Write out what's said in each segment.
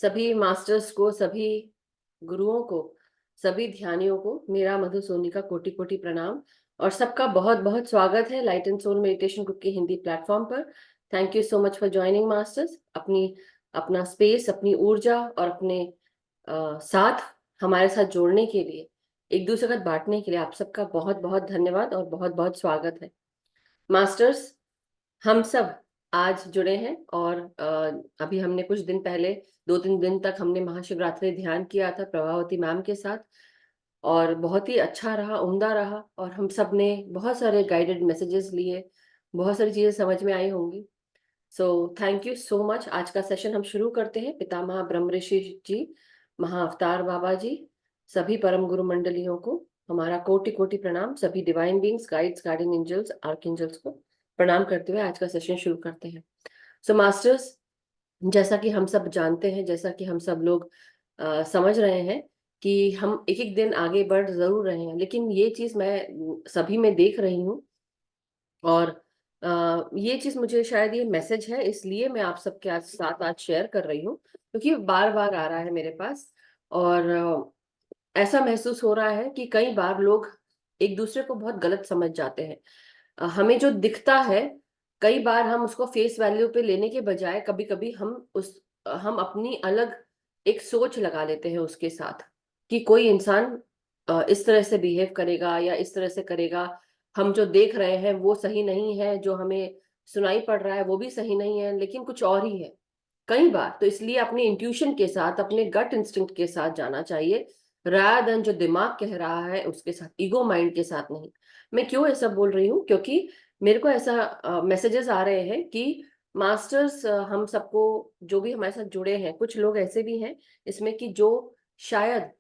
सभी मास्टर्स को, सभी गुरुओं को, सभी ध्यानियों को मेरा मधु सोनी का कोटि कोटि प्रणाम। और सबका बहुत बहुत स्वागत है light and soul meditation group के हिंदी प्लेटफॉर्म पर। Thank you so much for joining masters. अपना स्पेस, अपनी ऊर्जा और अपने साथ हमारे साथ जोड़ने के लिए, एक दूसरे का बांटने के लिए आप सबका बहुत बहुत धन्यवाद और बहुत बहुत स्वागत है मास्टर्स। हम सब आज जुड़े हैं और अभी हमने कुछ दिन पहले 2-3 दिन तक हमने महाशिवरात्रि ध्यान किया था प्रभावती मैम के साथ, और बहुत ही अच्छा रहा, उम्दा रहा। और हम सब ने बहुत सारे गाइडेड मैसेजेस लिए, बहुत सारी चीजें समझ में आई होंगी। सो थैंक यू सो मच। आज का सेशन हम शुरू करते हैं। पितामह ब्रह्म ऋषि जी, महाअवतार बाबा जी, सभी परम गुरु मंडलियों को हमारा कोटि कोटि प्रणाम। सभी divine beings, guides, guardian angels, archangels को प्रणाम करते हुए आज का सेशन शुरू करते हैं। सो मास्टर्स, जैसा कि हम सब जानते हैं, जैसा कि हम सब लोग समझ रहे हैं कि हम एक एक दिन आगे बढ़ जरूर रहे हैं, लेकिन ये चीज मैं सभी में देख रही हूँ। और ये चीज मुझे शायद ये मैसेज है, इसलिए मैं आप सबके साथ आज शेयर कर रही हूँ, क्योंकि बार बार आ रहा है मेरे पास। और ऐसा महसूस हो रहा है कि कई बार लोग एक दूसरे को बहुत गलत समझ जाते हैं। हमें जो दिखता है, कई बार हम उसको फेस वैल्यू पे लेने के बजाय कभी कभी हम अपनी अलग एक सोच लगा लेते हैं उसके साथ, कि कोई इंसान इस तरह से बिहेव करेगा या इस तरह से करेगा। हम जो देख रहे हैं वो सही नहीं है, जो हमें सुनाई पड़ रहा है वो भी सही नहीं है, लेकिन कुछ और ही है कई बार। तो इसलिए अपने इंट्यूशन के साथ, अपने गट इंस्टिंक्ट के साथ जाना चाहिए, रादर देन जो दिमाग कह रहा है उसके साथ, ईगो माइंड के साथ नहीं। मैं क्यों ऐसा बोल रही हूँ? क्योंकि मेरे को ऐसा मैसेजेस आ रहे हैं कि मास्टर्स, हम सबको, जो भी हमारे साथ जुड़े हैं, कुछ लोग ऐसे भी हैं इसमें कि जो शायद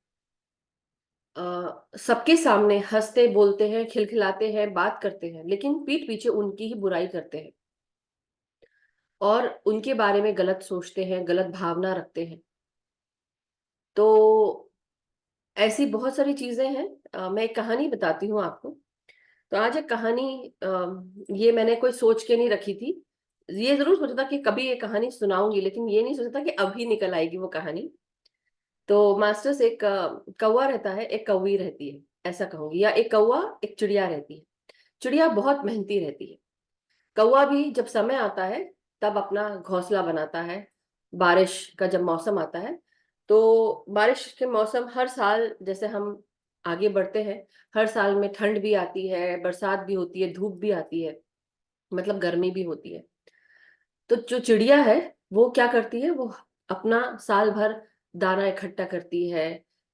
सबके सामने हंसते बोलते हैं, खिलखिलाते हैं, बात करते हैं, लेकिन पीठ पीछे उनकी ही बुराई करते हैं और उनके बारे में गलत सोचते हैं, गलत भावना रखते हैं। तो ऐसी बहुत सारी चीजें हैं। मैं एक कहानी बताती हूँ आपको। तो आज एक कहानी, ये मैंने कोई सोच के नहीं रखी थी। ये जरूर सोचा था कि कभी ये कहानी सुनाऊंगी, लेकिन ये नहीं सोचा था कि अभी निकल आएगी वो कहानी। तो मास्टर्स, एक कौवा रहता है, एक कौवी रहती है, ऐसा कहूंगी, या एक कौवा एक चिड़िया रहती है। चिड़िया बहुत मेहनती रहती है। कौवा भी जब समय आता है तब अपना घोंसला बनाता है। बारिश का जब मौसम आता है, तो बारिश के मौसम हर साल, जैसे हम आगे बढ़ते हैं, हर साल में ठंड भी आती है, बरसात भी होती है, धूप भी आती है, मतलब गर्मी भी होती है। तो जो चिड़िया है वो क्या करती है? वो अपना साल भर दाना इकट्ठा करती है,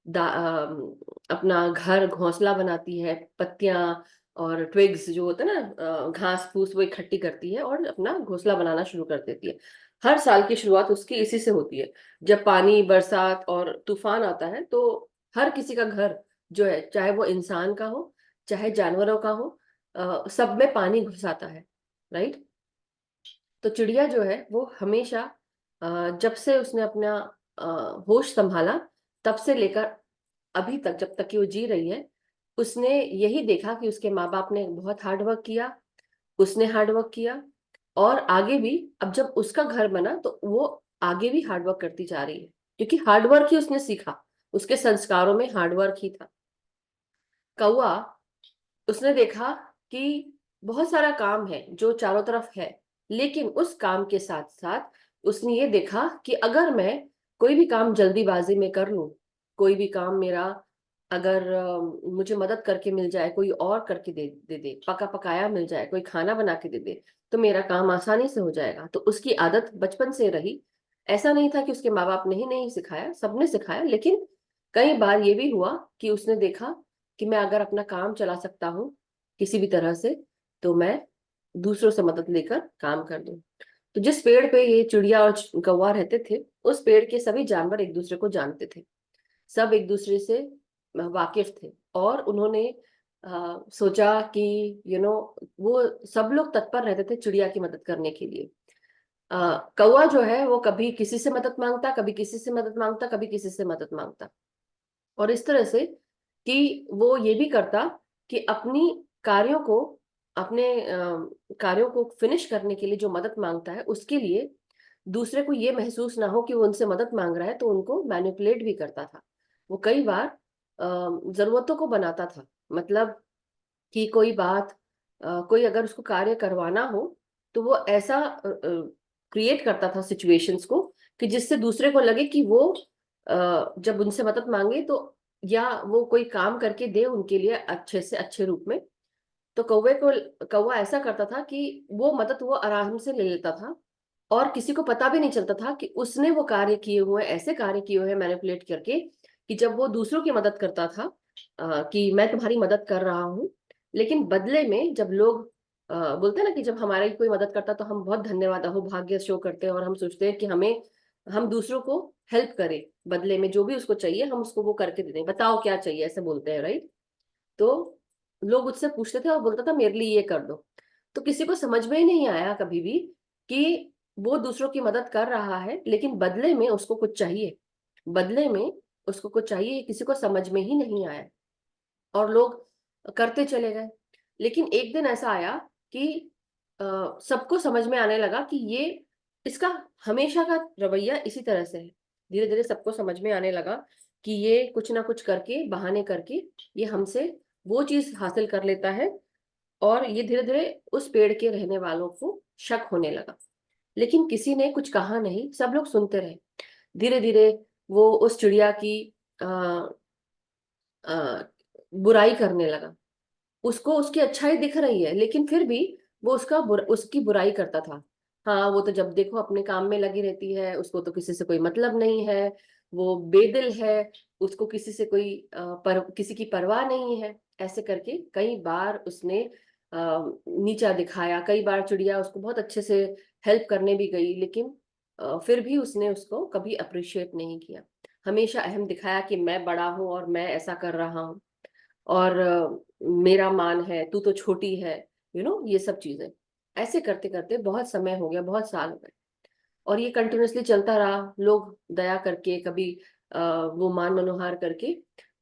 अपना घर घोंसला बनाती है, पत्तियां और ट्विग्स जो होते हैं ना, घास फूस, वो इकट्ठी करती है और अपना घोंसला बनाना शुरू कर देती है। हर साल की शुरुआत उसकी इसी से होती है। जब पानी, बरसात और तूफान आता है तो हर किसी का घर जो है, चाहे वो इंसान का हो चाहे जानवरों का हो, सब में पानी घुस आता है, राइट। तो चिड़िया जो है वो हमेशा, जब से उसने अपना होश संभाला, तब से लेकर अभी तक, जब तक कि वो जी रही है, उसने यही देखा कि उसके माँ बाप ने बहुत हार्ड वर्क किया, उसने हार्ड वर्क किया, और आगे भी। अब जब उसका घर बना तो वो आगे भी हार्ड वर्क करती जा रही है, क्योंकि हार्ड वर्क ही उसने सीखा, उसके संस्कारों में हार्ड वर्क ही था। कौआ, उसने देखा कि बहुत सारा काम है जो चारों तरफ है, लेकिन उस काम के साथ साथ उसने ये देखा कि अगर मैं कोई भी काम जल्दीबाजी में कर लूं, कोई भी काम मेरा अगर मुझे मदद करके मिल जाए, कोई और करके दे दे, पका पकाया मिल जाए, कोई खाना बना के दे दे, तो मेरा काम आसानी से हो जाएगा। तो उसकी आदत बचपन से रही। ऐसा नहीं था कि उसके माँ बाप ने ही नहीं सिखाया, सबने सिखाया, लेकिन कई बार ये भी हुआ कि उसने देखा कि मैं अगर अपना काम चला सकता हूँ किसी भी तरह से, तो मैं दूसरों से मदद लेकर काम कर दूं। तो जिस पेड़ पे ये चिड़िया और कौवा रहते थे, उस पेड़ के सभी जानवर एक दूसरे को जानते थे, सब एक दूसरे से वाकिफ थे। और उन्होंने सोचा कि वो सब लोग तत्पर रहते थे चिड़िया की मदद करने के लिए। कौवा जो है वो कभी किसी से मदद मांगता, कभी किसी से मदद मांगता, कभी किसी से मदद मांगता, और इस तरह से कि वो ये भी करता कि अपने कार्यों को फिनिश करने के लिए जो मदद मांगता है उसके लिए दूसरे को ये महसूस ना हो कि वो उनसे मदद मांग रहा है, तो उनको मैनिपुलेट भी करता था। वो कई बार जरूरतों को बनाता था, मतलब कि कोई बात, कोई अगर उसको कार्य करवाना हो तो वो ऐसा क्रिएट करता था सिचुएशंस को कि जिससे दूसरे को लगे कि वो जब उनसे मदद मांगे तो, या वो कोई काम करके दे उनके लिए अच्छे से अच्छे रूप में। तो कौवा ऐसा करता था कि वो मदद वो आराम से ले लेता था, और किसी को पता भी नहीं चलता था कि उसने वो कार्य किए हुए, ऐसे कार्य किए हुए मैनिपुलेट करके, कि जब वो दूसरों की मदद करता था, कि मैं तुम्हारी मदद कर रहा हूँ, लेकिन बदले में जब लोग बोलते हैं ना कि जब हमारी कोई मदद करता तो हम बहुत धन्यवाद अहोभाग्य शो करते हैं, और हम सोचते हैं कि हम दूसरों को हेल्प करें, बदले में जो भी उसको चाहिए हम उसको वो करके दे दें, बताओ क्या चाहिए, ऐसे बोलते हैं, राइट? तो लोग उससे पूछते थे और बोलता था मेरे लिए ये कर दो। तो किसी को समझ में ही नहीं आया कभी भी कि वो दूसरों की मदद कर रहा है, लेकिन बदले में उसको कुछ चाहिए, बदले में उसको कुछ चाहिए, ये किसी को समझ में ही नहीं आया, और लोग करते चले गए। लेकिन एक दिन ऐसा आया कि सबको समझ में आने लगा कि ये, इसका हमेशा का रवैया इसी तरह से है। धीरे धीरे सबको समझ में आने लगा कि ये कुछ ना कुछ करके, बहाने करके, ये हमसे वो चीज हासिल कर लेता है, और ये धीरे धीरे उस पेड़ के रहने वालों को शक होने लगा। लेकिन किसी ने कुछ कहा नहीं, सब लोग सुनते रहे। धीरे धीरे वो उस चिड़िया की आ, आ, बुराई करने लगा। उसको उसकी अच्छाई दिख रही है, लेकिन फिर भी वो उसकी बुराई करता था। हाँ, वो तो जब देखो अपने काम में लगी रहती है, उसको तो किसी से कोई मतलब नहीं है, वो बेदिल है, उसको किसी से कोई किसी की परवाह नहीं है। ऐसे करके कई बार उसने नीचा दिखाया, कई बार चिड़िया उसको बहुत अच्छे से हेल्प करने भी गई, लेकिन फिर भी उसने उसको कभी अप्रिशिएट नहीं किया। हमेशा अहम दिखाया कि मैं बड़ा हूँ और मैं ऐसा कर रहा हूँ, और मेरा मान है, तू तो छोटी है, ये सब चीजें। ऐसे करते करते बहुत समय हो गया, बहुत साल हो गए, और ये कंटिन्यूअसली चलता रहा। लोग दया करके, कभी वो मान मनोहार करके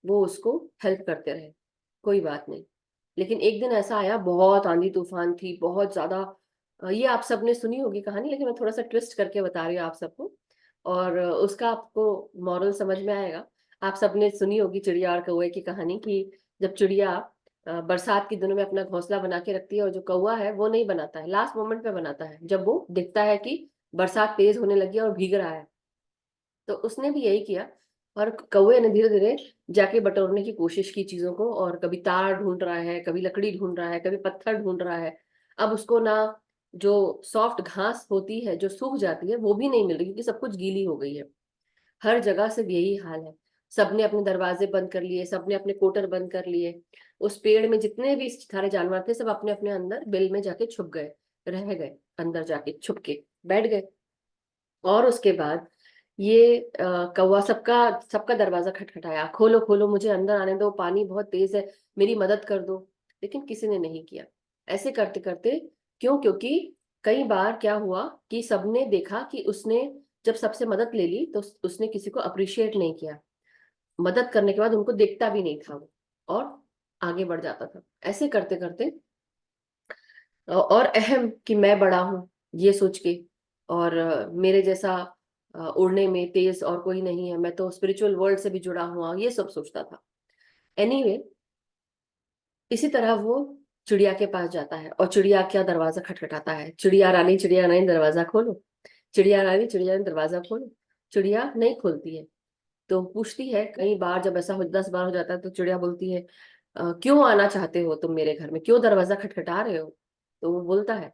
वो उसको हेल्प करते रहे, कोई बात नहीं। लेकिन एक दिन ऐसा आया, बहुत आंधी तूफान थी, बहुत ज्यादा। ये आप सबने सुनी होगी कहानी, लेकिन मैं थोड़ा सा ट्विस्ट करके बता रही हूँ आप सबको, और उसका आपको मॉरल समझ में आएगा। आप सबने सुनी होगी चिड़िया और कौवे की कहानी, कि जब चिड़िया बरसात के दिनों में अपना घोंसला बना के रखती है, और जो कौवा है वो नहीं बनाता है, लास्ट मोमेंट पे बनाता है, जब वो दिखता है कि बरसात तेज होने लगी है और भीग रहा है। तो उसने भी यही किया, और कौवे ने धीरे धीरे जाके बटोरने की कोशिश की चीजों को, और कभी तार ढूंढ रहा है, कभी लकड़ी ढूंढ रहा है, कभी पत्थर ढूंढ रहा है। अब उसको ना, जो सॉफ्ट घास होती है जो सूख जाती है वो भी नहीं मिल रही, क्योंकि सब कुछ गीली हो गई है। हर जगह सिर्फ यही हाल है। सबने अपने दरवाजे बंद कर लिए, सबने अपने कोटर बंद कर लिए। उस पेड़ में जितने भी सारे जानवर थे, सब अपने अपने अंदर बिल में जाके छुप गए, रह गए, अंदर जाके छुप के बैठ गए। और उसके बाद ये कौवा सबका सबका दरवाजा खटखटाया, खोलो खोलो, मुझे अंदर आने दो, पानी बहुत तेज है, मेरी मदद कर दो। लेकिन किसी ने नहीं किया। ऐसे करते करते, क्यों? क्योंकि कई बार क्या हुआ कि सबने देखा कि उसने जब सबसे मदद ले ली तो उसने किसी को अप्रिशिएट नहीं किया। मदद करने के बाद उनको देखता भी नहीं था वो, और आगे बढ़ जाता था। ऐसे करते करते, और अहम कि मैं बड़ा हूँ ये सोच के, और मेरे जैसा उड़ने में तेज और कोई नहीं है, मैं तो स्पिरिचुअल वर्ल्ड से भी जुड़ा हुआ, ये सब सोचता था। एनीवे, इसी तरह वो चिड़िया के पास जाता है, और चिड़िया क्या दरवाजा खटखटाता है, चिड़िया रानी दरवाजा खोलो, चिड़िया रानी दरवाजा खोलो। चिड़िया नहीं खोलती है। तो पूछती है कई बार, जब ऐसा 10 बार हो जाता है तो चिड़िया बोलती है, क्यों आना चाहते हो तुम मेरे घर में, क्यों दरवाजा खटखटा रहे हो?" तो वो बोलता है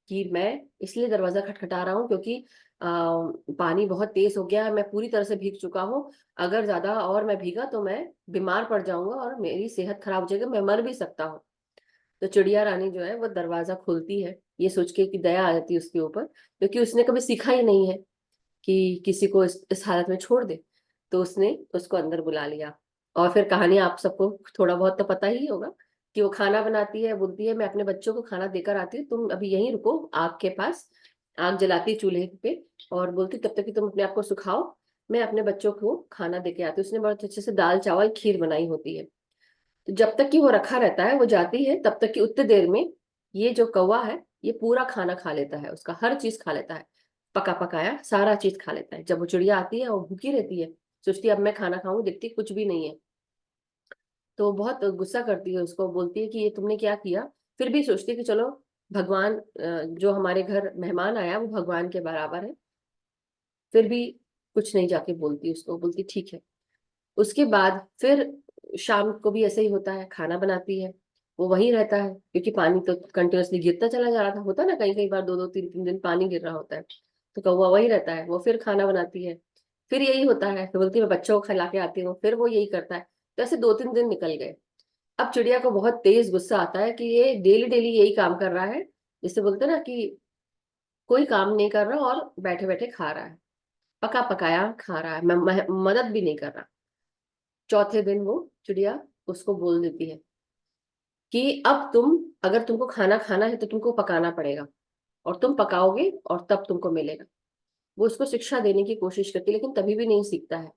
कि मैं इसलिए दरवाजा खटखटा रहा हूँ क्योंकि पानी बहुत तेज हो गया है, मैं पूरी तरह से भीग चुका हूँ। अगर ज्यादा और मैं भीगा तो मैं बीमार पड़ जाऊंगा और मेरी सेहत खराब हो जाएगी, मैं मर भी सकता हूँ। तो चिड़िया रानी जो है वो दरवाजा खोलती है, ये सोच के कि दया आ जाती है उसके ऊपर, क्योंकि उसने कभी सीखा ही नहीं है कि किसी को इस हालत में छोड़ दे। तो उसने उसको अंदर बुला लिया। और फिर कहानी आप सबको थोड़ा बहुत तो पता ही होगा, कि वो खाना बनाती है, बोलती है मैं अपने बच्चों को खाना देकर आती हूँ, तुम अभी यहीं रुको आग के पास। आग जलाती है चूल्हे पे, और बोलती तब तक कि तुम अपने आप को सुखाओ, मैं अपने बच्चों को खाना देके आती हूँ। उसने बहुत अच्छे से दाल चावल खीर बनाई होती है। तो जब तक कि वो रखा रहता है, वो जाती है, तब तक कि उतने देर में ये जो कौवा है ये पूरा खाना खा लेता है, उसका हर चीज खा लेता है। पका पकाया सारा चीज खा लेता है। जब वो चिड़िया आती है, वो भूखी रहती है, सोचती है अब मैं खाना खाऊं, देखती कुछ भी नहीं है, तो बहुत गुस्सा करती है उसको, बोलती है कि ये तुमने क्या किया। फिर भी सोचती है कि चलो भगवान, जो हमारे घर मेहमान आया वो भगवान के बराबर है, फिर भी कुछ नहीं जाके बोलती उसको, बोलती ठीक है। उसके बाद फिर शाम को भी ऐसे ही होता है, खाना बनाती है, वो वहीं रहता है क्योंकि पानी तो कंटिन्यूअसली गिरता चला जा रहा था, होता ना कई कई बार 2 2 3 3 दिन पानी गिर रहा होता है, तो कौवा वहीं रहता है, वो फिर खाना बनाती है, फिर यही होता है, फिर बोलती है मैं बच्चों को खिला के आती हूँ, फिर वो यही करता है। तो ऐसे 2 3 दिन निकल गए। अब चिड़िया को बहुत तेज गुस्सा आता है कि ये डेली डेली यही काम कर रहा है, जिससे बोलते हैं ना कि कोई काम नहीं कर रहा और बैठे बैठे खा रहा है, पका पकाया खा रहा है, मदद भी नहीं कर रहा। चौथे दिन वो चिड़िया उसको बोल देती है कि अब तुम, अगर तुमको खाना खाना है तो तुमको पकाना पड़ेगा, और तुम पकाओगे और तब तुमको मिलेगा। वो उसको शिक्षा देने की कोशिश करती है, लेकिन तभी भी नहीं सीखता है।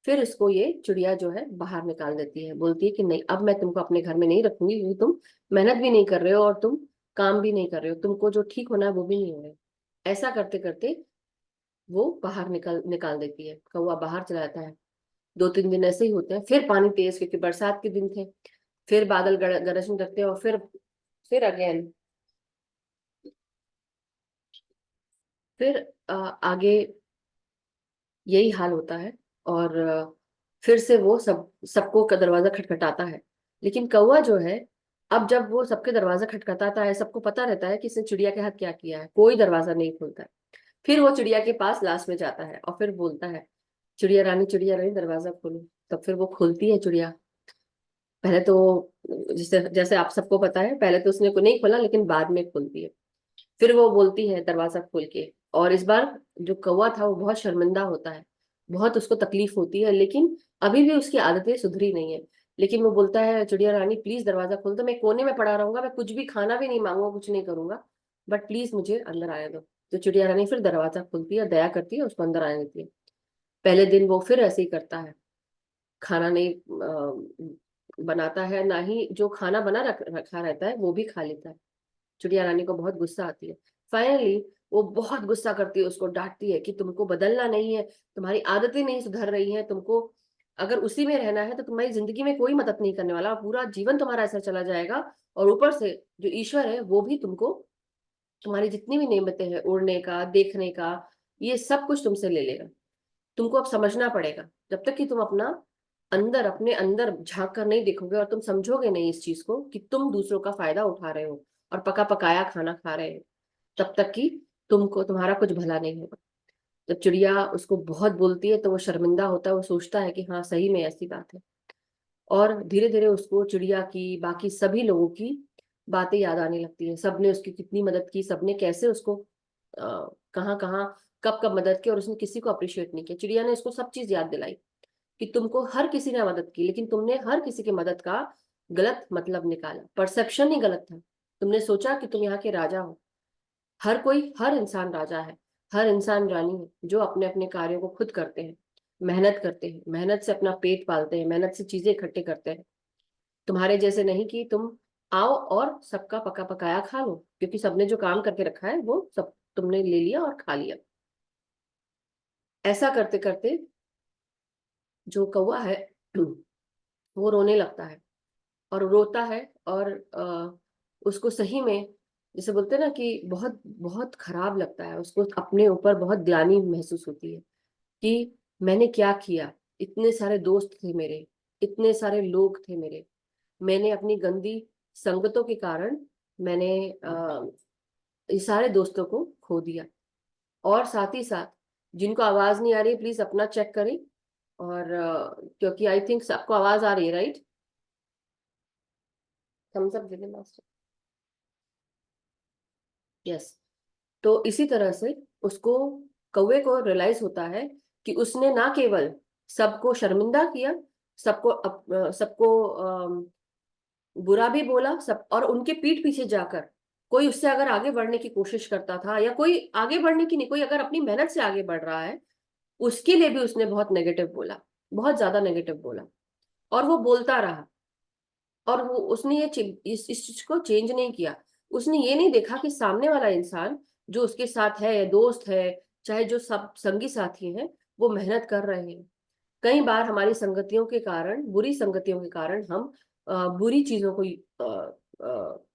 फिर इसको ये चिड़िया जो है बाहर निकाल देती है, बोलती है कि नहीं, अब मैं तुमको अपने घर में नहीं रखूंगी, क्योंकि तुम मेहनत भी नहीं कर रहे हो और तुम काम भी नहीं कर रहे हो, तुमको जो ठीक होना है वो भी नहीं हो रहा है। ऐसा करते करते वो बाहर निकल निकाल देती है, कौवा बाहर चला जाता है। 2 3 दिन ऐसे ही होते हैं, फिर पानी तेज, क्योंकि बरसात के दिन थे, फिर बादल गरजने लगते हैं, और फिर अगेन, फिर आगे यही हाल होता है। और फिर से वो सबको का दरवाजा खटखटाता है, लेकिन कौवा जो है, अब जब वो सबके दरवाजा खटखटाता है, सबको पता रहता है कि इसने चिड़िया के हाथ क्या किया है, कोई दरवाजा नहीं खोलता है। फिर वो चिड़िया के पास लास्ट में जाता है और फिर बोलता है, चिड़िया रानी दरवाजा खोलो। तब फिर वो खोलती है चिड़िया। पहले तो, जैसे जैसे आप सबको पता है, पहले तो उसने को नहीं खोला, लेकिन बाद में खोलती है। फिर वो बोलती है दरवाजा खोल के, और इस बार जो कौवा था वो बहुत शर्मिंदा होता है, बहुत उसको तकलीफ होती है, लेकिन अभी भी उसकी आदतें सुधरी नहीं है। लेकिन वो बोलता है, चिड़िया रानी प्लीज दरवाजा खोल दो, मैं कोने में पड़ा रहूंगा, मैं कुछ भी खाना भी नहीं मांगूंगा, कुछ नहीं करूंगा, बट प्लीज मुझे अंदर आने दो। तो चिड़िया रानी फिर दरवाजा खोलती है, दया करती है, उसको अंदर आने देती है। पहले दिन वो फिर ऐसे ही करता है, खाना नहीं बनाता है, ना ही जो खाना बना रखा रहता है वो भी खा लेता है। चिड़िया रानी को बहुत गुस्सा आती है। फाइनली वो बहुत गुस्सा करती है, उसको डांटती है कि तुमको बदलना नहीं है, तुम्हारी आदतें नहीं सुधर रही हैं, तुमको अगर उसी में रहना है तो तुम्हारी जिंदगी में कोई मदद नहीं करने वाला, पूरा जीवन तुम्हारा ऐसा चला जाएगा। और ऊपर से जो ईश्वर है वो भी तुमको, तुम्हारी जितनी भी नेमतें हैं, उड़ने का, देखने का, ये सब कुछ तुमसे ले लेगा। तुमको अब समझना पड़ेगा, जब तक कि तुम अपने अंदर झांक कर नहीं देखोगे और तुम समझोगे नहीं इस चीज को कि तुम दूसरों का फायदा उठा रहे हो और पका पकाया खाना खा रहे हो, तब तक कि तुमको तुम्हारा कुछ भला नहीं होगा। जब चिड़िया उसको बहुत बोलती है तो वो शर्मिंदा होता है, वो सोचता है कि हाँ सही में ऐसी बात है। और धीरे धीरे उसको चिड़िया की, बाकी सभी लोगों की बातें याद आने लगती है, सबने उसकी कितनी मदद की, सबने कैसे उसको कहाँ कहाँ कब कब मदद की, और उसने किसी को अप्रिशिएट नहीं किया। चिड़िया ने उसको सब चीज याद दिलाई कि तुमको हर किसी ने मदद की, लेकिन तुमने हर किसी की मदद का गलत मतलब निकाला, परसेप्शन ही गलत था। तुमने सोचा कि तुम यहाँ के राजा हो। हर इंसान राजा है, हर इंसान रानी है, जो अपने अपने कार्यों को खुद करते हैं, मेहनत करते हैं, मेहनत से अपना पेट पालते हैं, मेहनत से चीजें इकट्ठे करते हैं। तुम्हारे जैसे नहीं कि तुम आओ और सबका पका पकाया खा लो, क्योंकि सबने जो काम करके रखा है वो सब तुमने ले लिया और खा लिया। ऐसा करते करते जो कौवा है वो रोने लगता है, और रोता है, और उसको सही में, जैसे बोलते हैं ना कि बहुत बहुत खराब लगता है उसको, अपने ऊपर बहुत ग्लानि महसूस होती है कि मैंने क्या किया। इतने सारे दोस्त थे मेरे, इतने सारे लोग थे मेरे, मैंने अपनी गंदी संगतों के कारण मैंने ये सारे दोस्तों को खो दिया। और साथ ही साथ, जिनको आवाज नहीं आ रही प्लीज अपना चेक करें, और क्योंकि आई थिंक सबको आवाज आ रही है, राइट? थम्स अप दे दें मास्टर। यस। तो इसी तरह से उसको, कौवे को रियलाइज होता है कि उसने ना केवल सबको शर्मिंदा किया, सबको बुरा भी बोला सब, और उनके पीठ पीछे जाकर कोई उससे अगर आगे बढ़ने की कोशिश करता था, या कोई आगे बढ़ने की नहीं, कोई अगर अपनी मेहनत से आगे बढ़ रहा है, उसके लिए भी उसने बहुत नेगेटिव बोला, बहुत ज्यादा नेगेटिव बोला, और वो बोलता रहा। और वो उसने इस चीज को चेंज नहीं किया। उसने ये नहीं देखा कि सामने वाला इंसान जो उसके साथ है, दोस्त है, चाहे जो सब संगी साथी हैं, वो मेहनत कर रहे हैं। कई बार हमारी संगतियों के कारण, बुरी संगतियों के कारण हम बुरी चीजों को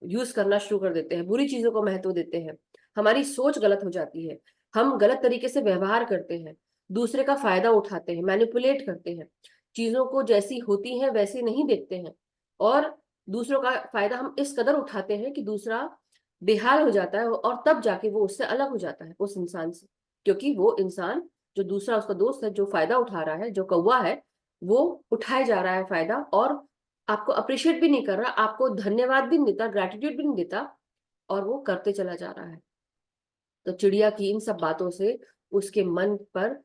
यूज करना शुरू कर देते हैं, बुरी चीजों को महत्व देते हैं, हमारी सोच गलत हो जाती है, हम गलत तरीके से व्यवहार करते हैं, दूसरे का फायदा उठाते हैं, मैनिपुलेट करते हैं, चीजों को जैसी होती हैं वैसी नहीं देखते हैं, और दूसरों का फायदा हम इस कदर उठाते हैं कि दूसरा बेहाल हो जाता है, और तब जाके वो उससे अलग हो जाता है, उस इंसान से। क्योंकि वो इंसान, जो दूसरा उसका दोस्त है, जो फायदा उठा रहा है, जो कौवा है, वो उठाए जा रहा है फायदा, और आपको अप्रिशिएट भी नहीं कर रहा, आपको धन्यवाद भी नहीं देता, ग्रेटिट्यूड भी नहीं देता, और वो करते चला जा रहा है। तो चिड़िया की इन सब बातों से उसके मन पर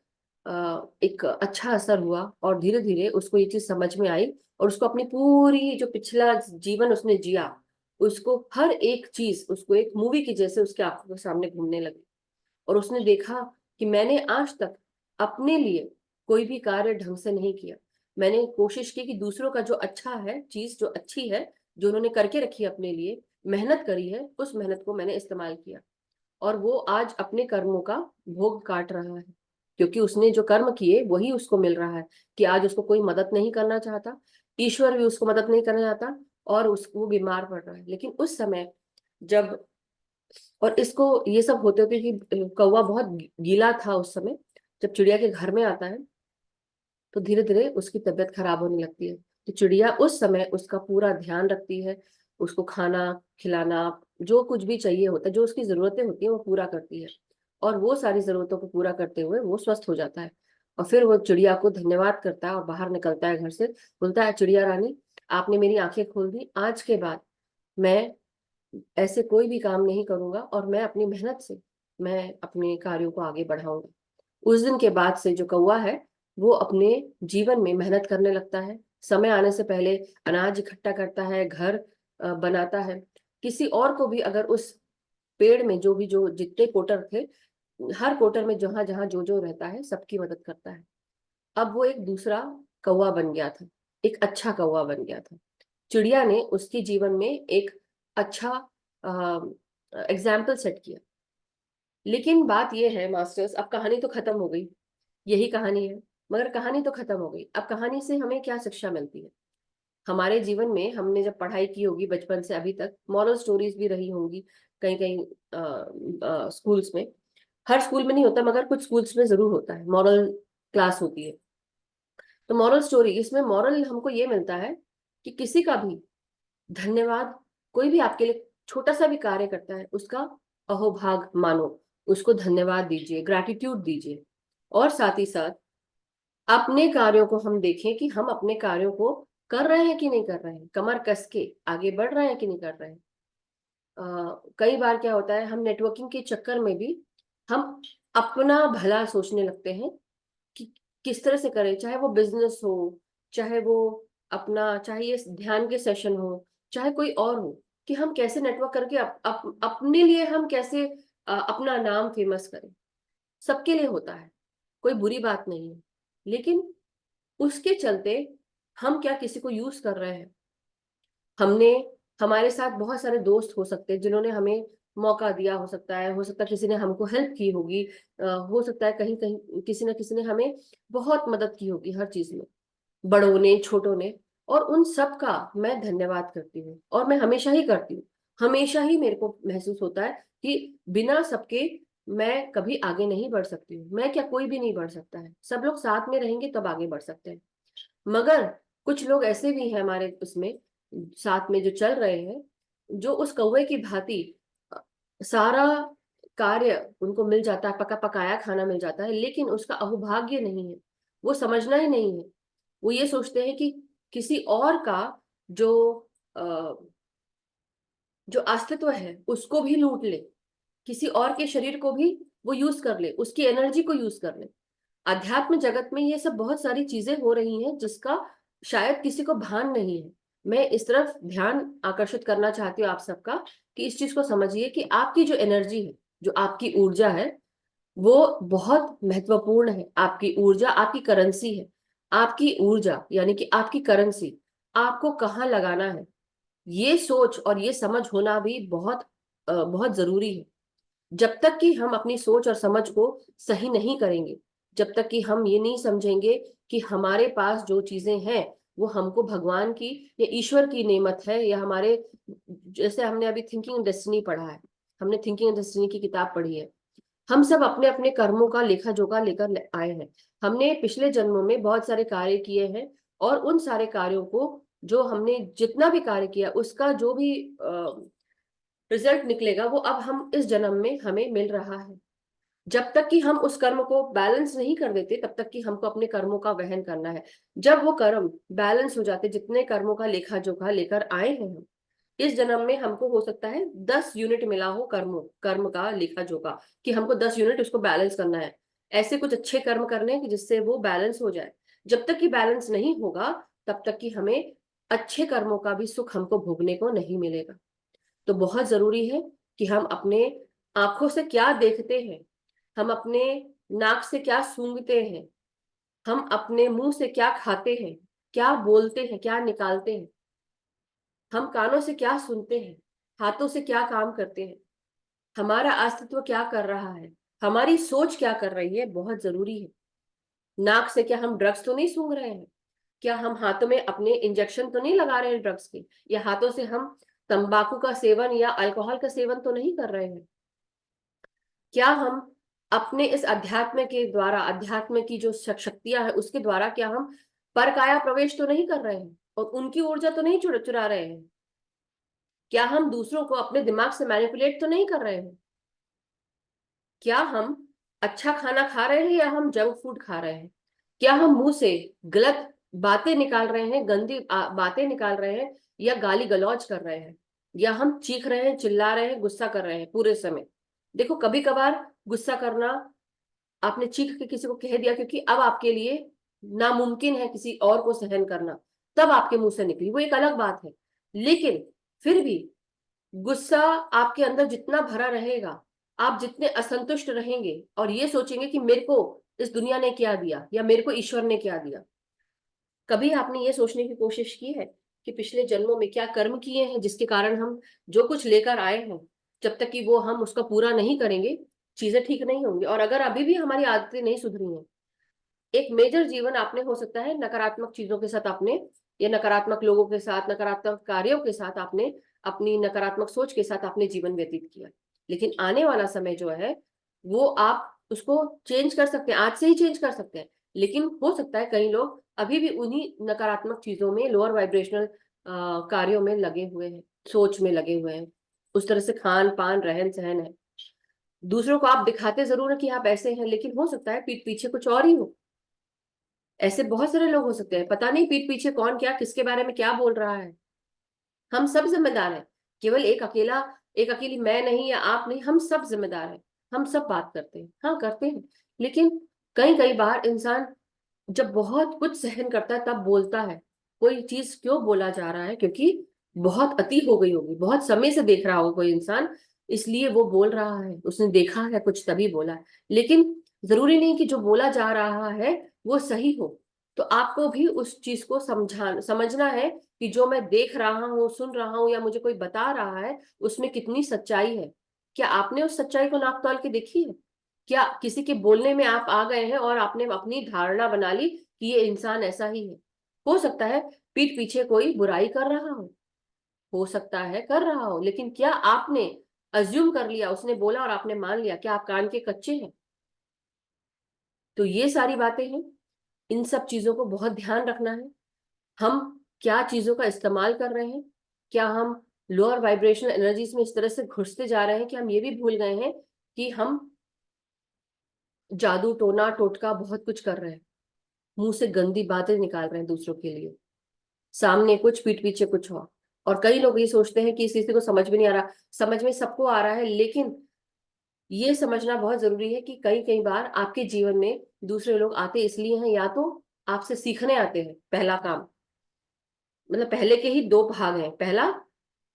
एक अच्छा असर हुआ, और धीरे धीरे उसको ये चीज समझ में आई, और उसको अपनी पूरी जो पिछला जीवन उसने जिया, उसको हर एक चीज उसको एक मूवी की जैसे उसके आंखों के सामने घूमने लगी। और उसने देखा कि मैंने आज तक अपने लिए कोई भी कार्य ढंग से नहीं किया। मैंने कोशिश की कि दूसरों का जो अच्छा है, चीज जो अच्छी है, जो उन्होंने करके रखी है अपने लिए, मेहनत करी है, उस मेहनत को मैंने इस्तेमाल किया, और वो आज अपने कर्मों का भोग काट रहा है। क्योंकि उसने जो कर्म किए वही उसको मिल रहा है, कि आज उसको कोई मदद नहीं करना चाहता, ईश्वर भी उसको मदद नहीं करना चाहता, और उसको बीमार पड़ रहा है। लेकिन उस समय जब, और इसको ये सब होते होते कि कौवा बहुत गीला था उस समय, जब चिड़िया के घर में आता है तो धीरे धीरे उसकी तबीयत खराब होने लगती है। तो चिड़िया उस समय उसका पूरा ध्यान रखती है, उसको खाना खिलाना, जो कुछ भी चाहिए होता है, जो उसकी जरूरतें होती है वो पूरा करती है, और वो सारी जरूरतों को पूरा करते हुए वो स्वस्थ हो जाता है। और फिर वो चिड़िया को धन्यवाद करता है और बाहर निकलता है घर से, बोलता है, चिड़िया रानी, आपने मेरी आंखें खोल दी, आज के बाद मैं ऐसे कोई भी काम नहीं करूंगा, और मैं अपनी मेहनत से मैं अपने कार्यों को आगे बढ़ाऊंगा। उस दिन के बाद से जो कौवा है, वो अपने जीवन में मेहनत करने लगता है, समय आने से पहले अनाज इकट्ठा करता है, घर बनाता है, किसी और को भी अगर उस पेड़ में जो भी, जो जितने कोटर थे, हर कोटर में जहां जहां जो जो रहता है, सबकी मदद करता है। अब वो एक दूसरा कौवा बन गया था, एक अच्छा कौवा बन गया था। चिड़िया ने उसके जीवन में एक अच्छा एग्जाम्पल सेट किया। लेकिन बात यह है मास्टर्स, अब कहानी तो खत्म हो गई, यही कहानी है, मगर कहानी तो खत्म हो गई। अब कहानी से हमें क्या शिक्षा मिलती है? हमारे जीवन में हमने जब पढ़ाई की होगी बचपन से अभी तक, मॉरल स्टोरीज भी रही होंगी कहीं कहीं स्कूल्स में। हर स्कूल में नहीं होता, मगर कुछ स्कूल्स में जरूर होता है, मॉरल क्लास होती है। तो मॉरल स्टोरी, इसमें मॉरल हमको ये मिलता है कि किसी का भी धन्यवाद, कोई भी आपके लिए छोटा सा भी कार्य करता है, उसका अहोभाग मानो, उसको धन्यवाद दीजिए, ग्रैटिट्यूड दीजिए। और साथ ही साथ अपने कार्यों को हम देखें कि हम अपने कार्यों को कर रहे हैं कि नहीं कर रहे हैं, कमर कस के आगे बढ़ रहे हैं कि नहीं कर रहे हैं। कई बार क्या होता है, हम नेटवर्किंग के चक्कर में भी हम अपना भला सोचने लगते हैं कि किस तरह से करें, चाहे वो बिजनेस हो, चाहे वो अपना, चाहे ये ध्यान के सेशन हो, चाहे कोई और हो, कि हम कैसे नेटवर्क करके अपने लिए हम कैसे अपना नाम फेमस करें। सबके लिए होता है, कोई बुरी बात नहीं है, लेकिन उसके चलते हम क्या किसी को यूज कर रहे हैं? हमने, हमारे साथ बहुत सारे दोस्त हो सकते हैं जिन्होंने हमें मौका दिया, हो सकता है किसी ने हमको हेल्प की होगी, हो सकता है कहीं कहीं किसी न किसी ने हमें बहुत मदद की होगी हर चीज में, बड़ों ने छोटों ने। और उन सब का मैं धन्यवाद करती हूँ, और मैं हमेशा ही करती हूँ। हमेशा ही मेरे को महसूस होता है कि बिना सबके मैं कभी आगे नहीं बढ़ सकती हूँ। मैं क्या, कोई भी नहीं बढ़ सकता है, सब लोग साथ में रहेंगे तब आगे बढ़ सकते हैं। मगर कुछ लोग ऐसे भी हैं हमारे उसमें, साथ में जो चल रहे हैं, जो उस कौवे की भांति अ, सारा कार्य उनको मिल जाता है, पका पकाया खाना मिल जाता है, लेकिन उसका अहोभाग्य नहीं है, वो समझना ही नहीं है। वो ये सोचते हैं कि किसी और का जो अ, जो अस्तित्व है उसको भी लूट ले, किसी और के शरीर को भी वो यूज कर ले, उसकी एनर्जी को यूज कर ले। अध्यात्म जगत में ये सब बहुत सारी चीजें हो रही हैं जिसका शायद किसी को भान नहीं है। मैं इस तरफ ध्यान आकर्षित करना चाहती हूँ आप सबका, कि इस चीज को समझिए कि आपकी जो एनर्जी है, जो आपकी ऊर्जा है, वो बहुत महत्वपूर्ण है। आपकी ऊर्जा आपकी करेंसी है। आपकी ऊर्जा यानी कि आपकी करेंसी आपको कहाँ लगाना है, ये सोच और ये समझ होना भी बहुत बहुत जरूरी है। जब तक कि हम अपनी सोच और समझ को सही नहीं करेंगे, जब तक कि हम ये नहीं समझेंगे कि हमारे पास जो चीजें हैं वो हमको भगवान की या ईश्वर की नेमत है, या हमारे, जैसे हमने अभी थिंकिंग एंड डेस्टिनी पढ़ा है, हमने थिंकिंग एंड डेस्टिनी की किताब पढ़ी है, हम सब अपने अपने कर्मों का लेखा जोखा लेकर आए हैं। हमने पिछले जन्मों में बहुत सारे कार्य किए हैं, और उन सारे कार्यों को, जो हमने जितना भी कार्य किया उसका जो भी रिजल्ट निकलेगा, वो अब हम इस जन्म में हमें मिल रहा है। जब तक कि हम उस कर्म को बैलेंस नहीं कर देते, तब तक कि हमको अपने कर्मों का वहन करना है। जब वो कर्म बैलेंस हो जाते, जितने कर्मों का लेखा जोखा लेकर आए हैं हम, इस जन्म में हमको हो सकता है 10 यूनिट मिला हो कर्म का लेखा जोखा, कि हमको 10 यूनिट उसको बैलेंस करना है, ऐसे कुछ अच्छे कर्म करने हैं कि जिससे वो बैलेंस हो जाए। जब तक कि बैलेंस नहीं होगा, तब तक कि हमें अच्छे कर्मों का भी सुख हमको भोगने को नहीं मिलेगा। तो बहुत जरूरी है कि हम अपने आंखों से क्या देखते हैं, हम अपने नाक से क्या सूंघते हैं, हम अपने मुंह से क्या खाते हैं, क्या बोलते हैं, क्या निकालते हैं, हम कानों से क्या सुनते हैं, हाथों से क्या काम करते हैं, हमारा अस्तित्व क्या कर रहा है, हमारी सोच क्या कर रही है, बहुत जरूरी है। नाक से क्या हम ड्रग्स तो नहीं सूंघ रहे हैं, क्या हम हाथों में अपने इंजेक्शन तो नहीं लगा रहे हैं ड्रग्स के, या हाथों से हम तंबाकू का सेवन या अल्कोहल का सेवन तो नहीं कर रहे हैं, क्या हम अपने इस अध्यात्म के द्वारा, अध्यात्म की जो शक्तियां है उसके द्वारा, क्या हम परकाया प्रवेश तो नहीं कर रहे हैं और उनकी ऊर्जा तो नहीं चुरा रहे हैं, क्या हम दूसरों को अपने दिमाग से मैनिपुलेट तो नहीं कर रहे हैं, क्या हम अच्छा खाना खा रहे हैं या हम जंक फूड खा रहे हैं, क्या हम मुंह से गलत बातें निकाल रहे हैं, गंदी बातें निकाल रहे हैं, या गाली गलौज कर रहे हैं, या हम चीख रहे हैं, चिल्ला रहे हैं, गुस्सा कर रहे हैं पूरे समय। देखो, कभी कभार गुस्सा करना, आपने चीख के किसी को कह दिया क्योंकि अब आपके लिए नामुमकिन है किसी और को सहन करना, तब आपके मुंह से निकली, वो एक अलग बात है। लेकिन फिर भी गुस्सा आपके अंदर जितना भरा रहेगा, आप जितने असंतुष्ट रहेंगे और ये सोचेंगे कि मेरे को इस दुनिया ने क्या दिया या मेरे को ईश्वर ने क्या दिया, कभी आपने ये सोचने की कोशिश की है कि पिछले जन्मों में क्या कर्म किए हैं जिसके कारण हम जो कुछ लेकर आए हैं, जब तक कि वो हम उसका पूरा नहीं करेंगे, चीजें ठीक नहीं होंगी। और अगर अभी भी हमारी आदतें नहीं सुधरी हैं, एक मेजर जीवन आपने, हो सकता है नकारात्मक चीजों के साथ आपने, या नकारात्मक लोगों के साथ, नकारात्मक कार्यों के साथ आपने, अपनी नकारात्मक सोच के साथ आपने जीवन व्यतीत किया, लेकिन आने वाला समय जो है वो आप उसको चेंज कर सकते हैं, आज से ही चेंज कर सकते हैं। लेकिन हो सकता है कई लोग अभी भी उन्हीं नकारात्मक चीजों में, लोअर वाइब्रेशनल कार्यों में लगे हुए हैं, सोच में लगे हुए हैं, उस तरह से खान पान रहन सहन है। दूसरों को आप दिखाते जरूर है कि आप ऐसे हैं, लेकिन हो सकता है पीठ पीछे कुछ और ही हो। ऐसे बहुत सारे लोग हो सकते हैं, पता नहीं पीठ पीछे कौन क्या किसके बारे में क्या बोल रहा है। हम सब जिम्मेदार हैं, केवल एक अकेली मैं नहीं या आप नहीं, हम सब जिम्मेदार हैं। हम सब बात करते हैं, हाँ करते हैं, लेकिन कई कई बार इंसान जब बहुत कुछ सहन करता है तब बोलता है। कोई चीज क्यों बोला जा रहा है, क्योंकि बहुत अति हो गई होगी, बहुत समय से देख रहा होगा कोई इंसान, इसलिए वो बोल रहा है, उसने देखा है कुछ तभी बोला है। लेकिन जरूरी नहीं कि जो बोला जा रहा है वो सही हो। तो आपको भी उस चीज को समझना है कि जो मैं देख रहा हूँ, सुन रहा हूँ, या मुझे कोई बता रहा है, उसमें कितनी सच्चाई है। क्या आपने उस सच्चाई को नाप तौल के देखी है? क्या किसी के बोलने में आप आ गए हैं और आपने अपनी धारणा बना ली कि ये इंसान ऐसा ही है? हो सकता है पीठ पीछे कोई बुराई कर रहा हो सकता है कर रहा हो, लेकिन क्या आपने अज्यूम कर लिया, उसने बोला और आपने मान लिया? क्या आप कान के कच्चे हैं? तो ये सारी बातें हैं, इन सब चीजों को बहुत ध्यान रखना है। हम क्या चीजों का इस्तेमाल कर रहे हैं, क्या हम लोअर वाइब्रेशनल एनर्जीज में इस तरह से घुसते जा रहे हैं कि हम ये भी भूल गए हैं कि हम जादू टोना टोटका बहुत कुछ कर रहे हैं, मुंह से गंदी बातें निकाल रहे हैं दूसरों के लिए, सामने कुछ पीठ पीछे कुछ हो। और कई लोग ये सोचते हैं कि इस किसी को समझ में नहीं आ रहा, समझ में सबको आ रहा है, लेकिन ये समझना बहुत जरूरी है कि कई कई बार आपके जीवन में दूसरे लोग आते इसलिए हैं, या तो आपसे सीखने आते हैं, पहला काम, मतलब पहले के ही दो भाग हैं, पहला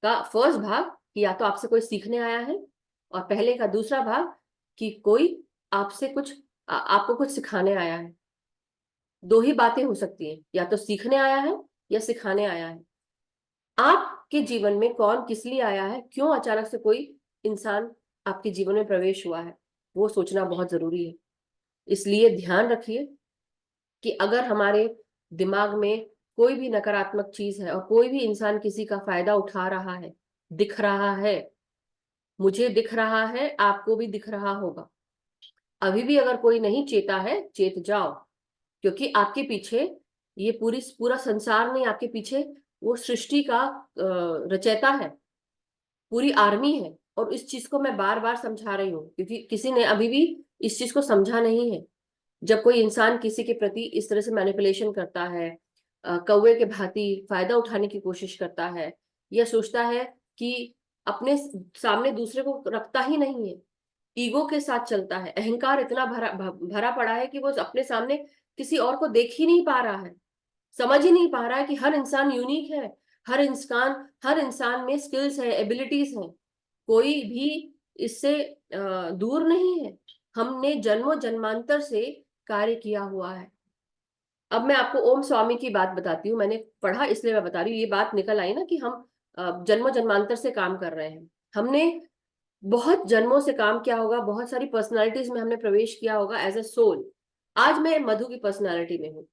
का फर्स्ट भाग कि या तो आपसे कोई सीखने आया है, और पहले का दूसरा भाग कि कोई आपसे कुछ आपको कुछ सिखाने आया है। दो ही बातें हो सकती हैं, या तो सीखने आया है या सिखाने आया है। आपके जीवन में कौन किस लिए आया है, क्यों अचानक से कोई इंसान आपके जीवन में प्रवेश हुआ है, वो सोचना बहुत जरूरी है। इसलिए ध्यान रखिए कि अगर हमारे दिमाग में कोई भी नकारात्मक चीज है और कोई भी इंसान किसी का फायदा उठा रहा है, दिख रहा है, मुझे दिख रहा है, आपको भी दिख रहा होगा, अभी भी अगर कोई नहीं चेता है, चेत जाओ। क्योंकि आपके पीछे ये पूरा संसार नहीं, आपके पीछे वो सृष्टि का रचयिता है, पूरी आर्मी है। और इस चीज को मैं बार बार समझा रही हूँ क्योंकि किसी ने अभी भी इस चीज को समझा नहीं है। जब कोई इंसान किसी के प्रति इस तरह से मैनिपुलेशन करता है, कौवे के भांति फायदा उठाने की कोशिश करता है, या सोचता है कि अपने सामने दूसरे को रखता ही नहीं है, ईगो के साथ चलता है, अहंकार इतना भरा पड़ा है कि वो अपने सामने किसी और को देख ही नहीं पा रहा है, समझ ही नहीं पा रहा है कि हर इंसान यूनिक है, हर इंसान में स्किल्स है, एबिलिटीज है, कोई भी इससे दूर नहीं है। हमने जन्मों जन्मांतर से कार्य किया हुआ है। अब मैं आपको ओम स्वामी की बात बताती हूँ, मैंने पढ़ा इसलिए मैं बता रही हूँ, ये बात निकल आई ना कि हम जन्मों जन्मांतर से काम कर रहे हैं। हमने बहुत जन्मों से काम किया होगा, बहुत सारी पर्सनालिटीज में हमने प्रवेश किया होगा एज ए सोल। आज मैं मधु की पर्सनालिटी में हूँ,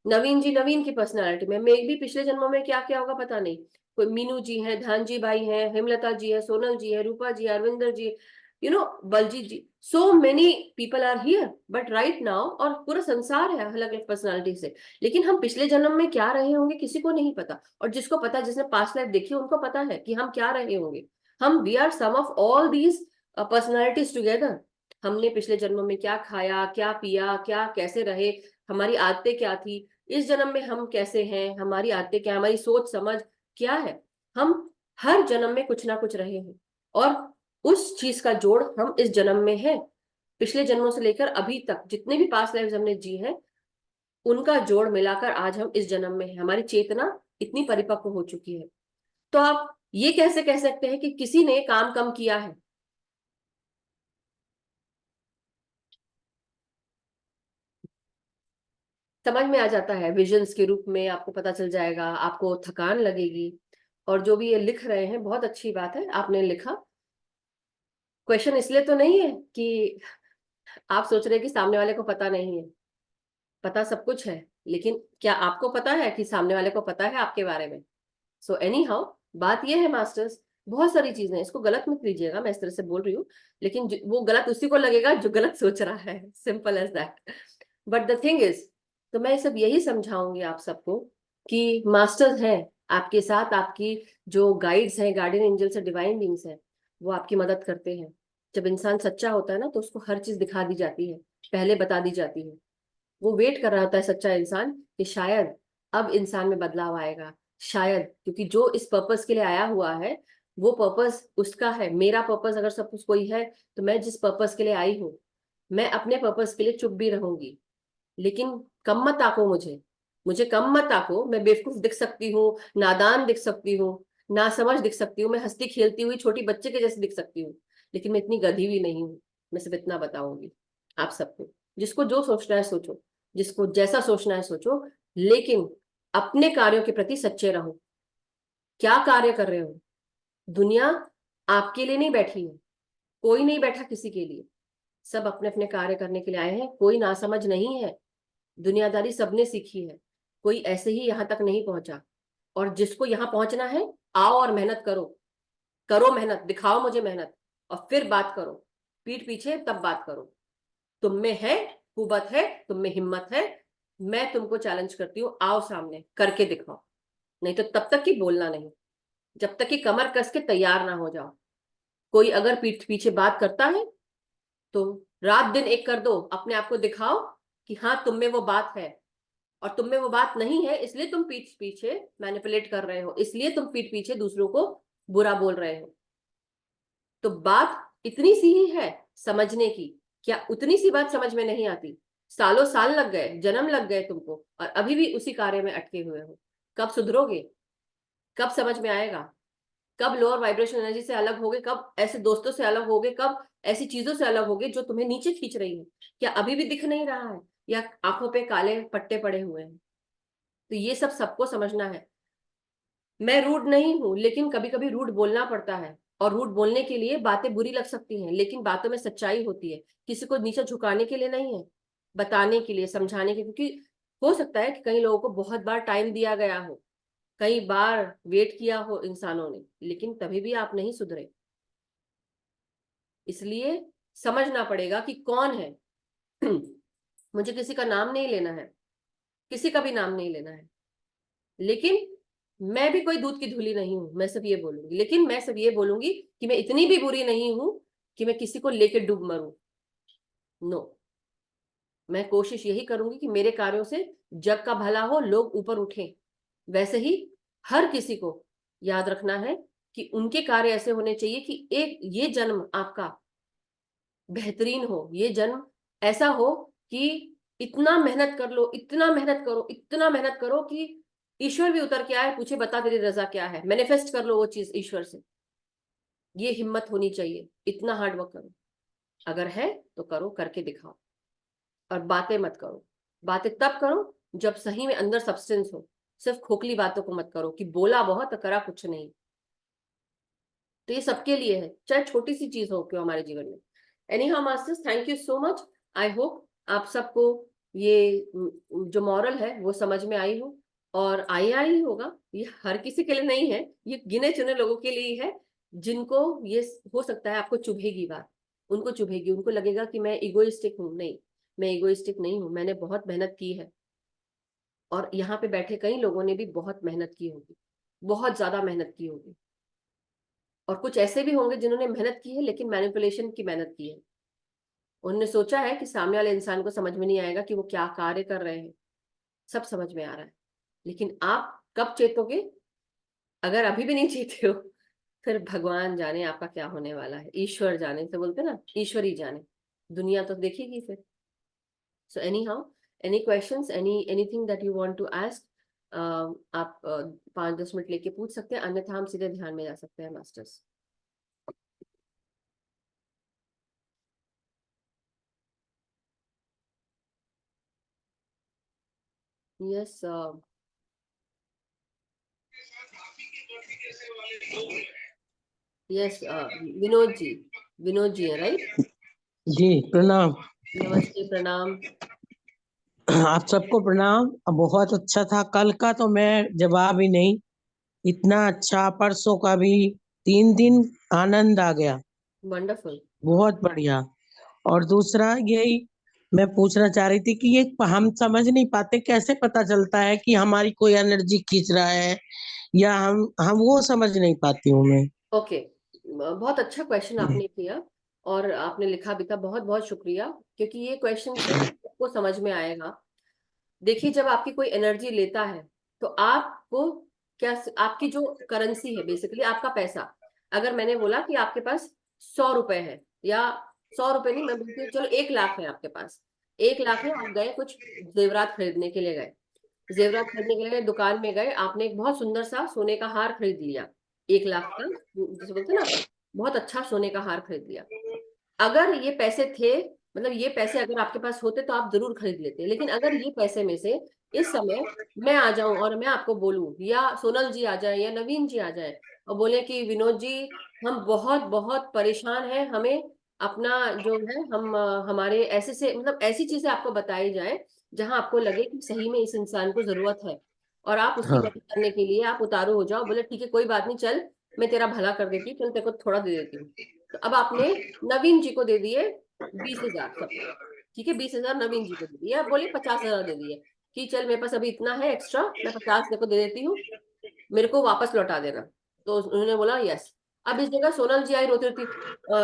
नवीन जी नवीन की पर्सनालिटी में, मैं भी पिछले जन्मों में क्या क्या होगा पता नहीं। कोई मीनू जी हैं, ध्यानजी भाई हैं, हेमलता जी है, सोनल जी है, Rupa ji, Arvinder ji, Baljeet ji, so many people are here but right now, और पूरा संसार है अलग अलग पर्सनालिटी से। लेकिन हम पिछले जन्म में क्या रहे होंगे किसी को नहीं पता, और जिसको पता, जिसने पास्ट लाइफ देखी उनको पता है कि हम क्या रहे होंगे। हम we are some of all these personalities together. हमने पिछले जन्मों में क्या खाया, क्या पिया, क्या कैसे रहे, हमारी आदतें क्या थी, इस जन्म में हम कैसे हैं, हमारी आदतें क्या, हमारी सोच समझ क्या है। हम हर जन्म में कुछ ना कुछ रहे हैं, और उस चीज का जोड़ हम इस जन्म में है। पिछले जन्मों से लेकर अभी तक जितने भी पास्ट लाइफ हमने जी है, उनका जोड़ मिलाकर आज हम इस जन्म में है। हमारी चेतना इतनी परिपक्व हो चुकी है। तो आप ये कैसे कह सकते हैं कि किसी ने काम कम किया है? समझ में आ जाता है, विजन्स के रूप में आपको पता चल जाएगा, आपको थकान लगेगी। और जो भी ये लिख रहे हैं, बहुत अच्छी बात है आपने लिखा। क्वेश्चन इसलिए तो नहीं है कि आप सोच रहे हैं कि सामने वाले को पता नहीं है, पता सब कुछ है, लेकिन क्या आपको पता है कि सामने वाले को पता है आपके बारे में? सो एनी हाउ, बात ये है मास्टर्स, बहुत सारी चीजें, इसको गलत मत लीजिएगा, मैं इस तरह से बोल रही हूँ, लेकिन वो गलत उसी को लगेगा जो गलत सोच रहा है, simple as that. But the thing is, तो मैं सब यही समझाऊंगी आप सबको कि मास्टर्स हैं आपके साथ, आपकी जो गाइड्स हैं, गार्डियन एंजल्स है, डिवाइन बींग्स हैं, वो आपकी मदद करते हैं। जब इंसान सच्चा होता है ना, तो उसको हर चीज दिखा दी जाती है, पहले बता दी जाती है। वो वेट कर रहा होता है सच्चा इंसान कि शायद अब इंसान में बदलाव आएगा, शायद, क्योंकि जो इस पर्पस के लिए आया हुआ है, वो पर्पस उसका है। मेरा पर्पस अगर सब कुछ कोई है, तो मैं जिस पर्पस के लिए आई हूँ, मैं अपने पर्पस के लिए चुप भी रहूंगी। लेकिन कम मत आको मुझे, मुझे कम मत आको। मैं बेवकूफ दिख सकती हूँ, नादान दिख सकती हूँ, नासमझ दिख सकती हूँ, मैं हंसती खेलती हुई छोटी बच्चे के जैसे दिख सकती हूँ, लेकिन मैं इतनी गधी भी नहीं हूँ। मैं सिर्फ इतना बताऊंगी आप सबको, जिसको जो सोचना है सोचो, जिसको जैसा सोचना है सोचो, लेकिन अपने कार्यों के प्रति सच्चे रहो। क्या कार्य कर रहे हो? दुनिया आपके लिए नहीं बैठी है, कोई नहीं बैठा किसी के लिए, सब अपने अपने कार्य करने के लिए आए हैं। कोई नासमझ नहीं है, दुनियादारी सबने सीखी है, कोई ऐसे ही यहां तक नहीं पहुंचा। और जिसको यहां पहुंचना है, आओ और मेहनत करो, करो मेहनत, दिखाओ मुझे मेहनत, और फिर बात करो। पीठ पीछे तब बात करो। तुम में है कुवत है, तुम में हिम्मत है, मैं तुमको चैलेंज करती हूँ, आओ सामने करके दिखाओ। नहीं तो तब तक ही बोलना नहीं, जब तक कि कमर कस के तैयार ना हो जाओ। कोई अगर पीठ पीछे बात करता है, तो रात दिन एक कर दो, अपने आप को दिखाओ कि हाँ तुम में वो बात है। और तुम में वो बात नहीं है, इसलिए तुम पीठ पीछे मैनिपुलेट कर रहे हो, इसलिए तुम पीठ पीछे दूसरों को बुरा बोल रहे हो। तो बात इतनी सी ही है समझने की, क्या उतनी सी बात समझ में नहीं आती? सालों साल लग गए, जन्म लग गए तुमको, और अभी भी उसी कार्य में अटके हुए हो। कब सुधरोगे? कब समझ में आएगा? कब लोअर वाइब्रेशन एनर्जी से अलग होगे? कब ऐसे दोस्तों से अलग होगे? कब ऐसी चीजों से अलग होगे जो तुम्हें नीचे खींच रही है? क्या अभी भी दिख नहीं रहा है, या आंखों पे काले पट्टे पड़े हुए हैं? तो ये सब सबको समझना है। मैं रूड नहीं हूं, लेकिन कभी कभी रूड बोलना पड़ता है। और रूठ बोलने के लिए बातें बुरी लग सकती हैं, लेकिन बातों में सच्चाई होती है। किसी को नीचे झुकाने के लिए नहीं है, बताने के लिए, समझाने के, क्योंकि हो सकता है कि कई लोगों को बहुत बार टाइम दिया गया हो, कई बार वेट किया हो इंसानों ने, लेकिन तभी भी आप नहीं सुधरे। इसलिए समझना पड़ेगा कि कौन है। मुझे किसी का नाम नहीं लेना है, किसी का भी नाम नहीं लेना है, लेकिन मैं भी कोई दूध की धूली नहीं हूं। मैं सब ये बोलूंगी, लेकिन मैं सब ये बोलूंगी कि मैं इतनी भी बुरी नहीं हूं कि मैं किसी को लेके डूब मरूं। नो, मैं कोशिश यही करूंगी कि मेरे कार्यों से जग का भला हो, लोग ऊपर उठें। वैसे ही हर किसी को याद रखना है कि उनके कार्य ऐसे होने चाहिए कि एक ये जन्म आपका बेहतरीन हो, ये जन्म ऐसा हो कि इतना मेहनत कर लो, इतना मेहनत करो, इतना मेहनत करो कि ईश्वर भी उतर के आए, पूछे बता तेरी रजा क्या है, मैनिफेस्ट कर लो वो चीज ईश्वर से। ये हिम्मत होनी चाहिए, इतना हार्ड वर्क करो। अगर है तो करो, करके दिखाओ। और बातें मत करो, बातें तब करो जब सही में अंदर सब्सटेंस हो। सिर्फ खोखली बातों को मत करो कि बोला बहुत करा कुछ नहीं। तो ये सबके लिए है, चाहे छोटी सी चीज हो क्यों हमारे जीवन में। Any how masters, thank you so much. I hope आप सबको ये जो मॉरल है वो समझ में आई हो, और आया ही होगा। ये हर किसी के लिए नहीं है, ये गिने चुने लोगों के लिए ही है, जिनको ये हो सकता है आपको चुभेगी बात, उनको चुभेगी, उनको लगेगा कि मैं इगोइस्टिक हूँ। नहीं, मैं इगोइस्टिक नहीं हूँ, मैंने बहुत मेहनत की है, और यहाँ पे बैठे कई लोगों ने भी बहुत मेहनत की होगी, बहुत ज्यादा मेहनत की होगी। और कुछ ऐसे भी होंगे जिन्होंने मेहनत की है लेकिन मैनिपुलेशन की मेहनत की है। उन्होंने सोचा है कि सामने वाले इंसान को समझ में नहीं आएगा कि वो क्या कार्य कर रहे हैं, सब समझ में आ रहा है। लेकिन आप कब चेतोगे? अगर अभी भी नहीं चेते हो, फिर भगवान जाने आपका क्या होने वाला है, ईश्वर जाने, तो बोलते ना, ईश्वर ही जाने, दुनिया तो देखेगी फिर। So anyhow, any questions, anything that you want to ask, आप 5-10 मिनट लेके पूछ सकते हैं, अन्यथा हम सीधे ध्यान में जा सकते हैं masters. Yes, yes, Vinod ji, Vinod ji है राइट? जी प्रणाम। नमस्ते, प्रणाम। आप सबको प्रणाम। बहुत अच्छा था कल का, तो मैं जवाब ही नहीं, इतना अच्छा। परसों का भी 3 दिन आनंद आ गया, वंडरफुल। बहुत बढ़िया। और दूसरा यही मैं पूछना चाह रही थी कि ये हम समझ नहीं पाते, कैसे पता चलता है कि हमारी कोई एनर्जी खींच रहा है, या हम वो समझ नहीं पाती हूँ मैं। ओके, बहुत अच्छा क्वेश्चन आपने किया, और आपने लिखा भी था, बहुत बहुत शुक्रिया, क्योंकि ये क्वेश्चन से आपको समझ में आएगा। देखिए, जब आपकी कोई एनर्जी लेता है तो आपको क्या, आपकी जो करेंसी है, बेसिकली आपका पैसा, अगर मैंने बोला कि आपके पास 100 रुपए है, या 100 रुपए नहीं, मैं बोलती हूँ चलो 1 लाख है आपके पास, 1 लाख है, आप गए कुछ जेवरात खरीदने के लिए गए, जेवरात खरीदने के लिए दुकान में गए, आपने एक बहुत सुंदर सा सोने का हार खरीद लिया, 1 लाख का, जैसे बोलते हैं ना, बहुत अच्छा सोने का हार खरीद लिया। अगर ये पैसे थे, मतलब ये पैसे अगर आपके पास होते तो आप जरूर खरीद लेते, लेकिन अगर ये पैसे में से इस समय मैं आ जाऊं और मैं आपको बोलूं, या सोनल जी आ जाए, या नवीन जी आ जाए, और बोले कि विनोद जी, हम बहुत बहुत परेशान हैं, हमें अपना जो है, हम हमारे ऐसे से, मतलब ऐसी चीजें आपको बताई जाए जहां आपको लगे कि सही में इस इंसान को जरूरत है, और आप उसकी हाँ मदद करने के लिए आप उतारू हो जाओ, बोले ठीक है कोई बात नहीं, चल मैं तेरा भला कर देती हूँ, चल तेरे को थोड़ा दे देती हूँ। तो अब आपने नवीन जी को दे दिए 20,000 सबको, ठीक है, 20,000 नवीन जी को दे दिए, अब बोले 50,000 दे दिए, कि चल मेरे पास अभी इतना है एक्स्ट्रा, मैं 50 तेरे को दे देती हूँ, मेरे को वापस लौटा देना। तो उन्होंने बोला यस। अब इस जगह सोनल जी आई रोती रोती,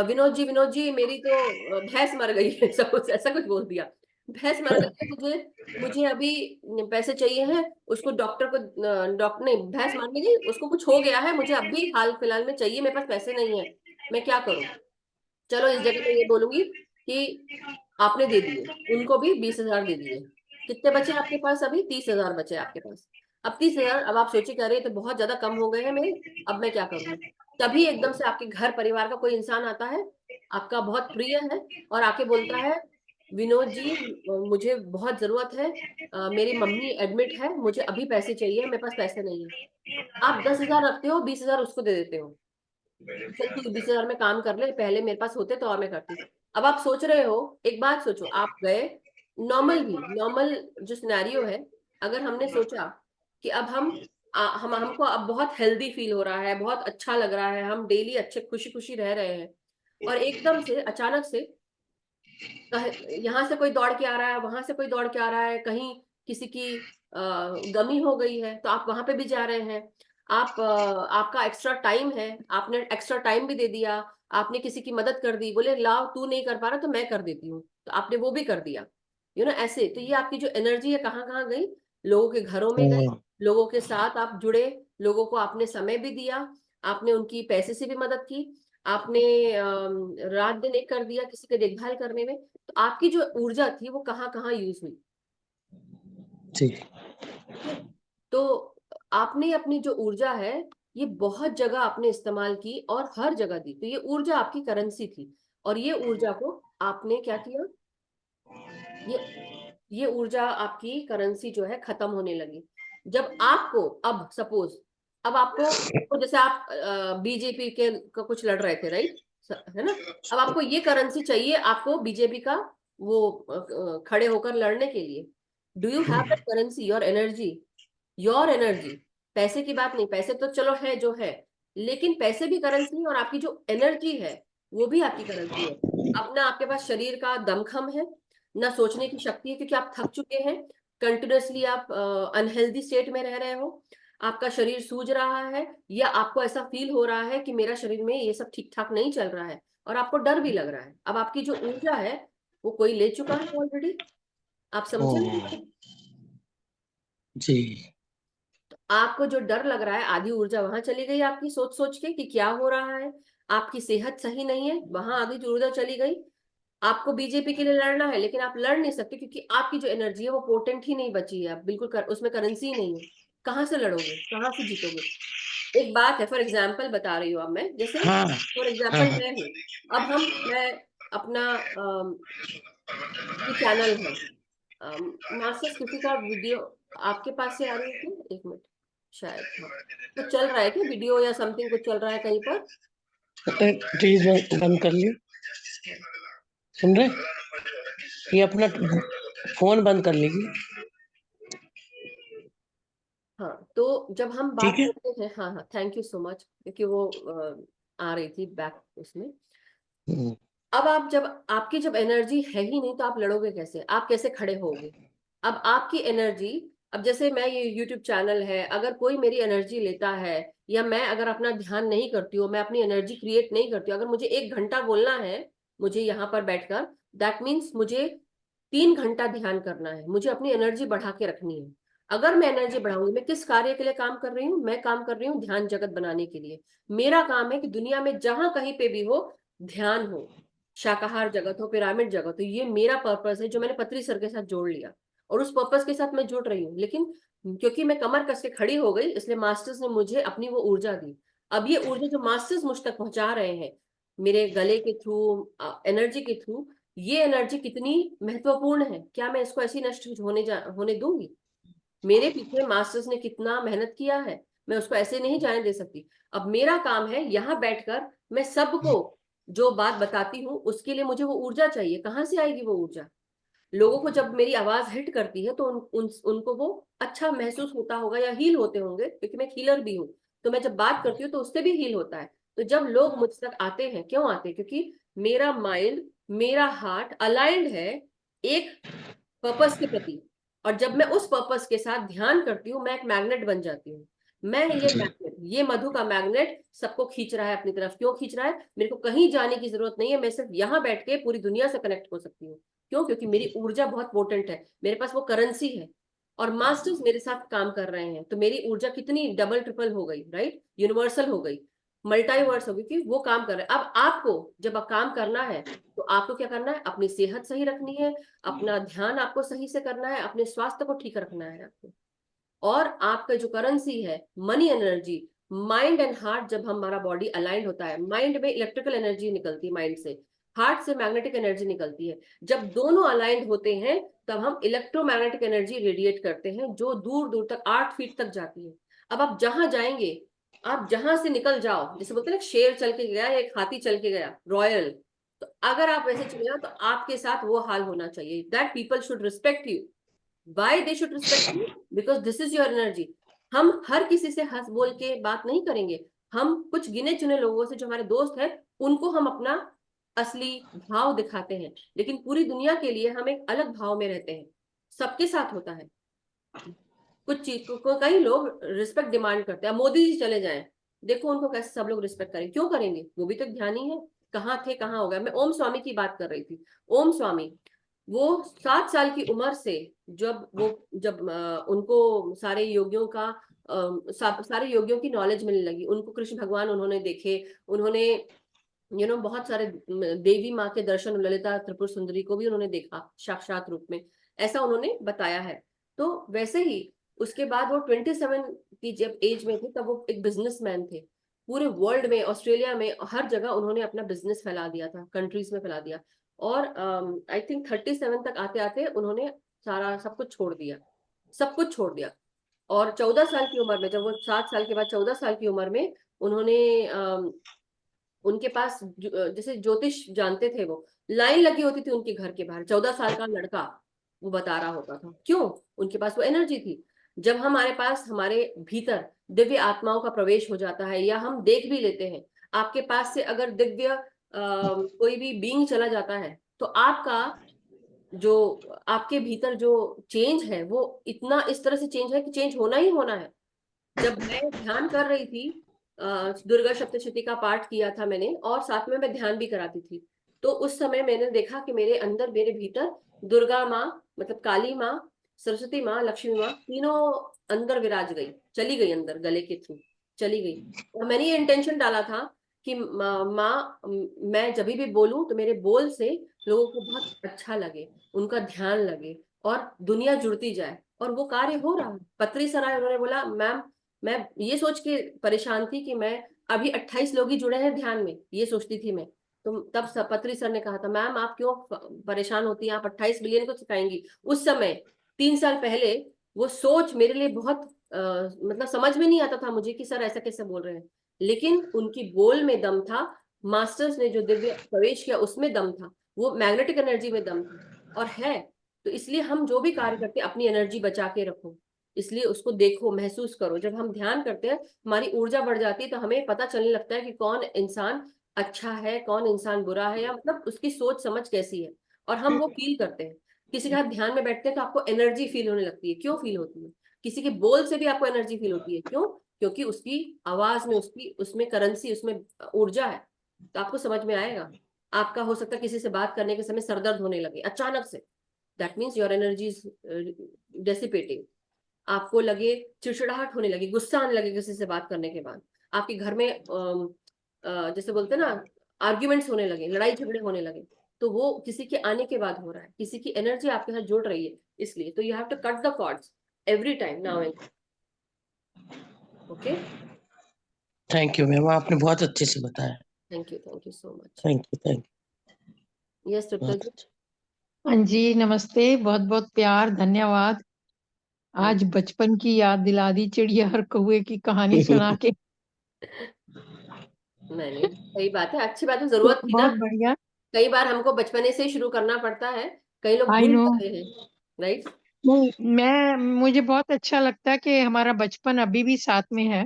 विनोद जी, विनोद जी, मेरी तो भैंस मर गई है, ऐसा कुछ बोल दिया, भैंस मर गई है, मुझे मुझे अभी पैसे चाहिए हैं, उसको डॉक्टर को, डॉक्टर नहीं, भैंस मर गई, उसको कुछ हो गया है, मुझे अभी हाल फिलहाल में चाहिए, मेरे पास पैसे नहीं है, मैं क्या करूं? चलो इस जगह मैं ये बोलूंगी कि आपने दे दिए, उनको भी 20,000 दे दिए, कितने बचे आपके पास? अभी 30,000 बचे आपके पास। अब 30,000, अब आप सोचिए, कह रहे तो बहुत ज्यादा कम हो गए हैं मेरे, अब मैं क्या करूंगी? तभी एकदम से आपके घर परिवार का कोई इंसान आता है, आपका बहुत प्रिय है, और आके बोलता है, विनोद जी, मुझे बहुत जरूरत है, मेरी मम्मी एडमिट है, मुझे अभी पैसे चाहिए, मेरे पास पैसे नहीं है। आप 10,000 रखते हो, 20,000 उसको दे देते हो, चल तू 20,000 में काम कर ले, पहले मेरे पास होते तो और मैं करती। अब आप सोच रहे हो, एक बात सोचो, आप गए, नॉर्मल जो सिनेरियो है, अगर हमने सोचा कि अब हमको अब बहुत हेल्दी फील हो रहा है, बहुत अच्छा लग रहा है, हम डेली अच्छे खुशी खुशी रह रहे हैं, और एकदम से अचानक से यहाँ से कोई दौड़ के आ रहा है, वहां से कोई दौड़ के आ रहा है, कहीं किसी की गमी हो गई है तो आप वहां पे भी जा रहे हैं। आपका एक्स्ट्रा टाइम है, आपने एक्स्ट्रा टाइम भी दे दिया, आपने किसी की मदद कर दी, बोले लाओ तू नहीं कर पा रहा तो मैं कर देती हूँ, तो आपने वो भी कर दिया। ऐसे तो ये आपकी जो एनर्जी है कहाँ कहाँ गई, लोगों के घरों में गई, हाँ, लोगों के साथ आप जुड़े, लोगों को आपने समय भी दिया, आपने उनकी पैसे से भी मदद की, आपने रात दिन एक कर दिया किसी की देखभाल करने में, तो आपकी जो ऊर्जा थी वो कहाँ कहाँ यूज हुई। ठीक। ठीक है, तो आपने अपनी जो ऊर्जा है ये बहुत जगह आपने इस्तेमाल की और हर जगह दी, तो ये ऊर्जा आपकी करेंसी थी, और ये ऊर्जा को आपने क्या किया, ये ये ऊर्जा आपकी करेंसी जो है खत्म होने लगी। जब आपको अब सपोज, अब आपको जैसे आप बीजेपी के का कुछ लड़ रहे थे, राइट, है ना, अब आपको ये करेंसी चाहिए, आपको बीजेपी का वो खड़े होकर लड़ने के लिए, do you have that currency, your energy, पैसे की बात नहीं, पैसे तो चलो है जो है, लेकिन पैसे भी करेंसी है, और आपकी जो एनर्जी है वो भी आपकी करेंसी है। अब ना आपके पास शरीर का दमखम है, ना सोचने की शक्ति है, क्योंकि आप थक चुके हैं, कंटिन्यूअसली आप अनहेल्दी स्टेट में रह रहे हो, आपका शरीर सूज रहा है, या आपको ऐसा फील हो रहा है कि मेरा शरीर में ये सब ठीक ठाक नहीं चल रहा है, और आपको डर भी लग रहा है। अब आपकी जो ऊर्जा है वो कोई ले चुका है ऑलरेडी, आप समझे मेरी हाँ, बात? जी। आपको जो डर लग रहा है, आधी ऊर्जा वहां चली गई आपकी, सोच सोच के कि क्या हो रहा है, आपकी सेहत सही नहीं है, वहां आधी जो ऊर्जा चली गई। आपको बीजेपी के लिए लड़ना है, लेकिन आप लड़ नहीं सकते, क्योंकि आपकी जो एनर्जी है वो पोटेंट ही नहीं बची है, आप बिल्कुल उसमें करेंसी ही नहीं है। कहाँ से लड़ोगे, कहाँ से जीतोगे? एक बात है, फॉर एग्जाम्पल बता रही हूँ अब मैं, जैसे हाँ, फॉर हाँ, एग्जाम्पल हाँ। मैं हूँ, अब मैं अपना ये चैनल है, मास्टर्स किसी का वीडियो आपके पास से आ रही है क्या, एक मिनट, शायद हाँ, कुछ चल रहा है क्या, वीडियो या समथिंग कुछ चल रहा है कहीं पर? प्लीज बंद कर लियो। हाँ। सुन रहे? ये अपना फोन बंद कर लीजिए। हाँ, तो जब हम ठीक बात है। करते हैं, हाँ हाँ, थैंक यू सो मच, क्योंकि वो आ रही थी बैक उसमें। हम्म, अब आप जब आपकी जब एनर्जी है ही नहीं तो आप लड़ोगे कैसे, आप कैसे खड़े होगे? अब आपकी एनर्जी, अब जैसे मैं ये यूट्यूब चैनल है, अगर कोई मेरी एनर्जी लेता है, या मैं अगर अपना ध्यान नहीं करती हूँ, मैं अपनी एनर्जी क्रिएट नहीं करती हूँ, अगर मुझे 1 घंटा बोलना है, मुझे यहाँ पर बैठकर, दैट मीन्स मुझे 3 घंटा ध्यान करना है, मुझे अपनी एनर्जी बढ़ा के रखनी है। अगर मैं एनर्जी बढ़ाऊंगी, मैं किस कार्य के लिए काम कर रही हूँ, मैं काम कर रही हूँ ध्यान जगत बनाने के लिए। मेरा काम है कि दुनिया में जहां कहीं पे भी हो, ध्यान हो, शाकाहार जगत हो, पिरामिड जगत हो, ये मेरा पर्पस है जो मैंने पत्री सर के साथ जोड़ लिया, और उस पर्पस के साथ मैं जुड़ रही हूँ। लेकिन क्योंकि मैं कमर कस के खड़ी हो गई, इसलिए मास्टर्स ने मुझे अपनी वो ऊर्जा दी। अब ये ऊर्जा जो मास्टर्स मुझ तक पहुंचा रहे हैं, मेरे गले के थ्रू, एनर्जी के थ्रू, ये एनर्जी कितनी महत्वपूर्ण है, क्या मैं इसको ऐसी नष्ट होने दूंगी? मेरे पीछे मास्टर्स ने कितना मेहनत किया है, मैं उसको ऐसे नहीं जाने दे सकती। अब मेरा काम है यहाँ बैठकर मैं सबको जो बात बताती हूँ, उसके लिए मुझे वो ऊर्जा चाहिए, कहाँ से आएगी वो ऊर्जा? लोगों को जब मेरी आवाज हिट करती है तो उनको वो अच्छा महसूस होता होगा, या हील होते होंगे, क्योंकि मैं हीलर भी हूँ, तो मैं जब बात करती हूँ तो उससे भी हील होता है। तो जब लोग मुझ तक आते हैं, क्यों आते हैं? क्योंकि मेरा माइंड, मेरा हार्ट अलाइंड है एक पर्पस के प्रति, और जब मैं उस पर्पस के साथ ध्यान करती हूँ, मैं एक मैग्नेट बन जाती हूँ। मैं ये जी। मैग्नेट, ये मधु का मैग्नेट सबको खींच रहा है अपनी तरफ। क्यों खींच रहा है? मेरे को कहीं जाने की जरूरत नहीं है, मैं सिर्फ यहाँ बैठ के पूरी दुनिया से कनेक्ट हो सकती हूँ। क्यों? क्योंकि मेरी ऊर्जा बहुत पोटेंट है, मेरे पास वो करेंसी है, और मास्टर्स मेरे साथ काम कर रहे हैं, तो मेरी ऊर्जा कितनी डबल ट्रिपल हो गई, राइट, यूनिवर्सल हो गई, मल्टाइवर्स हो गई, कि वो काम कर रहे हैं। अब आपको जब आप काम करना है, तो आपको क्या करना है? अपनी सेहत सही रखनी है, अपना ध्यान आपको सही से करना है, अपने स्वास्थ्य को ठीक रखना है आपको। और आपका जो करेंसी है, money energy, mind and heart, जब हमारा बॉडी अलाइंड होता है, माइंड में इलेक्ट्रिकल एनर्जी निकलती है, माइंड से, हार्ट से मैग्नेटिक एनर्जी निकलती है, जब दोनों अलाइंड होते हैं, तब हम इलेक्ट्रोमैग्नेटिक एनर्जी रेडिएट करते हैं, जो दूर दूर तक 8 फीट तक जाती है। अब आप जहां जाएंगे, आप जहां से निकल जाओ, जैसे बोलते हैं ना शेर चल के गया या एक हाथी चल के गया रॉयल, तो अगर आप वैसे चले जाओ तो आपके साथ वो हाल होना चाहिए। That people should respect you. Why they should respect you? Because this is your energy. हम हर किसी से हंस बोल के बात नहीं करेंगे। हम कुछ गिने चुने लोगों से जो हमारे दोस्त हैं उनको हम अपना असली भाव दिखाते हैं, लेकिन पूरी दुनिया के लिए हम एक अलग भाव में रहते हैं। सबके साथ होता है। कुछ चीज को कई लोग रिस्पेक्ट डिमांड करते हैं। अब मोदी जी चले जाएं, देखो उनको कैसे सब लोग रिस्पेक्ट करें, क्यों करेंगे? वो भी तो एक ध्यानी है। कहाँ थे, कहाँ हो गए? मैं ओम स्वामी की बात कर रही थी। ओम स्वामी, वो 7 साल की उम्र से जब उनको सारे योगियों का सारे योगियों की नॉलेज मिलने लगी, उनको कृष्ण भगवान उन्होंने देखे, उन्होंने बहुत सारे देवी माँ के दर्शन, ललिता त्रिपुर सुंदरी को भी उन्होंने देखा साक्षात रूप में, ऐसा उन्होंने बताया है। तो वैसे ही उसके बाद वो 27 की जब एज में थे तब वो एक बिजनेसमैन थे। पूरे वर्ल्ड में, ऑस्ट्रेलिया में, हर जगह उन्होंने अपना बिजनेस फैला दिया था, कंट्रीज में फैला दिया। और आई थिंक 37 तक आते आते उन्होंने सारा सब कुछ छोड़ दिया, सब कुछ छोड़ दिया। और 14 साल की उम्र में, जब वो 7 साल के बाद 14 साल की उम्र में उन्होंने उनके पास जैसे ज्योतिष जानते थे वो, लाइन लगी होती थी उनके घर के बाहर। 14 साल का लड़का वो बता रहा होता था, क्यों? उनके पास वो एनर्जी थी। जब हमारे पास हमारे भीतर दिव्य आत्माओं का प्रवेश हो जाता है, या हम देख भी लेते हैं, आपके पास से अगर दिव्य कोई भी बीइंग चला जाता है, तो आपका जो आपके भीतर जो चेंज है वो इतना इस तरह से चेंज है कि चेंज होना ही होना है। जब मैं ध्यान कर रही थी, दुर्गा सप्तशती का पाठ किया था मैंने, और साथ में मैं ध्यान भी कराती थी, तो उस समय मैंने देखा कि मेरे अंदर, मेरे भीतर दुर्गा माँ, मतलब काली माँ, सरस्वती माँ, लक्ष्मी माँ, तीनों अंदर विराज गई, चली गई अंदर गले के थ्रू, चली गई। और मैंने ये इंटेंशन डाला था कि माँ, मैं जब भी बोलूं तो मेरे बोल से लोगों को बहुत अच्छा लगे, उनका ध्यान लगे, और दुनिया जुड़ती जाए। और वो कार्य हो रहा है। पत्री सराय उन्होंने बोला, मैम, मैं ये सोच के परेशान थी कि मैं अभी 28 लोग ही जुड़े हैं ध्यान में, ये सोचती थी मैं। तो तब पत्री सर ने कहा था, मैम आप क्यों परेशान होती हैं, आप 28 बिलियन को सिखाएंगी। उस समय 3 साल पहले वो सोच मेरे लिए बहुत मतलब समझ में नहीं आता था मुझे कि सर ऐसा कैसे बोल रहे हैं, लेकिन उनकी बोल में दम था। मास्टर्स ने जो दिव्य प्रवेश किया उसमें दम था, वो मैग्नेटिक एनर्जी में दम था, और है। तो इसलिए हम जो भी कार्य करते हैं अपनी एनर्जी बचा के रखो, इसलिए उसको देखो, महसूस करो। जब हम ध्यान करते हैं हमारी ऊर्जा बढ़ जाती है, तो हमें पता चलने लगता है कि कौन इंसान अच्छा है, कौन इंसान बुरा है, या मतलब उसकी सोच समझ कैसी है, और हम वो फील करते हैं। किसी के साथ ध्यान में बैठते हैं तो आपको एनर्जी फील होने लगती है। क्यों फील होती है? किसी के बोल से भी आपको एनर्जी फील होती है। क्यों? क्योंकि उसकी आवाज में, उसकी उसमें करेंसी, उसमें ऊर्जा है। तो आपको समझ में आएगा। आपका हो सकता है किसी से बात करने के समय सरदर्द होने लगे अचानक से, that means your energy is dissipating. आपको लगे चिड़चिड़ाहट होने लगी, गुस्सा आने लगे किसी से बात करने के बाद, आपके घर में जैसे बोलते हैं ना, आर्ग्यूमेंट्स होने लगे, लड़ाई झगड़े होने लगे, तो वो किसी के आने के बाद हो रहा है। किसी की एनर्जी आपके साथ जुड़ रही है, इसलिए तो you have to cut the cords every time, now and. Okay. Thank you ma'am, आपने बहुत अच्छे से बताया। Thank you so much. Thank yes you, triple बहुत जी। अच्छा। हाँ जी, नमस्ते। बहुत बहुत प्यार, धन्यवाद। आज बचपन की याद दिला दी, चिड़िया और कौवे की कहानी सुना के। नहीं नहीं, सही बात है, अच्छी बात है, जरूरत थी ना। बहुत बढ़िया। कई बार हमको बचपने से ही शुरू करना पड़ता है, कई लोग आई भूल नो। जाते हैं। राइट। नहीं, मुझे बहुत अच्छा लगता है कि हमारा बचपन अभी भी साथ में है।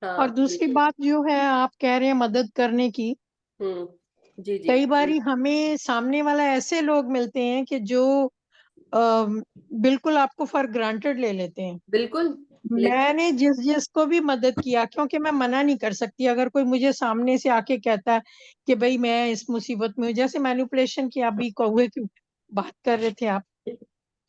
और हाँ दूसरी बिल्कुल। बात जो है, आप कह रहे हैं मदद करने की। जी जी। कई बारी हमें सामने वाला ऐसे लोग मिलते हैं कि जो बिल्कुल आपको फॉर ग्रांटेड ले लेते हैं। बिल्कुल। लेते। मैंने जिस जिसको भी मदद किया, क्योंकि मैं मना नहीं कर सकती, अगर कोई मुझे सामने से आके कहता है कि भाई मैं इस मुसीबत में हूँ, जैसे मैनिपुलेशन की अभी कौवे की बात कर रहे थे आप,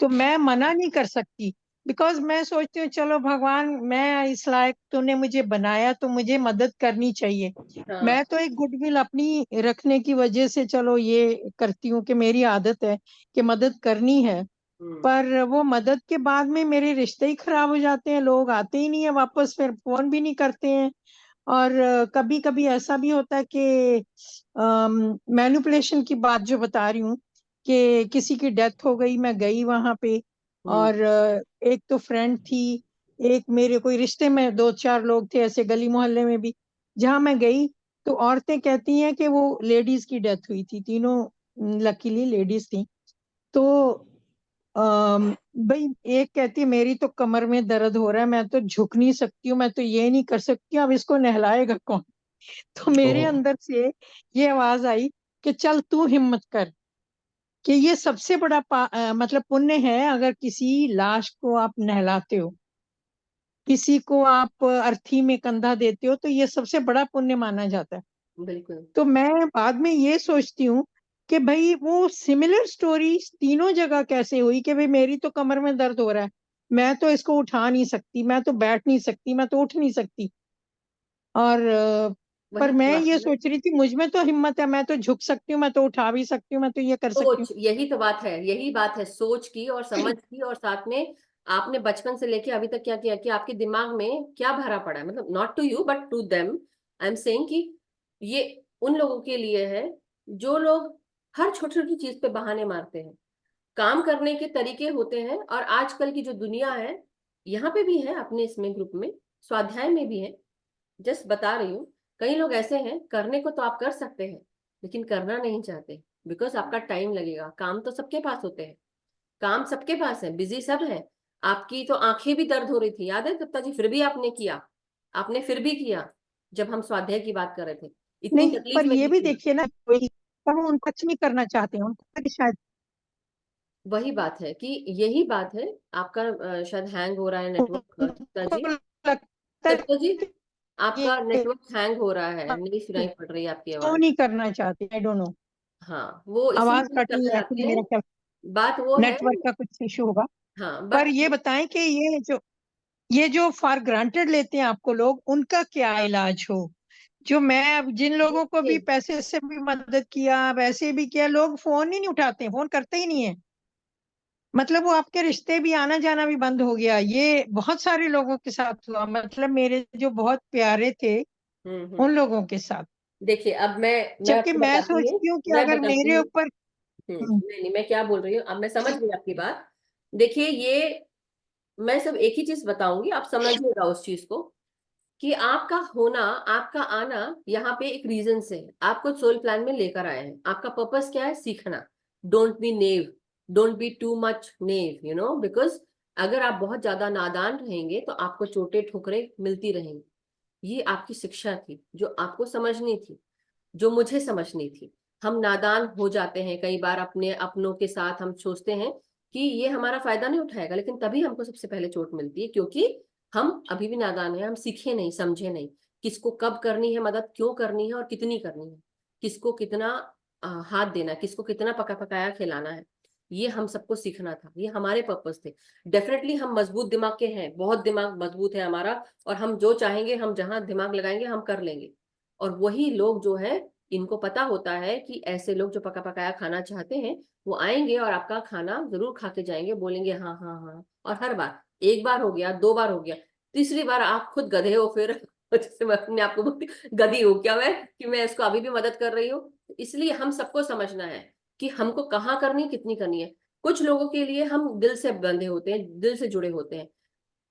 तो मैं मना नहीं कर सकती। बिकॉज मैं सोचती हूँ चलो भगवान, मैं इस लायक तूने मुझे बनाया तो मुझे मदद करनी चाहिए। हाँ। मैं तो एक गुडविल अपनी रखने की वजह से चलो ये करती हूँ कि मेरी आदत है कि मदद करनी है। हम्म। पर वो मदद के बाद में मेरे रिश्ते ही खराब हो जाते हैं, लोग आते ही नहीं है वापस, फिर फोन भी नहीं करते हैं। और कभी कभी ऐसा भी होता है कि मैनिपुलेशन की बात जो बता रही हूँ, कि किसी की डेथ हो गई, मैं गई वहां पे, हम्म। और एक तो फ्रेंड थी, एक मेरे कोई रिश्ते में 2-4 लोग थे ऐसे गली मोहल्ले में भी, जहां मैं गई तो औरतें कहती हैं कि वो लेडीज की डेथ हुई थी, तीनों लकीली लेडीज थी। तो भाई एक कहती है मेरी तो कमर में दर्द हो रहा है, मैं तो झुक नहीं सकती हूँ, मैं तो ये नहीं कर सकती हूँ, अब इसको नहलाएगा कौन? तो मेरे अंदर से ये आवाज आई कि चल तू हिम्मत कर, कि ये सबसे बड़ा मतलब पुण्य है अगर किसी लाश को आप नहलाते हो, किसी को आप अर्थी में कंधा देते हो, तो ये सबसे बड़ा पुण्य माना जाता है। बिल्कुल। तो मैं बाद में ये सोचती हूँ कि भाई वो सिमिलर स्टोरी तीनों जगह कैसे हुई, कि भाई मेरी तो कमर में दर्द हो रहा है, मैं तो इसको उठा नहीं सकती, मैं तो बैठ नहीं सकती, मैं तो उठ नहीं सकती, और पर वही तो मैं बात ये है ना, सोच रही थी मुझ में तो हिम्मत है, मैं तो झुक सकती हूँ, मैं तो उठा भी सकती हूँ, मैं तो ये कर सकती हूँ। सोच, यही तो बात है, यही बात है, सोच की और समझ की, और साथ में आपने बचपन से लेके अभी तक क्या किया कि आपके दिमाग में क्या भरा पड़ा है, मतलब not to you but to them, I am saying कि ये उन लोगों के लिए है जो लोग हर छोटी छोटी चीज पे बहाने मारते हैं। काम करने के तरीके होते हैं, और आजकल की जो दुनिया है, यहाँ पे भी है अपने इसमें ग्रुप में, स्वाध्याय में भी है, जस्ट बता रही हूँ, कई लोग ऐसे हैं करने को तो आप कर सकते हैं लेकिन करना नहीं चाहते, बिकॉज आपका टाइम लगेगा। काम तो सबके पास होते हैं, काम सबके पास है, बिजी सब है। आपकी तो आंखें भी दर्द हो रही थी, याद है दत्ता जी, फिर भी आपने किया, आपने फिर भी किया, जब हम स्वाध्याय की बात कर रहे थे, इतनी नहीं तकलीफ पर में ये भी भी किया। देखिए ना, कोई पर वो उन कुछ नहीं करना चाहते हैं, उनको शायद वही बात है कि यही बात है, आपका शायद हैंग हो रहा है नेटवर्क, दत्ता उनको जी। लगता है दत्ता जी, कि आपका ये नेटवर्क हैंग हो रहा है, नहीं सुनाई पड़ रही है आपकी क्यों आवाज। नहीं करना चाहते, आई डोंट नो, हाँ, वो आवाज इसीलिए कट रही करने है लगते एक्चुअली, हैं, मेरा क्या बात वो है। नेटवर्क का कुछ इशू होगा। हाँ पर बट ये बताएं कि ये जो फॉर ग्रांटेड लेते हैं आपको लोग, उनका क्या इलाज हो? जो मैं अब जिन लोगों को भी देखिए, पैसे से भी मदद किया, वैसे भी किया, लोग फोन ही नहीं उठाते, फोन करते ही नहीं है, मतलब वो आपके रिश्ते भी आना जाना भी बंद हो गया। ये बहुत सारे लोगों के साथ हुआ, मतलब मेरे जो बहुत प्यारे थे उन हम्म। लोगों के साथ। देखिए, अब मैं जबकि आपको मैं बताती हूँ, सोचती हूँ कि मैं अगर बताती मेरे हूँ। ऊपर हम्म, नहीं नहीं, मैं क्या बोल रही हूँ, अब मैं समझ गई आपकी बात। देखिए, ये मैं सब एक ही चीज बताऊंगी, आप समझिएगा उस चीज को, कि आपका होना, आपका आना यहाँ पे एक रीजन से है, आपको सोल प्लान में लेकर आए हैं। आपका पर्पस क्या है? सीखना। Don't be naive, don't be too much naive, you know, because अगर आप बहुत ज्यादा नादान रहेंगे तो आपको चोटें ठोकरें मिलती रहेंगी। ये आपकी शिक्षा थी जो आपको समझनी थी, जो मुझे समझनी थी। हम नादान हो जाते हैं कई बार, अपने अपनों के साथ हम सोचते हैं कि ये हमारा फायदा नहीं उठाएगा, लेकिन तभी हमको सबसे पहले चोट मिलती है, क्योंकि हम अभी भी नादान हैं, हम सीखे नहीं, समझे नहीं किसको कब करनी है मदद, क्यों करनी है और कितनी करनी है, किसको कितना हाथ देना है, किसको कितना पका पकाया खिलाना है। ये हम सबको सीखना था, ये हमारे पर्पस थे। डेफिनेटली हम मजबूत दिमाग के हैं, बहुत दिमाग मजबूत है हमारा, और हम जो चाहेंगे, हम जहां दिमाग लगाएंगे हम कर लेंगे। और वही लोग जो है, इनको पता होता है कि ऐसे लोग जो पका पकाया खाना चाहते हैं, वो आएंगे और आपका खाना जरूर खा के जाएंगे, बोलेंगे हाँ हाँ हाँ, और हर बार, एक बार हो गया, दो बार हो गया, तीसरी बार आप खुद गधे हो फिर। जैसे मैं अपने आप को बोलती, गधी हूँ क्या मैं कि मैं इसको अभी भी मदद कर रही हूँ। इसलिए हम सबको समझना है कि हमको कहाँ करनी है, कितनी करनी है। कुछ लोगों के लिए हम दिल से बंधे होते हैं, दिल से जुड़े होते हैं,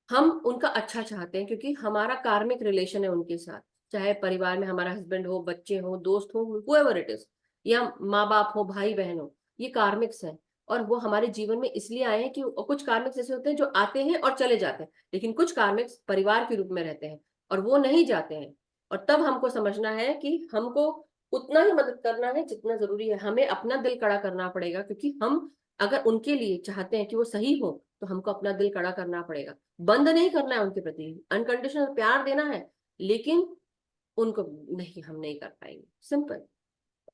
हम उनका अच्छा चाहते हैं, क्योंकि हमारा कार्मिक रिलेशन है उनके साथ, चाहे परिवार में हमारा हस्बैंड हो, बच्चे हो, दोस्त हो, हुएवर इट इज, या माँ बाप हो, भाई बहन हो, ये कार्मिक्स हैं। और वो हमारे जीवन में इसलिए आए हैं कि कुछ कार्मिक्स ऐसे होते हैं जो आते हैं और चले जाते हैं, लेकिन कुछ कार्मिक्स परिवार के रूप में रहते हैं और वो नहीं जाते हैं। और तब हमको समझना है कि हमको उतना ही मदद करना है जितना जरूरी है, हमें अपना दिल कड़ा करना पड़ेगा, क्योंकि हम अगर उनके लिए चाहते हैं कि वो सही हो, तो हमको अपना दिल कड़ा करना पड़ेगा। बंद नहीं करना है उनके प्रति, अनकंडीशनल प्यार देना है, लेकिन उनको नहीं, हम नहीं कर पाएंगे, सिंपल।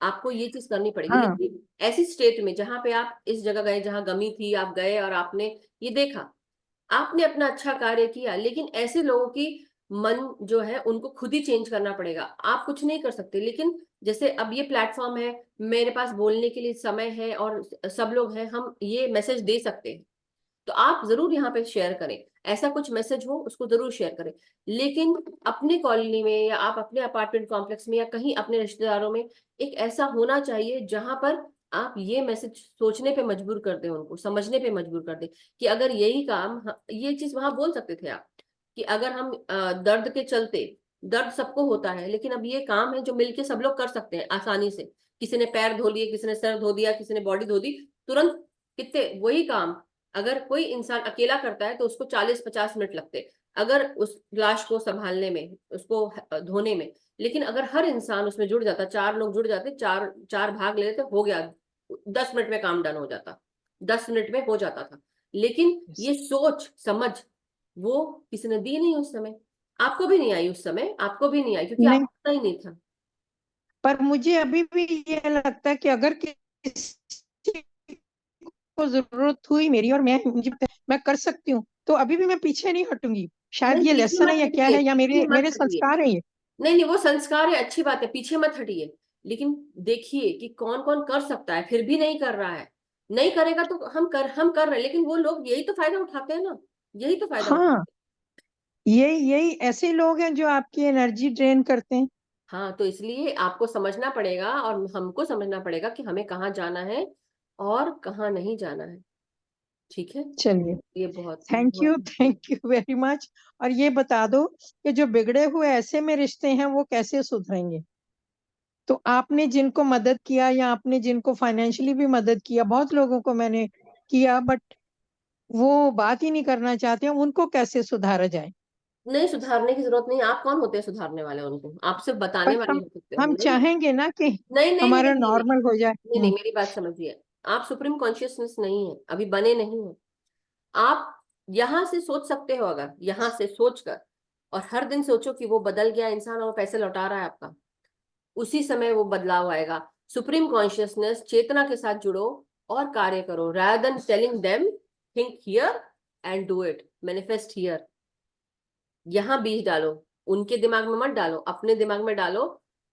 आपको ये चीज करनी पड़ेगी, हाँ लेकिन ऐसी स्टेट में जहां पे आप इस जगह गए जहां गमी थी, आप गए और आपने ये देखा, आपने अपना अच्छा कार्य किया, लेकिन ऐसे लोगों की मन जो है उनको खुद ही चेंज करना पड़ेगा, आप कुछ नहीं कर सकते। लेकिन जैसे अब ये प्लेटफॉर्म है, मेरे पास बोलने के लिए समय है और सब लोग हैं, हम ये मैसेज दे सकते हैं, तो आप जरूर यहाँ पे शेयर करें, ऐसा कुछ मैसेज हो उसको जरूर शेयर करें। लेकिन अपने कॉलोनी में या आप अपने अपार्टमेंट कॉम्प्लेक्स में या कहीं अपने रिश्तेदारों में एक ऐसा होना चाहिए जहां पर आप ये मैसेज सोचने पे मजबूर कर दें, उनको समझने पे मजबूर कर दें कि अगर यही काम, ये चीज वहां बोल सकते थे आप, कि अगर हम दर्द के चलते, दर्द सबको होता है, लेकिन अब ये काम है जो मिलके सब लोग कर सकते हैं आसानी से। किसी ने पैर धो लिए, किसी ने सर धो दिया, किसी ने बॉडी धो दी, तुरंत। कितने वही काम अगर कोई इंसान अकेला करता है तो उसको 40-50 मिनट लगते अगर उस लाश को संभालने में, उसको धोने में। लेकिन अगर हर इंसान उसमें जुड़ जाता, 4 लोग जुड़ जाते, चार चार भाग ले लेते, हो गया, 10 मिनट में काम डन हो जाता, 10 मिनट में हो जाता था। लेकिन ये सोच समझ वो किसी ने दी नहीं उस समय। आपको भी नहीं आई उस समय, आपको भी नहीं आई क्योंकि नहीं, आपको पता ही नहीं था। पर मुझे अभी भी ये लगता है कि अगर किसी को जरूरत हुई मेरी और मैं कर सकती हूँ, तो अभी भी मैं पीछे नहीं हटूंगी। शायद नहीं, ये पीछे लेसन है मत या क्या हटिए, है, या पीछे मेरे मत मेरे हटिए। संस्कार है ये। नहीं नहीं, वो संस्कार है, अच्छी बात है, पीछे मत हटिए। लेकिन देखिए कि कौन कौन कर सकता है, फिर भी नहीं कर रहा है। नहीं करेगा तो हम कर रहे हैं, लेकिन वो लोग यही तो फायदा उठाते हैं ना, यही तो फायदा हाँ, उठाते हैं। यही यही ऐसे लोग हैं जो आपकी एनर्जी ड्रेन करते हैं। हाँ, तो इसलिए आपको समझना पड़ेगा और हमको समझना पड़ेगा कि हमें कहाँ जाना है और कहाँ नहीं जाना है। ठीक है, चलिए, ये बहुत थैंक बहुत। You, thank you very much. और ये बता दो कि जो बिगड़े हुए ऐसे में रिश्ते हैं वो कैसे सुधरेंगे? तो आपने जिनको मदद किया, या आपने जिनको फाइनेंशियली भी मदद किया, बहुत लोगों को मैंने किया, बट वो बात ही नहीं करना चाहते हैं, उनको कैसे सुधारा जाए? नहीं, सुधारने की जरूरत नहीं। आप कौन होते हैं सुधारने वाले? उनको आप सिर्फ बताने पर वाले हम हो सकते हो। हम नहीं चाहेंगे ना कि नहीं नहीं नहीं हमारा नहीं नहीं नॉर्मल हो जाए। नहीं नहीं, मेरी बात समझिए। आप सुप्रीम कॉन्शियसनेस नहीं है, अभी बने नहीं हो। आप यहाँ से सोच सकते हो, अगर यहाँ से सोच कर और हर दिन सोचो कि वो बदल गया इंसान और वो पैसे लौटा रहा है आपका, उसी समय वो बदलाव आएगा। सुप्रीम कॉन्शियसनेस चेतना के साथ जुड़ो और कार्य करो, rather than telling them think here and do it, manifest here। यहाँ बीज डालो, उनके दिमाग में मत डालो, अपने दिमाग में डालो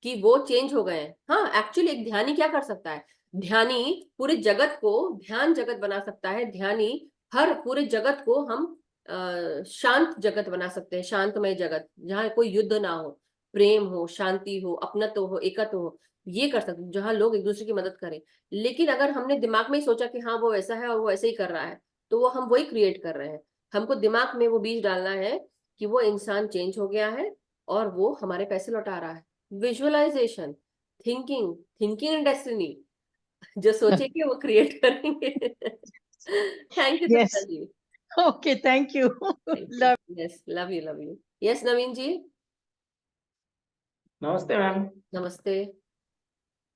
कि वो चेंज हो गए हैं। हाँ, एक्चुअली एक ध्यानी क्या कर सकता है? ध्यानी पूरे जगत को ध्यान जगत बना सकता है। ध्यानी हर पूरे जगत को हम शांत जगत बना सकते हैं, शांतमय जगत जहाँ कोई युद्ध ना हो, प्रेम हो, शांति हो, अपनत्व हो, एकत्व हो। ये कर सकते हैं जहाँ लोग एक दूसरे की मदद करें। लेकिन अगर हमने दिमाग में ही सोचा कि हाँ वो ऐसा है और वो ऐसे ही कर रहा है, तो वो हम वही क्रिएट कर रहे हैं। हमको दिमाग में वो बीज डालना है कि वो इंसान चेंज हो गया है और वो हमारे पैसे लौटा रहा है। Visualisation, thinking, thinking and destiny. जो सोचेंगे वो क्रिएट करेंगे। Thank you yes, Satta ji. Okay, thank you. Thank you, yes, love you, love you. Yes Naveen ji. नमस्ते मैम। नमस्ते।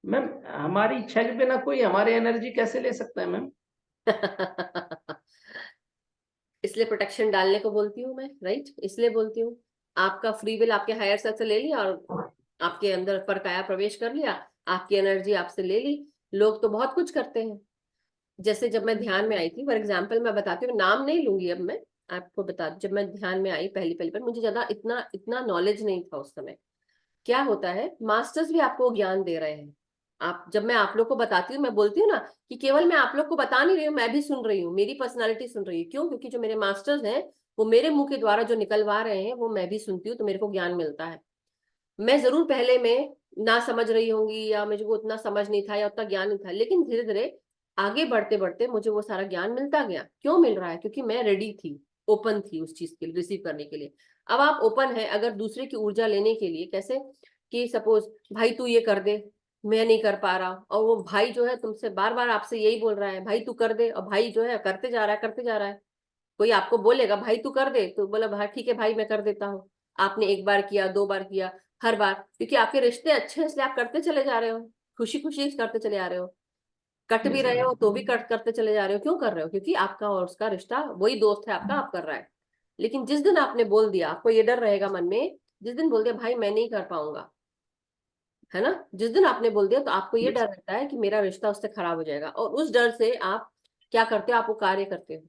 मैम, हमारी इच्छा के बिना कोई हमारी एनर्जी कैसे ले सकता है मैम? इसलिए प्रोटेक्शन डालने को बोलती हूँ मैं, राइट? इसलिए बोलती हूँ। आपका फ्री विल आपके हायर सेल्फ से ले लिया और आपके अंदर पर काया प्रवेश कर लिया, आपकी एनर्जी आपसे ले ली। लोग तो बहुत कुछ करते हैं। जैसे जब मैं ध्यान में आई थी, फॉर एग्जाम्पल मैं बताती हूँ, नाम नहीं लूंगी अब मैं, आपको बता, जब मैं ध्यान में आई पहली पहली बार, मुझे ज्यादा इतना इतना नॉलेज नहीं था उस समय। क्या होता है, मास्टर्स भी आपको ज्ञान दे रहे हैं। आप, जब मैं आप लोग को बताती हूँ, मैं बोलती हूँ ना कि केवल मैं आप लोग को बता नहीं रही हूँ, मैं भी सुन रही हूँ, मेरी पर्सनालिटी सुन रही है। क्यों? क्योंकि जो मेरे मास्टर्स हैं वो मेरे मुंह के द्वारा जो निकलवा रहे हैं वो मैं भी सुनती हूँ, तो मेरे को ज्ञान मिलता है। मैं जरूर पहले में ना समझ रही होंगी या मुझे को उतना समझ नहीं था या उतना ज्ञान नहीं था, लेकिन धीरे धीरे आगे बढ़ते बढ़ते मुझे वो सारा ज्ञान मिलता गया। क्यों मिल रहा है? क्योंकि मैं रेडी थी, ओपन थी उस चीज के लिए, रिसीव करने के लिए। अब आप ओपन है अगर दूसरे की ऊर्जा लेने के लिए, कैसे कि सपोज भाई तू ये कर दे, मैं नहीं कर पा रहा, और वो भाई जो है तुमसे बार बार आपसे यही बोल रहा है भाई तू कर दे, और भाई जो है करते जा रहा है, करते जा रहा है। कोई आपको बोलेगा भाई तू कर दे, तो बोला भाई ठीक है भाई मैं कर देता हूँ। आपने एक बार किया, दो बार किया, हर बार, क्योंकि आपके रिश्ते अच्छे हैं इसलिए आप करते चले जा रहे हो, खुशी खुशी करते चले आ रहे हो। कट भी यस रहे मैम। हो तो भी कट करते चले जा रहे हो। क्यों कर रहे हो? क्योंकि आपका और उसका रिश्ता वही दोस्त है आपका, आप कर रहा है। लेकिन जिस दिन आपने बोल दिया, आपको ये डर रहेगा मन में, जिस दिन बोल दिया भाई मैं नहीं कर पाऊंगा, है ना, जिस दिन आपने बोल दिया, तो आपको ये यस। डर रहता है कि मेरा रिश्ता उससे खराब हो जाएगा, और उस डर से आप क्या करते हो? आप वो कार्य करते हो।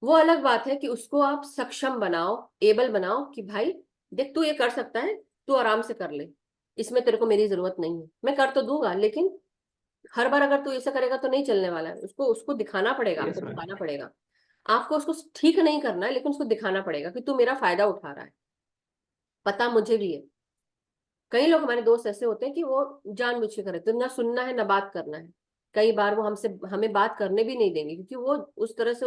वो अलग बात है कि उसको आप सक्षम बनाओ, एबल बनाओ कि भाई देख तू ये कर सकता है, तू आराम से कर ले, इसमें तेरे को मेरी जरूरत नहीं है। मैं कर तो दूंगा, लेकिन हर बार अगर तू ऐसा करेगा तो नहीं चलने वाला है। उसको उसको दिखाना पड़ेगा, आपको यस मैम। दिखाना पड़ेगा। आपको उसको ठीक नहीं करना है, लेकिन उसको दिखाना पड़ेगा कि तू मेरा फायदा उठा रहा है। पता मुझे भी है, कई लोग हमारे दोस्त ऐसे होते हैं कि वो जानबूझ के करे, तो ना सुनना है ना बात करना है। कई बार वो हमसे हमें बात करने भी नहीं देंगे, क्योंकि वो उस तरह से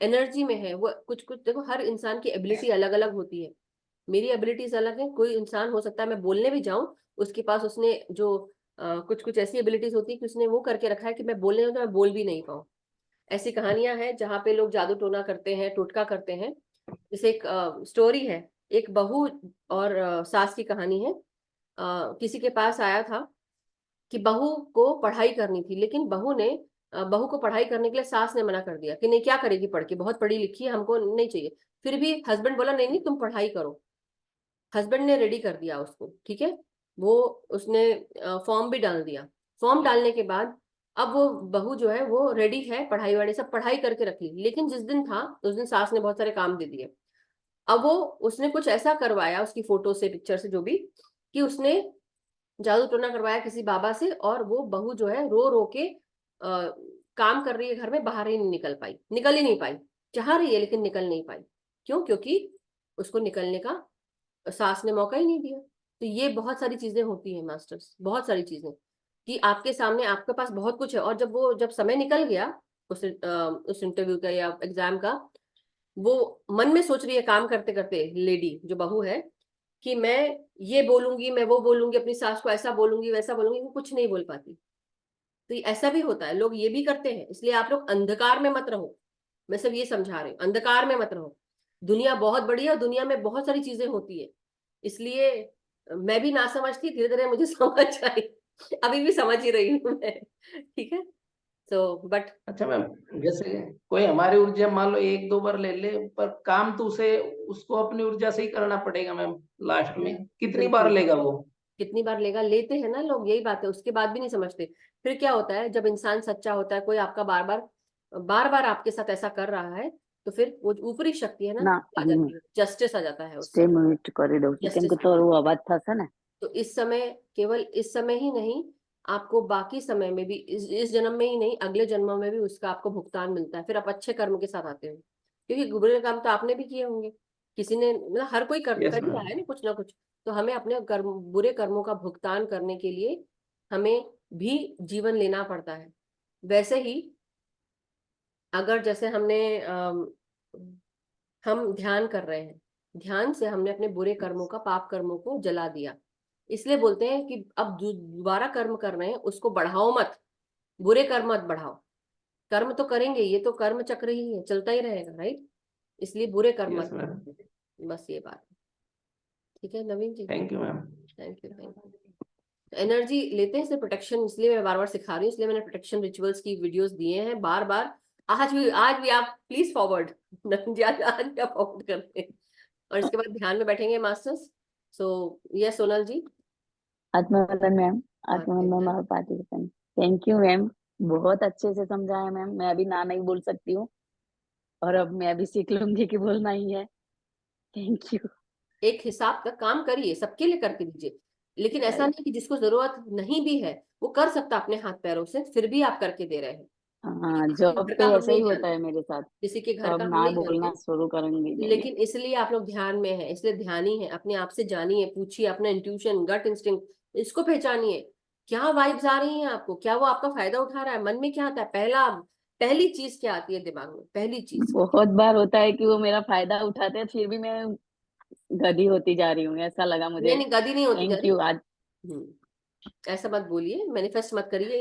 एनर्जी में है, वो कुछ कुछ देखो, हर इंसान की एबिलिटी अलग अलग होती है। मेरी एबिलिटीज अलग है। कोई इंसान हो सकता है मैं बोलने भी जाऊं, उसके पास उसने जो कुछ कुछ ऐसी एबिलिटीज होती है कि उसने वो करके रखा है कि मैं बोलने जाऊं तो मैं बोल भी नहीं पाऊं। ऐसी कहानियां हैं जहाँ पे लोग जादू टोना करते हैं, टोटका करते हैं। जैसे एक स्टोरी है, एक बहू और सास की कहानी है। किसी के पास आया था कि बहू को पढ़ाई करनी थी, लेकिन बहू को पढ़ाई करने के लिए सास ने मना कर दिया कि नहीं, क्या करेगी पढ़ के, बहुत पढ़ी लिखी है, हमको नहीं चाहिए। फिर भी हस्बैंड बोला नहीं नहीं तुम पढ़ाई करो। हस्बैंड ने रेडी कर दिया उसको, ठीक है। वो उसने फॉर्म भी डाल दिया। फॉर्म डालने के बाद अब वो बहू जो है वो रेडी है, पढ़ाई वाड़ी सब पढ़ाई करके रख ली, लेकिन जिस दिन था उस दिन सास ने बहुत सारे काम दे दिए। अब वो उसने कुछ ऐसा करवाया उसकी फोटो से, पिक्चर से, जो भी, कि उसने जादू टोना करवाया किसी बाबा से, और वो बहू जो है रो रो के काम कर रही है घर में, बाहर ही नहीं निकल पाई, निकल ही नहीं पाई। चाह रही है लेकिन निकल नहीं पाई। क्यों? क्योंकि उसको निकलने का सास ने मौका ही नहीं दिया। तो ये बहुत सारी चीजें होती हैं मास्टर्स, बहुत सारी चीजें, कि आपके सामने आपके पास बहुत कुछ है, और जब समय निकल गया उस इंटरव्यू का या एग्जाम का, वो मन में सोच रही है काम करते करते, लेडी जो बहू है, कि मैं ये बोलूंगी, मैं वो बोलूंगी, अपनी सास को ऐसा बोलूंगी वैसा बोलूंगी, वो कुछ नहीं बोल पाती। तो ऐसा भी होता है, लोग ये भी करते हैं। इसलिए आप लोग अंधकार में मत रहो। मैं सिर्फ ये समझा रही हूँ, अंधकार में मत रहो। दुनिया बहुत बड़ी है और दुनिया में बहुत सारी चीजें होती है। इसलिए मैं भी ना समझती, धीरे धीरे मुझे समझ आई। अभी भी समझ ही रही हूँ मैं, ठीक है। सो बट अच्छा मैम, जैसे कोई हमारी ऊर्जा मान लो एक दो बार ले ले, पर काम तो उसे उसको अपनी ऊर्जा से ही करना पड़ेगा मैम। लास्ट में कितनी बार बिल्कुल, लेगा वो? कितनी बार लेगा, लेते हैं ना लोग, यही बात है। उसके बाद भी नहीं समझते। फिर क्या होता है, जब इंसान सच्चा होता है, कोई आपका बार बार आपके साथ ऐसा कर रहा है, तो फिर वो ऊपरी शक्ति है ना, ना आ जाती है, जस्टिस आ जाता है उस स्टे समय। म्यूट કરી દઉં છું કેમ जस्टिस કે તો અવાજ થશે ને। तो इस समय, केवल इस समय ही नहीं, आपको बाकी समय में भी, इस जन्म में ही नहीं, अगले जन्मों में भी उसका आपको भुगतान मिलता है। फिर आप अच्छे कर्म के साथ आते हो, क्योंकि बुरे काम तो आपने भी किए होंगे। किसी ने, मतलब हर कोई यस कर ही रहा मैम। है ना कुछ। तो हमें अपने कर्म, बुरे कर्मों का भुगतान करने के लिए हमें भी जीवन लेना पड़ता है। वैसे ही अगर जैसे हम ध्यान कर रहे हैं, ध्यान से हमने अपने बुरे कर्मों का, पाप कर्मों को जला दिया। इसलिए बोलते हैं कि अब जो दोबारा कर्म कर रहे हैं उसको बढ़ाओ मत, बुरे कर्म मत बढ़ाओ। कर्म तो करेंगे, ये तो कर्म चक्र ही है, चलता ही रहेगा, राइट। इसलिए बुरे कर्म यस मत मैम। करो। बस ये बात है। ठीक है Naveen ji. Thank you ma'am. Thank you, thank you. Energy लेते हैं सिर्फ प्रोटेक्शन, इसलिए मैं बार बार सिखा रही हूँ, इसलिए मैंने प्रोटेक्शन रिचुअल्स की वीडियोस दिए हैं बार बार। आज भी आप प्लीज फॉरवर्ड आज भी आप फॉरवर्ड करते हैं। और इसके बाद ध्यान में बैठेंगे मास्टर्स। सो यस सोनल जी। आत्मवंदन मैम। आत्मवंदन हाँ, ma'am participant. Thank you ma'am, बहुत अच्छे से समझाया मैम। मैं अभी ना नहीं बोल सकती हूँ और अब मैं भी सीख लूंगी कि बोलना ही है। Thank you. एक हिसाब का काम करिए, सबके लिए करके दीजिए, लेकिन ऐसा नहीं कि जिसको जरूरत नहीं भी है वो कर सकता अपने हाथ पैरों से, फिर भी आप करके दे रहे हैं। हाँ, किसी के जॉब घर पे का हम ऐसा ही नहीं होता जानते, है मेरे साथ। किसी के तो घर का अब हम ना नहीं बोलना जानते, शुरू करूंगी मैंने। लेकिन इसलिए आप लोग ध्यान में हैं, इसलिए ध्यानी है। अपने आप से जानिए, पूछिए, अपना इंट्यूशन, गट इंस्टिंक्ट, इसको पहचानिए। क्या वाइब्स आ रही हैं आपको, क्या वो आपका फायदा उठा रहा है, मन में क्या आता है, पहली चीज क्या आती है दिमाग में, पहली चीज। बहुत बार होता है कि वो मेरा फायदा उठाते हैं, फिर भी मैं गधी होती जा रही हूँ, ऐसा लगा नहीं मुझे। नहीं, गदी नहीं होती जा थैंक रही। यू। आज ऐसा मत बोलिए, मैनिफेस्ट मत करिए।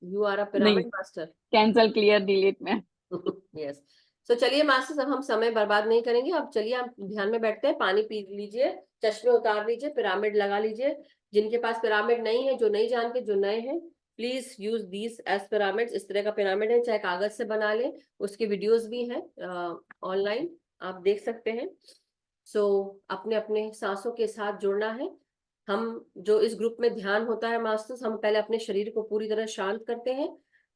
यू आर अ नहीं, pyramid master. Cancel, clear, delete में। यस। तो चलिए मास्टर्स, अब हम समय बर्बाद नहीं करेंगे। अब चलिए हम ध्यान में बैठते हैं, पानी पी लीजिए, चश्मे उतार लीजिए, पिरामिड लगा लीजिए। जिनके पास पिरामिड नहीं है, जो नहीं जानते, जो नए हैं, please use these as pyramids. इस तरह का पिरामिड है, चाहे कागज से बना ले, उसके वीडियोस भी हैं ऑनलाइन, आप देख सकते हैं। सो अपने अपने सांसों के साथ जुड़ना है। हम जो इस ग्रुप में ध्यान होता है मास्टर्स, हम पहले अपने शरीर को पूरी तरह शांत करते हैं।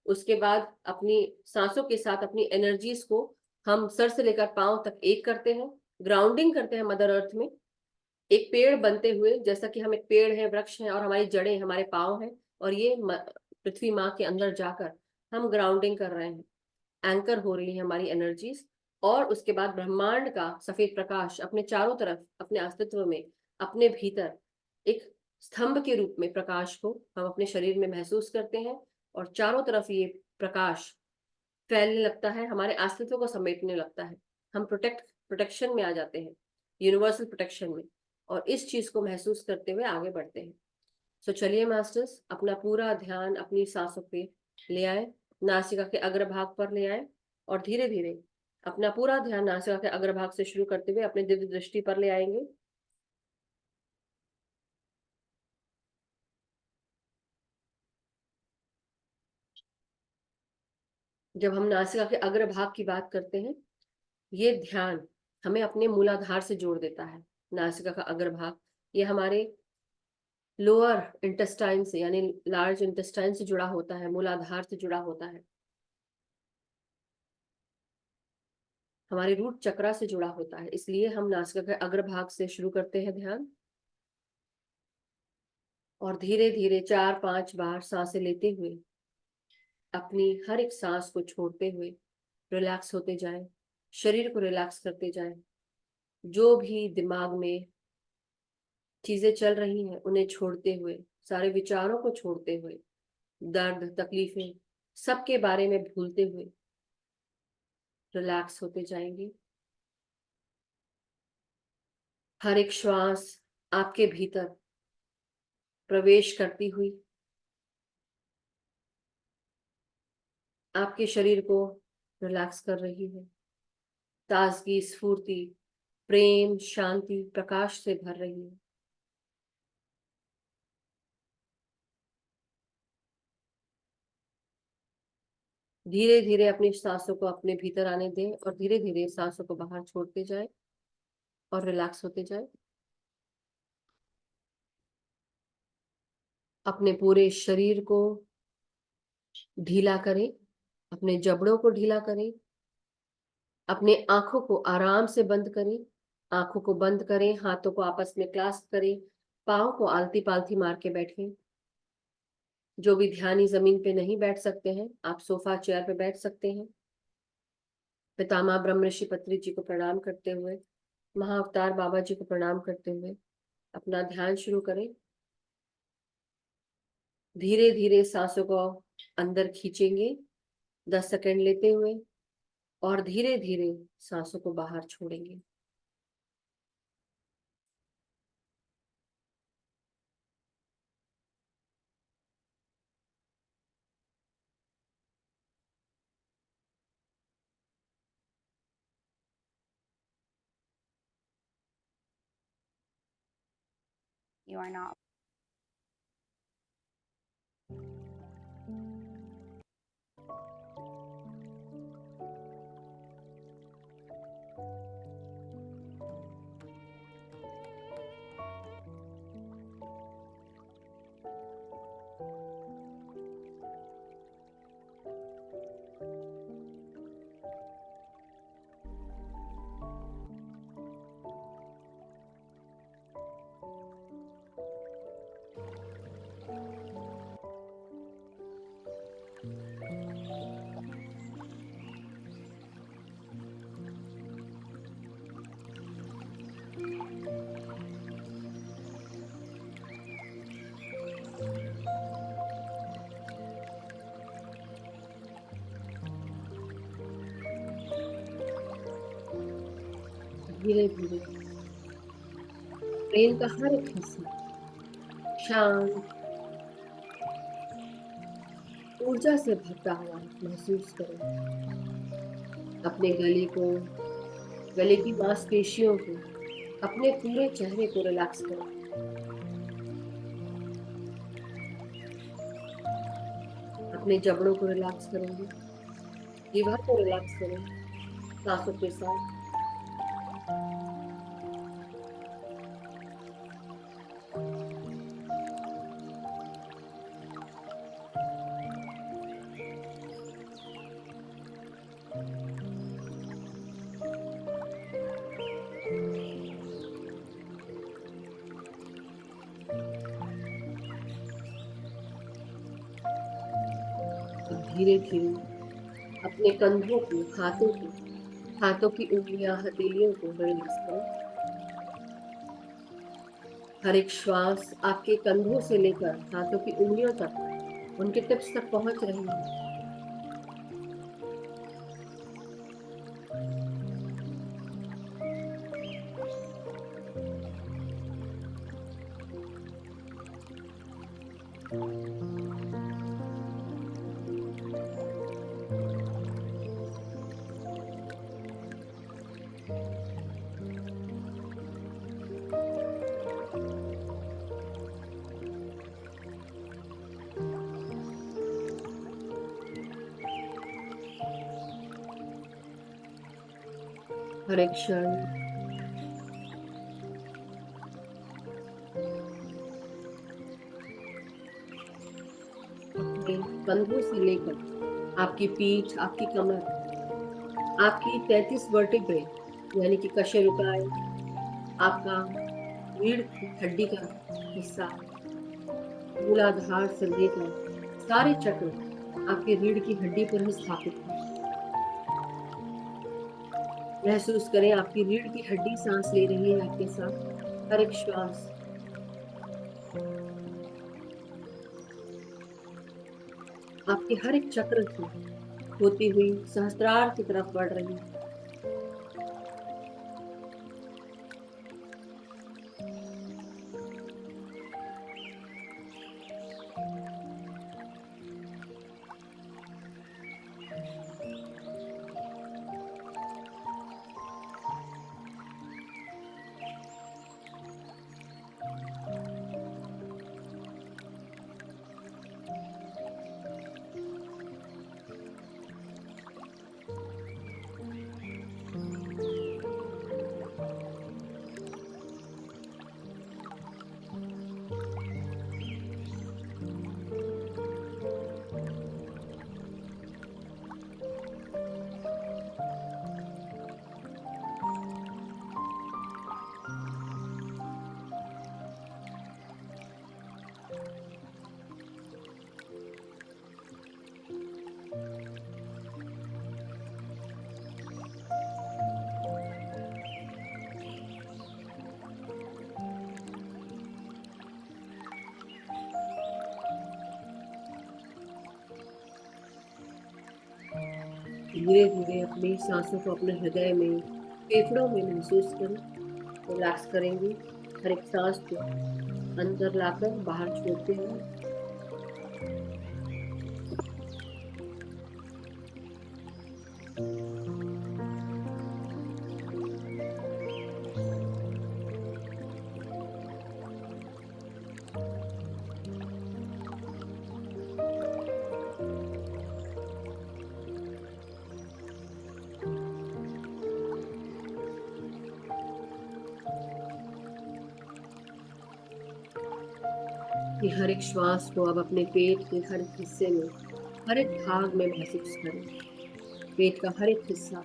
उसके बाद अपनी सांसों के साथ अपनी एनर्जीज को हम सर से लेकर पांव तक एक करते हैं, ग्राउंडिंग करते हैं मदर अर्थ में, एक पेड़ बनते हुए, जैसा कि हम एक पेड़ है, वृक्ष है, और हमारी जड़ें हमारे पांव हैं, और ये पृथ्वी माँ के अंदर जाकर हम ग्राउंडिंग कर रहे हैं, एंकर हो रही है हमारी एनर्जीज। और उसके बाद ब्रह्मांड का सफेद प्रकाश अपने चारों तरफ, अपने अस्तित्व में, अपने भीतर एक स्तंभ के रूप में प्रकाश को हम अपने शरीर में महसूस करते हैं, और चारों तरफ ये प्रकाश फैलने लगता है, हमारे अस्तित्व को समेटने लगता है। हम प्रोटेक्शन में आ जाते हैं, यूनिवर्सल प्रोटेक्शन में, और इस चीज को महसूस करते हुए आगे बढ़ते हैं। सो चलिए मास्टर्स, अपना पूरा ध्यान अपनी सांसों पे ले आए, नासिका के अग्रभाग पर ले आए, और धीरे धीरे अपना पूरा ध्यान नासिका के अग्रभाग से शुरू करते हुए अपने दिव्य दृष्टि पर ले आएंगे। जब हम नासिका के अग्रभाग की बात करते हैं, ये ध्यान हमें अपने मूलाधार से जोड़ देता है। नासिका का अग्रभाग ये हमारे लोअर इंटेस्टाइन से यानी लार्ज इंटेस्टाइन से जुड़ा होता है, मूलाधार से जुड़ा होता है, हमारे रूट चक्रा से जुड़ा होता है। इसलिए हम नासिका के अग्रभाग से शुरू करते हैं ध्यान, और धीरे धीरे 4-5 बार सांसें लेते हुए अपनी हर एक सांस को छोड़ते हुए रिलैक्स होते जाएं, शरीर को रिलैक्स करते जाएं। जो भी दिमाग में चीजें चल रही हैं उन्हें छोड़ते हुए, सारे विचारों को छोड़ते हुए, दर्द तकलीफें सबके बारे में भूलते हुए रिलैक्स होते जाएंगे। हर एक श्वास आपके भीतर प्रवेश करती हुई आपके शरीर को रिलैक्स कर रही है, ताजगी, स्फूर्ति, प्रेम, शांति, प्रकाश से भर रही है। धीरे धीरे अपनी सांसों को अपने भीतर आने दें और धीरे धीरे सांसों को बाहर छोड़ते जाएं और रिलैक्स होते जाएं। अपने पूरे शरीर को ढीला करें, अपने जबड़ों को ढीला करें, अपने आंखों को आराम से बंद करें, आंखों को बंद करें, हाथों को आपस में क्लास्प करें, पाँव को आलती पालती मार के बैठें। जो भी ध्यानी जमीन पे नहीं बैठ सकते हैं, आप सोफा चेयर पे बैठ सकते हैं। पितामह ब्रह्म ऋषि पत्री जी को प्रणाम करते हुए, महाअवतार बाबा जी को प्रणाम करते हुए अपना ध्यान शुरू करें। धीरे धीरे सांसों को अंदर खींचेंगे 10 सेकंड लेते हुए, और धीरे धीरे सांसों को बाहर छोड़ेंगे। You are not. धीरे धीरे ब्रेन का हर एक हिस्सा शांत, ऊर्जा से भरता हुआ महसूस करें। अपने गले को, गले की मांसपेशियों को, अपने पूरे चेहरे को रिलैक्स करें। अपने जबड़ों को रिलैक्स करेंगे, जीवा को रिलैक्स करें सांसों के साथ। धीरे धीरे अपने कंधों को, हाथों की उंगलियां, हथेलियों को रिलैक्स करें। हर एक श्वास आपके कंधों से लेकर हाथों की उंगलियों तक, उनके टिप्स तक पहुंच रही है। हर एक क्षण अपने कंधों से लेकर आपकी पीठ, आपकी कमर, आपकी 33 वर्टिब्रे यानी कि कशेरुकाएं, आपका रीढ़ की हड्डी का हिस्सा, मूलाधार से लेकर सारे चक्र आपकी रीढ़ की हड्डी पर ही स्थापित है। महसूस करें आपकी रीढ़ की हड्डी सांस ले रही है आपके साथ। हर एक श्वास आपके हर एक चक्र से होती हुई सहस्त्रार की तरफ बढ़ रही है। धीरे धीरे अपनी सांसों को अपने हृदय में, फेफड़ों में महसूस करें। रिलैक्स करेंगे। हर एक सांस को अंदर लाकर बाहर छोड़ते हैं। कि हर एक श्वास को अब अपने पेट के हर एक हिस्से में, हर एक भाग में महसूस करें। पेट का हर एक हिस्सा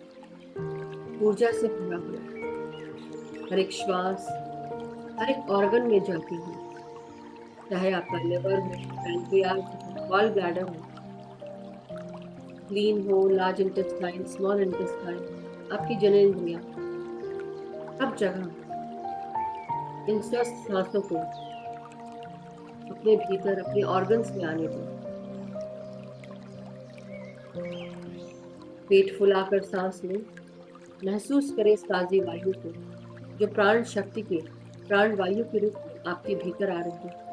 ऊर्जा से भरा हुआ। हर एक श्वास हर एक ऑर्गन में जाती है, चाहे आपका लिवर हो, पैनक्रियाज हो, गॉल ब्लैडर हो, स्प्लीन हो, लार्ज इंटेस्टाइन, स्मॉल इंटेस्टाइन, आपकी जननेंद्रियां। अब जगह इन स्वस्थ सांसों को अपने भीतर, अपने ऑर्गन्स में आने दो। पेट फुलाकर सांस लें। महसूस करें इस ताजी वायु को, जो प्राण शक्ति के, प्राण वायु के रूप में आपके भीतर आ रही है।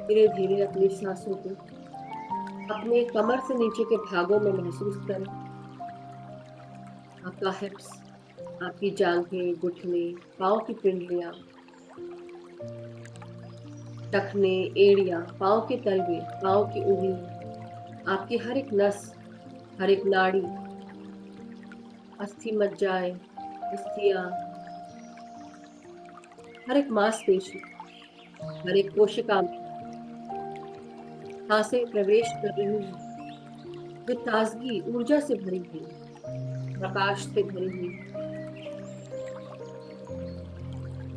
धीरे धीरे अपनी सांसों को अपने कमर से नीचे के भागों में महसूस करें। आपका हिप्स, आपकी जांघें, घुटने, पाँव की पिंडलियां, टखने, एड़ियां, पाँव के तलवे, पाँव की उंगली, आपकी हर एक नस, हर एक नाड़ी, अस्थि मज्जाएं, अस्थियां, हर एक मांसपेशी, हर एक कोशिका में सांसें प्रवेश कर रही हैं। जो ताजगी ऊर्जा से भरी हुई, प्रकाश से भरी हुई,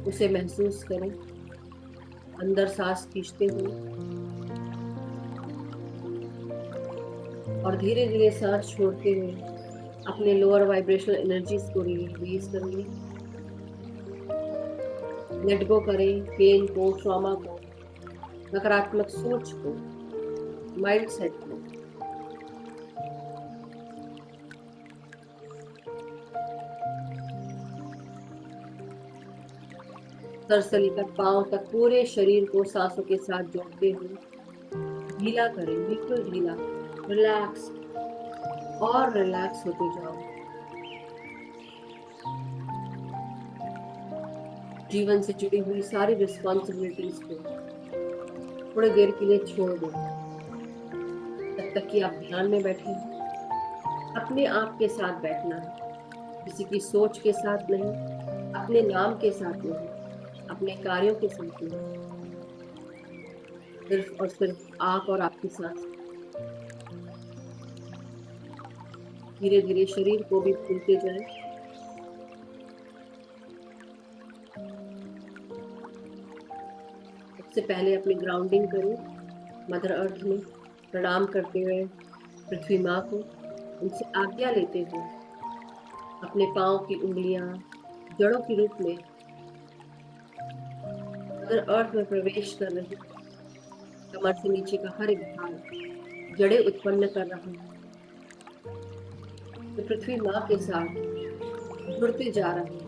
उसे महसूस करें। अंदर सांस खींचते हुए और धीरे धीरे सांस छोड़ते हुए अपने लोअर वाइब्रेशनल एनर्जीज को रिलीज करेंगे। लेट गो करें पेन को, ट्रॉमा को, नकारात्मक सोच को, माइंड सेट को। सर से लेकर पांव तक पूरे शरीर को सांसों के साथ जोड़ते हुए ढीला करें, बिल्कुल ढीला, रिलैक्स और रिलैक्स होते जाओ। जीवन से जुड़ी हुई सारी रिस्पॉन्सिबिलिटीज को थोड़ी देर के लिए छोड़ दो, जब तक कि आप ध्यान में बैठे हैं। अपने आप के साथ बैठना है, किसी की सोच के साथ नहीं, अपने नाम के साथ नहीं, अपने कार्यों के साथ नहीं, सिर्फ और सिर्फ आप और आपकी सांस। धीरे धीरे शरीर को भी भूलते जाएं। सबसे पहले अपनी ग्राउंडिंग करें, मदर अर्थ में प्रणाम करते हुए पृथ्वी माँ को, उनसे आज्ञा लेते हुए अपने पांव की उंगलियां जड़ों के रूप में मदर अर्थ में प्रवेश कर रही, कमर से नीचे का हर एक भाग जड़ें उत्पन्न कर रहा है, तो पृथ्वी माँ के साथ जुड़ते जा रहे हैं।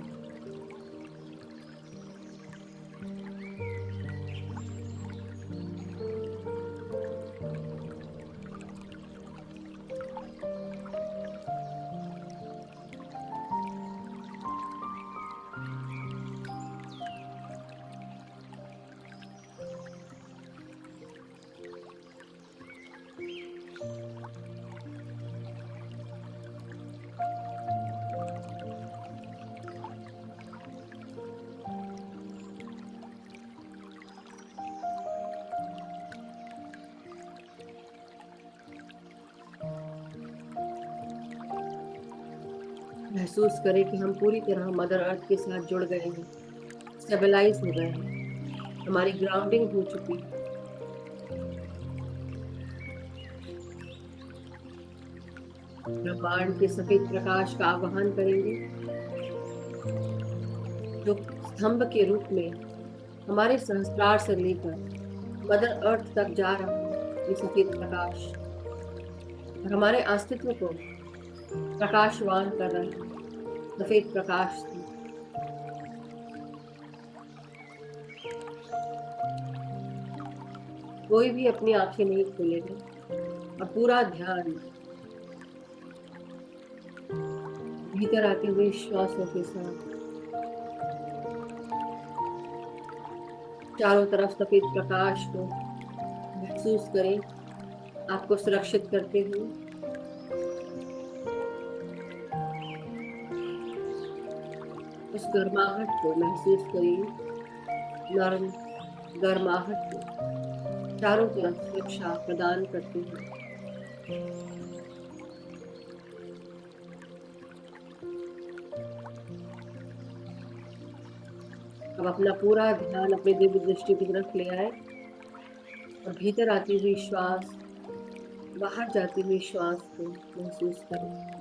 महसूस करें कि हम पूरी तरह मदर अर्थ के साथ जुड़ गए हैं, स्टेबलाइज हो गए हैं, हमारी ग्राउंडिंग हो चुकी है। ब्रह्मांड के सफेद प्रकाश का आवाहन करेंगे, जो स्तंभ के रूप में हमारे सहस्त्रार से लेकर मदर अर्थ तक जा रहा है। ये सफेद प्रकाश और हमारे अस्तित्व को प्रकाशवान कर रहा है, सफेद प्रकाश से। कोई भी अपनी आंखें नहीं खोलेगा और पूरा ध्यान भीतर आते हुए श्वासों के साथ चारों तरफ सफेद प्रकाश को महसूस करें, आपको सुरक्षित करते हुए। उस गर्माहट को महसूस करिए, नरम गर्माहट को चारों तरफ सुरक्षा प्रदान करते हैं। अब अपना पूरा ध्यान अपने दिव्य दृष्टि की तरफ ले आए और भीतर आती हुई श्वास, बाहर जाती हुई श्वास को महसूस करें।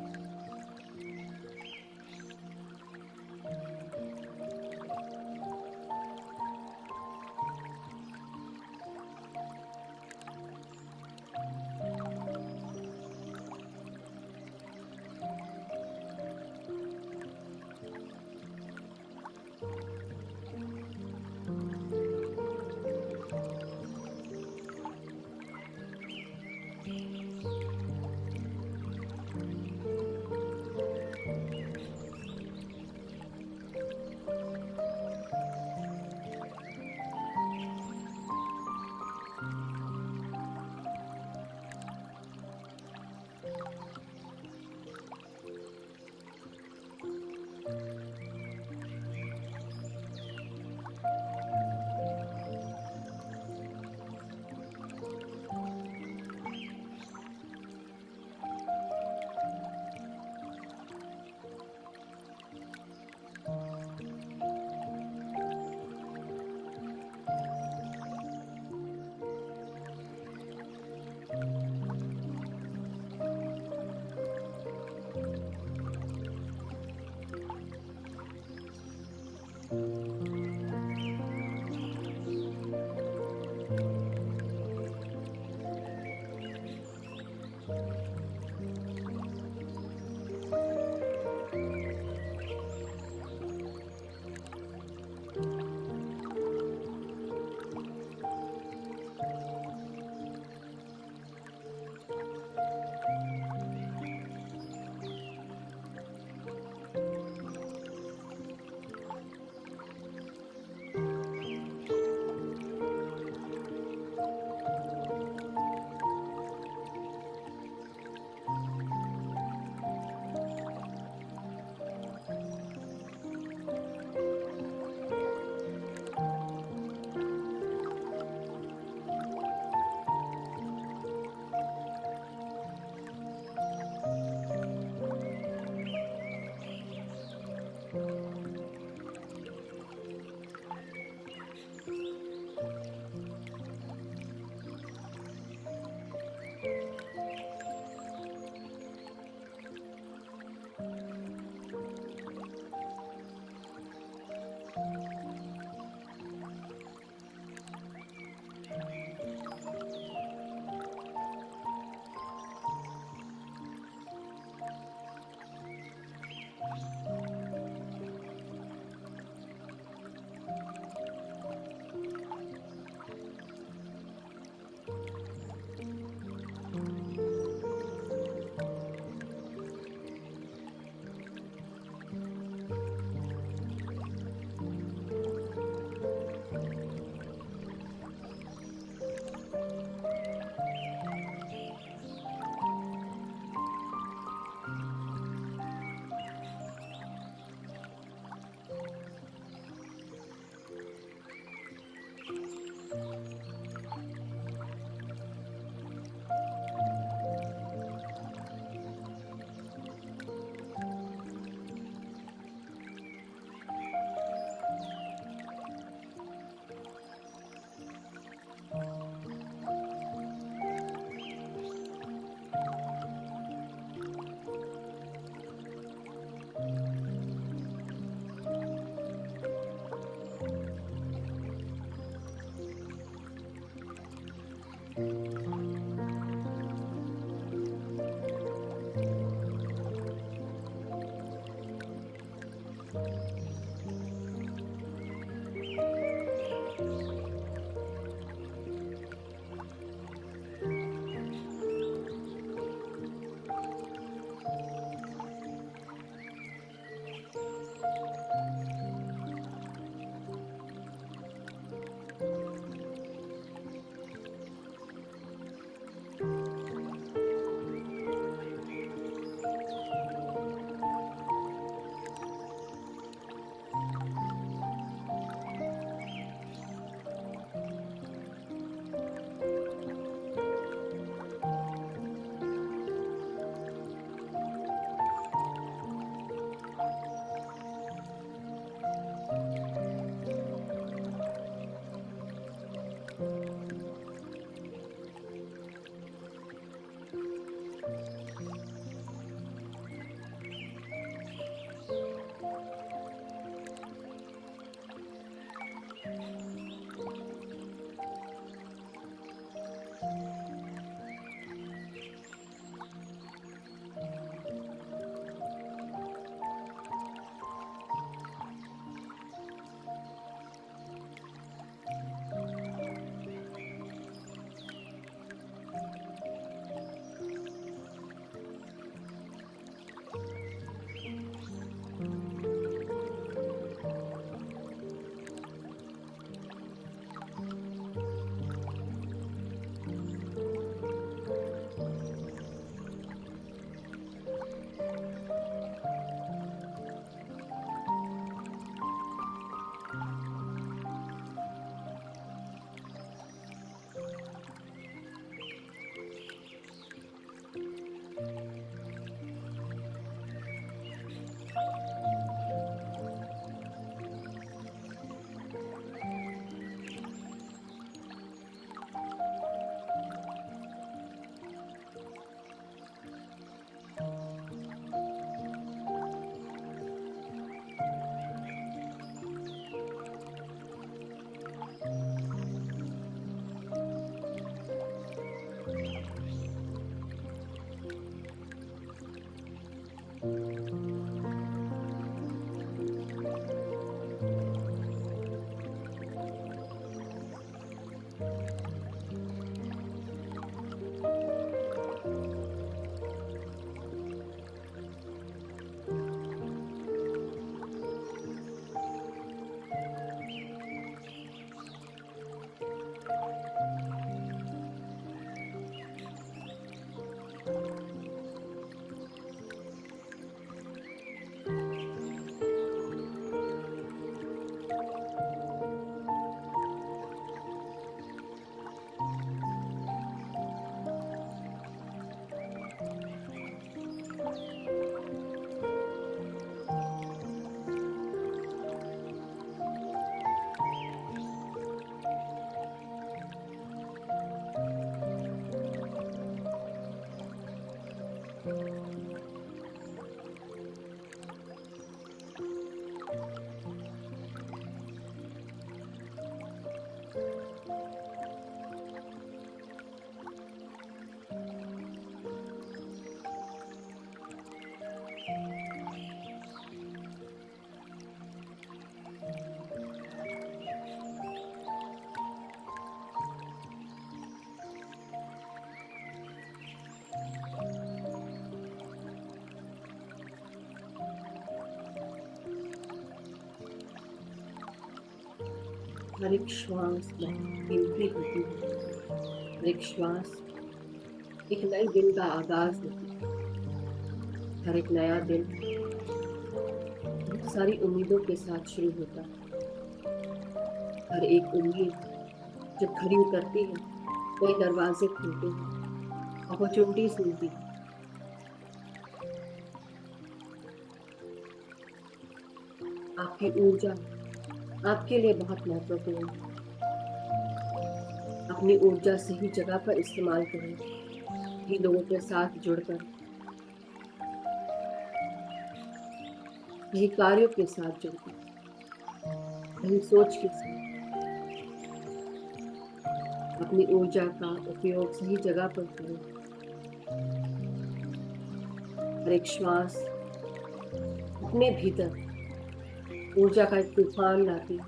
हर एक श्वास गिनती होती है। हर एक श्वास एक नए दिन का आगाज होती है। हर एक नया दिन बहुत सारी उम्मीदों के साथ शुरू होता है। हर एक उम्मीद जब खड़ी उतरती है, नए दरवाजे खुलते हैं, अपॉर्चुनिटीज मिलती है। आपकी ऊर्जा आपके लिए बहुत महत्वपूर्ण है। अपनी ऊर्जा सही जगह पर इस्तेमाल करें, सही लोगों के साथ जुड़कर, सही कार्यों के साथ जुड़कर, सही सोच के साथ अपनी ऊर्जा का उपयोग सही जगह पर करें। हर एक श्वास अपने भीतर ऊर्जा का एक तूफान लाती है,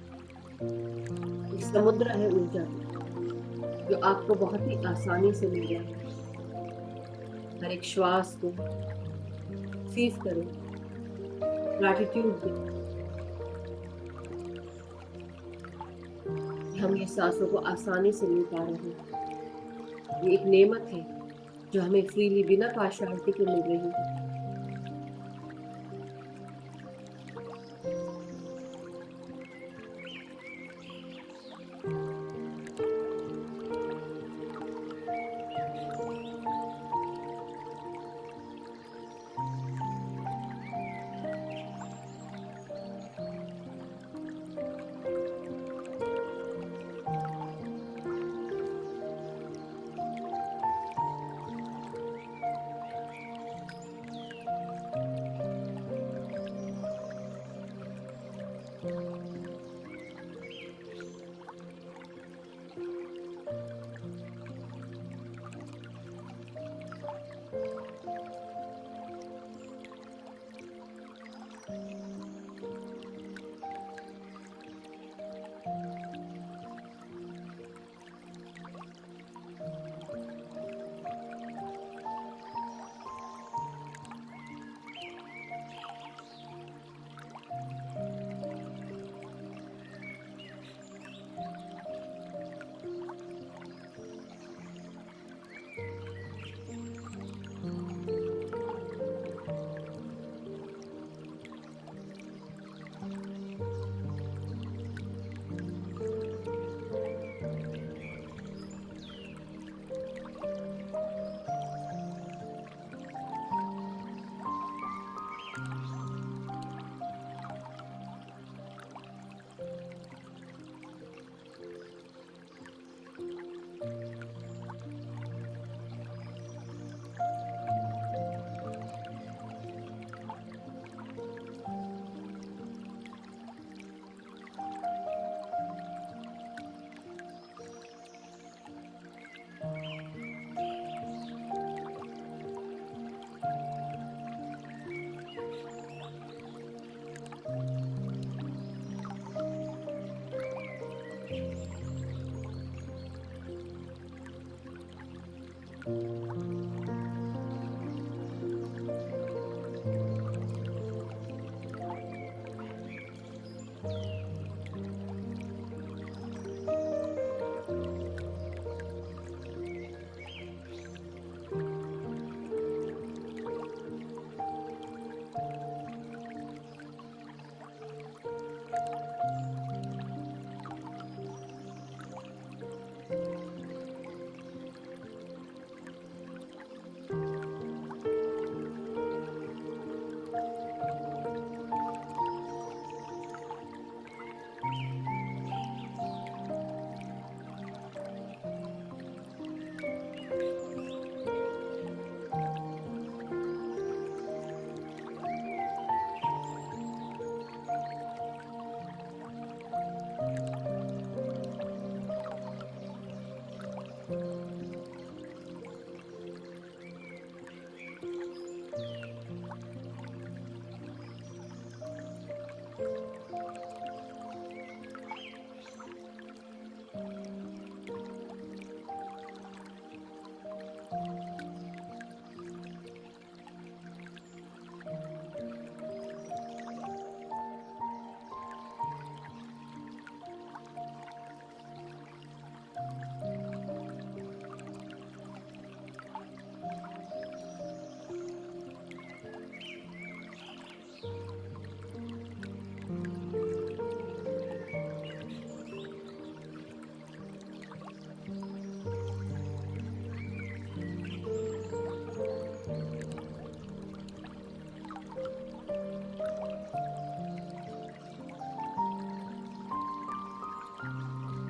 एक समुद्र है ऊर्जा का, जो आपको बहुत ही आसानी से मिल रहा है। हर एक श्वास को सीज करें, ग्रैटिट्यूड दें कि हम ये सांसों को आसानी से ले पा रहे हैं। ये एक नेमत है जो हमें फ्रीली बिना पार्शियलिटी के मिल रही है।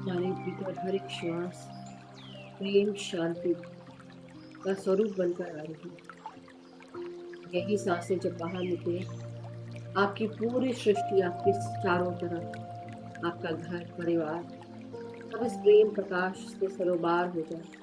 हमारे भीतर हर एक श्वास प्रेम शांति का स्वरूप बनकर आ रही है। यही सांसें जब बाहर निकले, आपकी पूरी सृष्टि आपके चारों तरफ, आपका घर परिवार सब इस प्रेम प्रकाश से सरोबार हो जाए।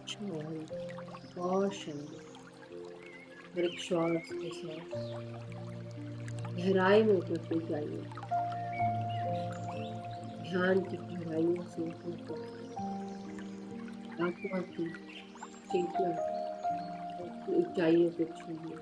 शांत और शांत। हर एक श्वास के साथ गहराई में उतरते जाइए। ध्यान की गहराइयों से उतरते आत्मा की चेतना की ऊंचाइयों को छूइए।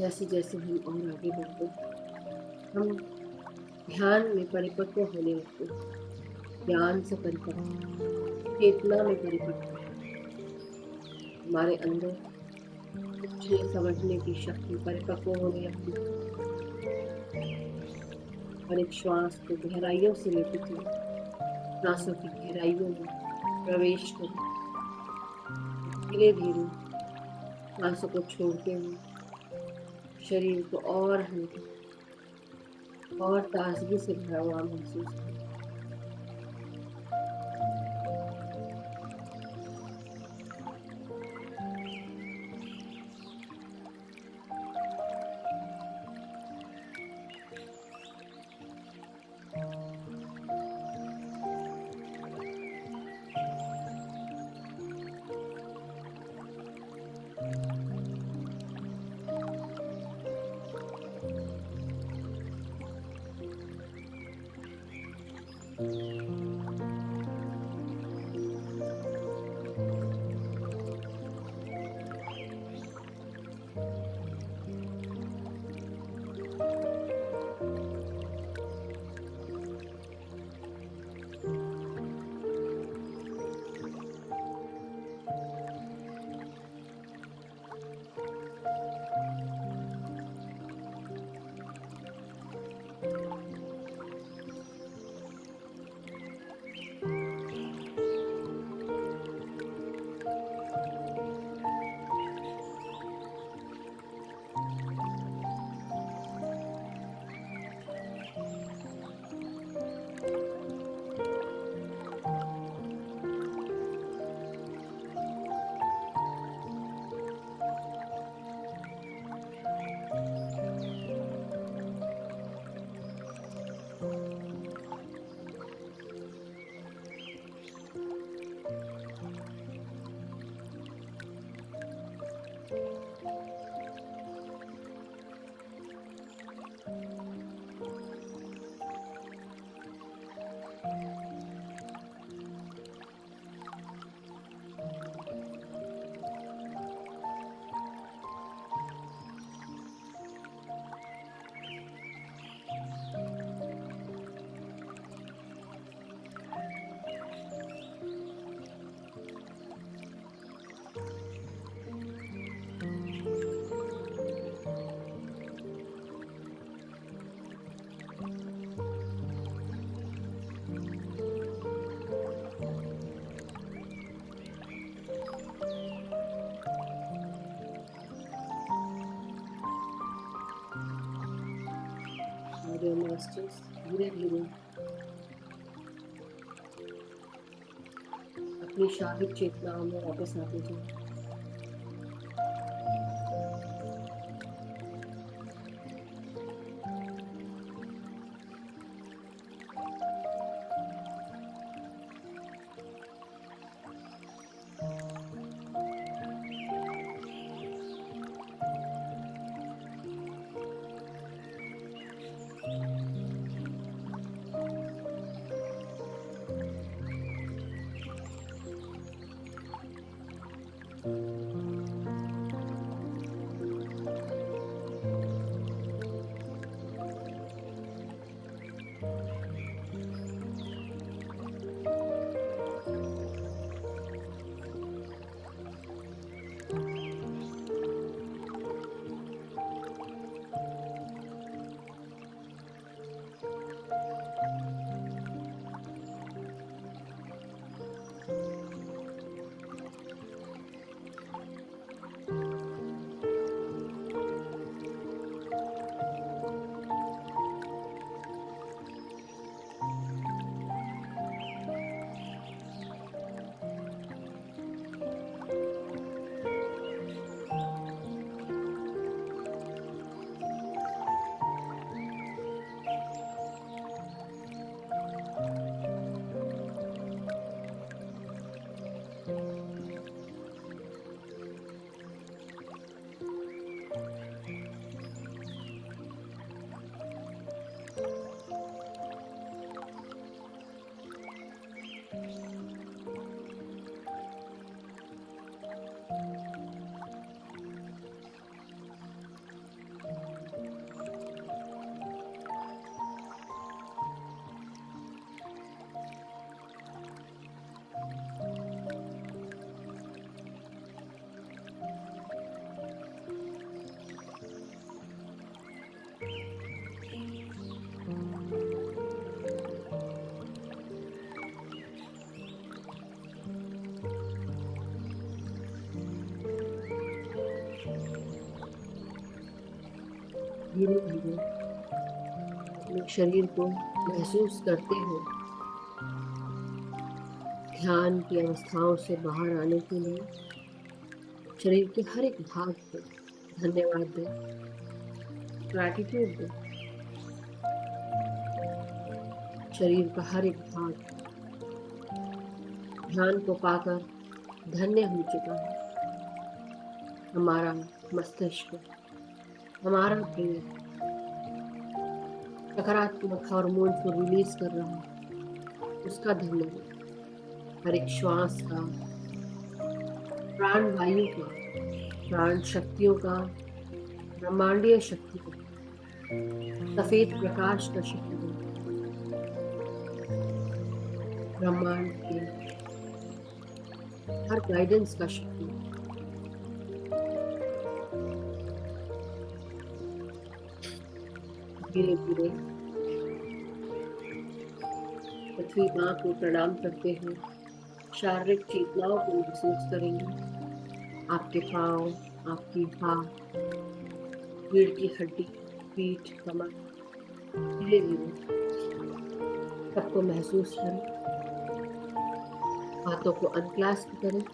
जैसे जैसे हम और आगे बढ़ते हैं, हम ध्यान में परिपक्व होने लगते हैं, ज्ञान से परिपक्व, चेतना में परिपक्व, हमारे अंदर सोचने समझने की शक्ति परिपक्व होने लगती है। और एक श्वास को गहराइयों से लेते चले, सांसों की गहराइयों में प्रवेश करें, धीरे धीरे सांसों को छोड़ते हुए शरीर को और हल्का और ताजगी से भरा हुआ महसूस करें। हमारे मास्टर्स धीरे धीरे अपनी शाहिद चेतनाओं में वापस आते जाए। धीरे धीरे अपने शरीर को महसूस करते हुए ध्यान की अवस्थाओं से बाहर आने के लिए शरीर के हर एक भाग को धन्यवाद दें, ग्रैटिट्यूड दें। शरीर का हर एक भाग ध्यान को पाकर धन्य हो चुका है। हमारा मस्तिष्क, हमारा ब्रेन सकारात्मक हार्मोन्स को रिलीज कर रहा है, उसका धन्यवाद। हर एक श्वास का, प्राण वायु का, प्राण शक्तियों का, ब्रह्मांडीय शक्ति का, सफेद प्रकाश का शक्ति का, ब्रह्मांड के हर गाइडेंस का शक्ति। धीरे धीरे पृथ्वी माँ को प्रणाम करते हुए शारीरिक चेतनाओं को महसूस करेंगे। आपके पाँव, आपकी हाथ, रीढ़ की हड्डी, पीठ, कमर, धीरे धीरे सबको महसूस करें। हाथों को अनक्लास्प करें।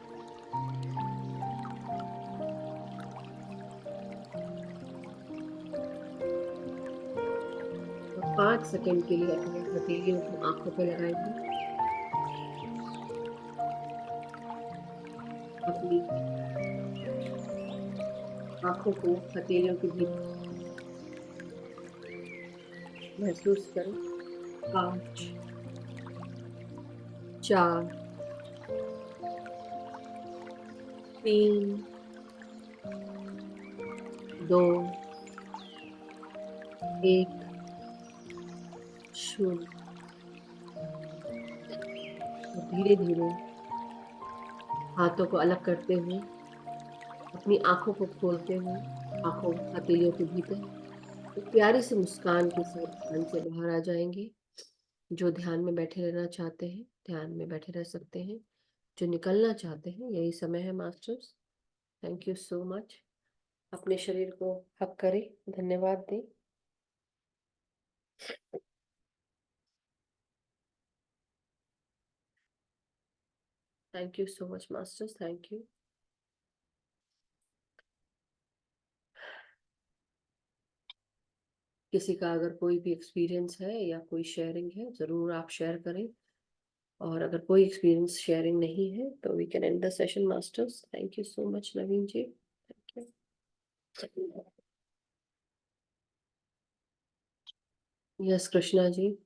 5 सेकंड के लिए अपने हथेलियों को आंखों पर लगाएंगे। अपनी आंखों को हथेलियों के भीतर महसूस करें। 5, 4, 3, 2, 1, 0। धीरे धीरे हाथों को अलग करते हुए अपनी आंखों को खोलते हुए आंखों हथेलियों के भीतर एक प्यारी सी मुस्कान के साथ ध्यान से बाहर आ जाएंगे। जो ध्यान में बैठे रहना चाहते हैं ध्यान में बैठे रह सकते हैं, जो निकलना चाहते हैं यही समय है masters. Thank you so much. अपने शरीर को हक करें, धन्यवाद दें। Thank you so much masters, thank you. किसी का अगर कोई भी एक्सपीरियंस है या कोई शेयरिंग है जरूर आप शेयर करें, और अगर कोई एक्सपीरियंस शेयरिंग नहीं है तो we can end the session masters. Thank you so much Naveen ji, thank you. Yes Krishna ji,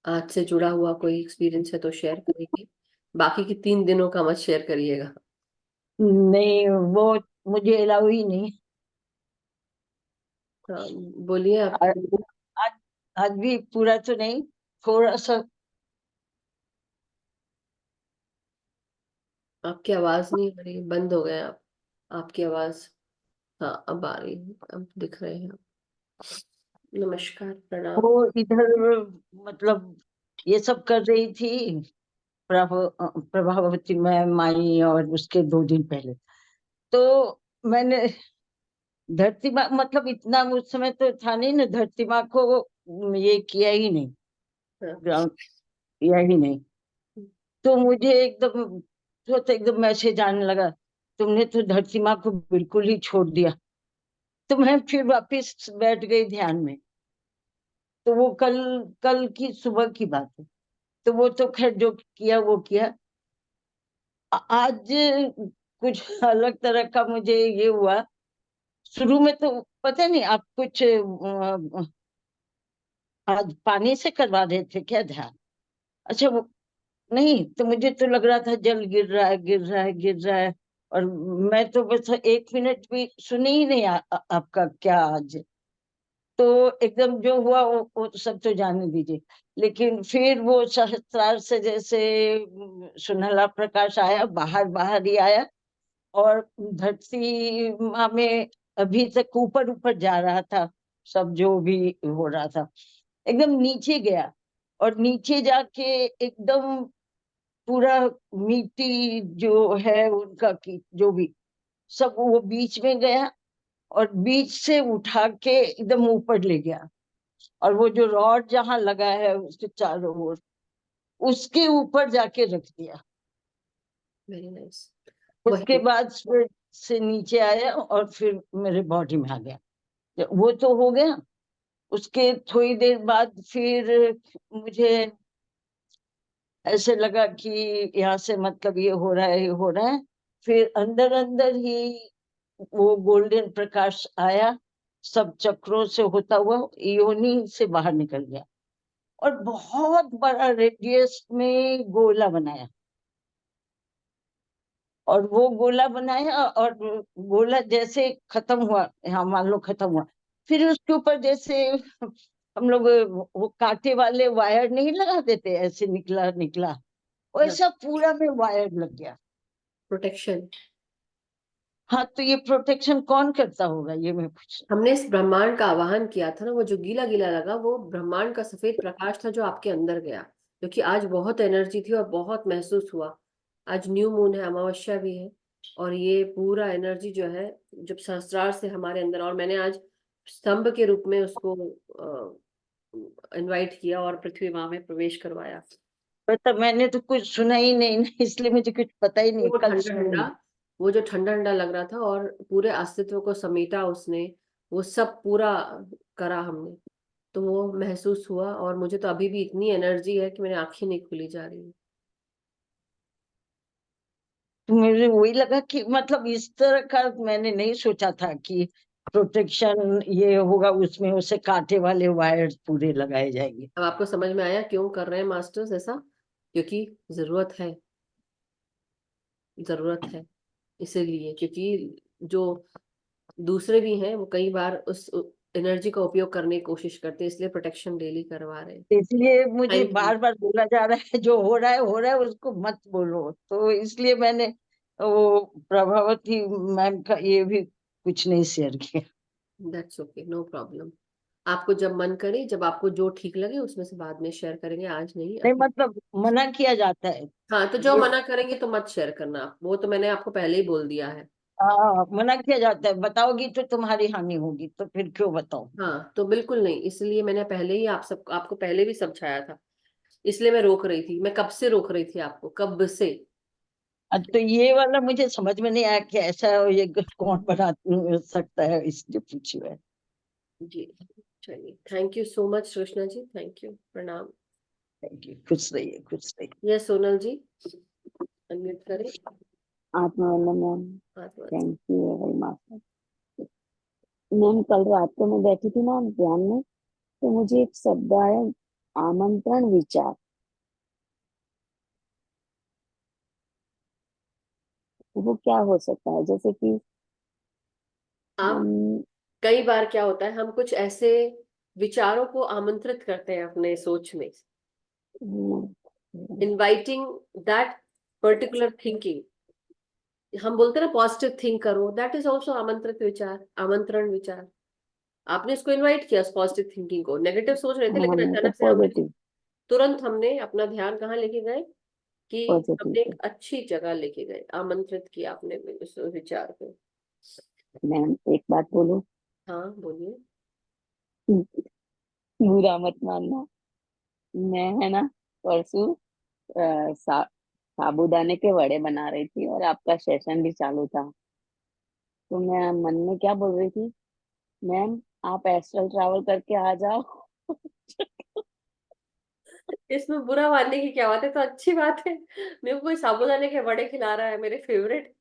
आज से जुड़ा हुआ कोई एक्सपीरियंस है तो शेयर करेंगे, बाकी के 3 दिनों का मत शेयर करिएगा। नहीं, वो मुझे अलाउ ही नहीं। हाँ बोलिए आप। आज आज भी पूरा तो नहीं, थोड़ा सा। आपकी आवाज नहीं आ रही, बंद हो गए आप, आपकी आवाज। हाँ अब आ रही है, अब दिख रहे हैं आप। नमस्कार, प्रणाम। वो इधर मतलब ये सब कर रही थी प्रभावती मैम आई, और उसके 2 दिन पहले तो मैंने धरती माँ, मतलब इतना उस समय तो था नहीं ना, धरती माँ को ये किया ही नहीं, हाँ। ग्राउंड किया ही नहीं। तो मुझे एकदम तो एकदम मैसेज आने लगा, तुमने तो धरती माँ को बिल्कुल ही छोड़ दिया। तो मैं फिर वापस बैठ गई ध्यान में। तो वो कल कल की सुबह की बात है। तो वो तो खैर जो किया वो किया। आज कुछ अलग तरह का मुझे ये हुआ। शुरू में तो पता नहीं आप कुछ आज पानी से करवा रहे थे क्या ध्यान? अच्छा वो नहीं, तो मुझे तो लग रहा था जल गिर रहा है, गिर रहा है, गिर रहा है। और मैं तो बस 1 मिनट भी सुनी ही नहीं आपका क्या आज। तो एकदम जो हुआ वो सब तो जाने दीजिए। लेकिन फिर वो सहस्त्रार से जैसे सुनहला प्रकाश आया, बाहर बाहर ही आया। और धरती माँ में अभी तक ऊपर ऊपर जा रहा था, सब जो भी हो रहा था एकदम नीचे गया। और नीचे जाके एकदम पूरा मिट्टी जो है उनका की जो भी सब वो बीच में गया। और बीच से उठा के एकदम ऊपर ले गया, और वो जो रॉड जहाँ लगा है उसके चारों ओर, उसके ऊपर जाके रख दिया। Very nice. उसके बाद फिर से नीचे आया और फिर मेरे बॉडी में आ गया। वो तो हो गया। उसके थोड़ी देर बाद फिर मुझे ऐसे लगा कि यहाँ से मतलब ये हो रहा है, ये हो रहा है। फिर अंदर अंदर ही वो गोल्डन प्रकाश आया, सब चक्रों से होता हुआ योनि से बाहर निकल गया, और बहुत बड़ा रेडियस में गोला बनाया। और वो गोला बनाया, और गोला जैसे खत्म हुआ, हाँ मान लो खत्म हुआ, फिर उसके ऊपर जैसे हम लोग वो कांटे वाले वायर नहीं लगा देते, ऐसे निकला निकला, वैसा पूरा में वायर लग गया। प्रोटेक्शन। हाँ, तो ये प्रोटेक्शन कौन करता होगा, ये मैं पूछ रहा हमने इस ब्रह्मांड का आवाहन किया था ना, वो जो गीला गीला लगा वो ब्रह्मांड का सफेद प्रकाश था जो आपके अंदर गया, क्योंकि आज बहुत एनर्जी थी और बहुत महसूस हुआ। आज न्यू मून है, अमावस्या भी है, और ये पूरा एनर्जी जो है जब सहस्त्रार से हमारे अंदर, और मैंने आज स्तंभ के रूप में उसको इनवाइट किया और पृथ्वी माँ में प्रवेश करवाया। पता, मैंने तो कुछ सुना ही नहीं ना, इसलिए मुझे कुछ पता ही नहीं, वो कल ठंडा सुनी। ठंडा, वो जो ठंडा ठंडा लग रहा था और पूरे अस्तित्व को समेटा उसने, वो सब पूरा करा हमने, तो वो महसूस हुआ। और मुझे तो अभी भी इतनी एनर्जी है कि मेरी आंखें नहीं खुली जा रही है। तो मुझे वही लगा कि मतलब इस तरह का मैंने नहीं सोचा था कि प्रोटेक्शन ये होगा, उसमें उसे कांटे वाले वायर पूरे लगाए जाएंगे। अब आपको समझ में आया क्यों कर रहे हैं मास्टर्स ऐसा? क्योंकि जरूरत है, जरूरत है, इसीलिए। क्योंकि जो दूसरे भी हैं वो कई बार उस एनर्जी का उपयोग करने की कोशिश करते हैं, इसलिए प्रोटेक्शन डेली करवा रहे हैं। इसलिए मुझे थैंक यू। बार बार बोला जा रहा है जो हो रहा है हो रहा है, उसको मत बोलो, तो इसलिए मैंने वो प्रभावती मैम का ये भी कुछ नहीं शेयर किया। That's okay, no problem. आपको जब मन करे, जब आपको जो ठीक लगे उसमें से बाद में शेयर करेंगे, आज नहीं नहीं, अभी। मतलब मना किया जाता है। हाँ, तो जो ये मना करेंगे तो मत शेयर करना आप, वो तो मैंने आपको पहले ही बोल दिया है। मना किया जाता है, बताओगी तो तुम्हारी हानि होगी, तो फिर क्यों बताओ। हाँ, तो बिल्कुल नहीं, इसलिए मैंने पहले ही आपको पहले भी समझाया था, इसलिए मैं रोक रही थी। मैं कब से रोक रही थी आपको, कब से। तो ये वाला मुझे समझ में नहीं आया कि ऐसा ये कौन बना सकता है, इसलिए पूछी है। जी, चलिए, thank you so much Krishna ji, thank you, प्रणाम। थैंक यू, खुश रहिए, खुश रहिए। ये सोनल जी अनम्यूट करें। आत्मवंदन मैम, आत्मा। Thank you very much. Ma'am, कल रात को मैं बैठी थी ना ध्यान में, तो मुझे एक शब्द आया, आमंत्रण विचार। वो क्या हो सकता है? जैसे कि आप, हम कई बार क्या होता है, हम कुछ ऐसे विचारों को आमंत्रित करते हैं अपने सोच में, इनवाइटिंग दैट पर्टिकुलर थिंकिंग। हम बोलते हैं ना पॉजिटिव थिंक करो, दैट इज ऑल्सो आमंत्रित विचार, आमंत्रण विचार। आपने इसको इनवाइट किया, पॉजिटिव थिंकिंग को। नेगेटिव सोच रहे थे लेकिन मैं तो अचानक से हमने पॉजिटिव तुरंत हमने अपना ध्यान कहाँ लेके गए कि पॉजिटिव हमने पे। एक अच्छी जगह लेके गए, आमंत्रित किया आपने उस विचार को। मैम, एक बात बोलूं? हाँ, बोलिए। बुरा मत मानना। मैं है ना परसों साबूदाने के वड़े बना रही थी और आपका सेशन भी चालू था। तो मैं मन में क्या बोल रही थी, मैम आप एस्ट्रल ट्रैवल करके आ जाओ। इसमें बुरा मानने की क्या बात है, तो अच्छी बात है। मेरे को कोई साबूदाने के वड़े खिला रहा है, मेरे फेवरेट।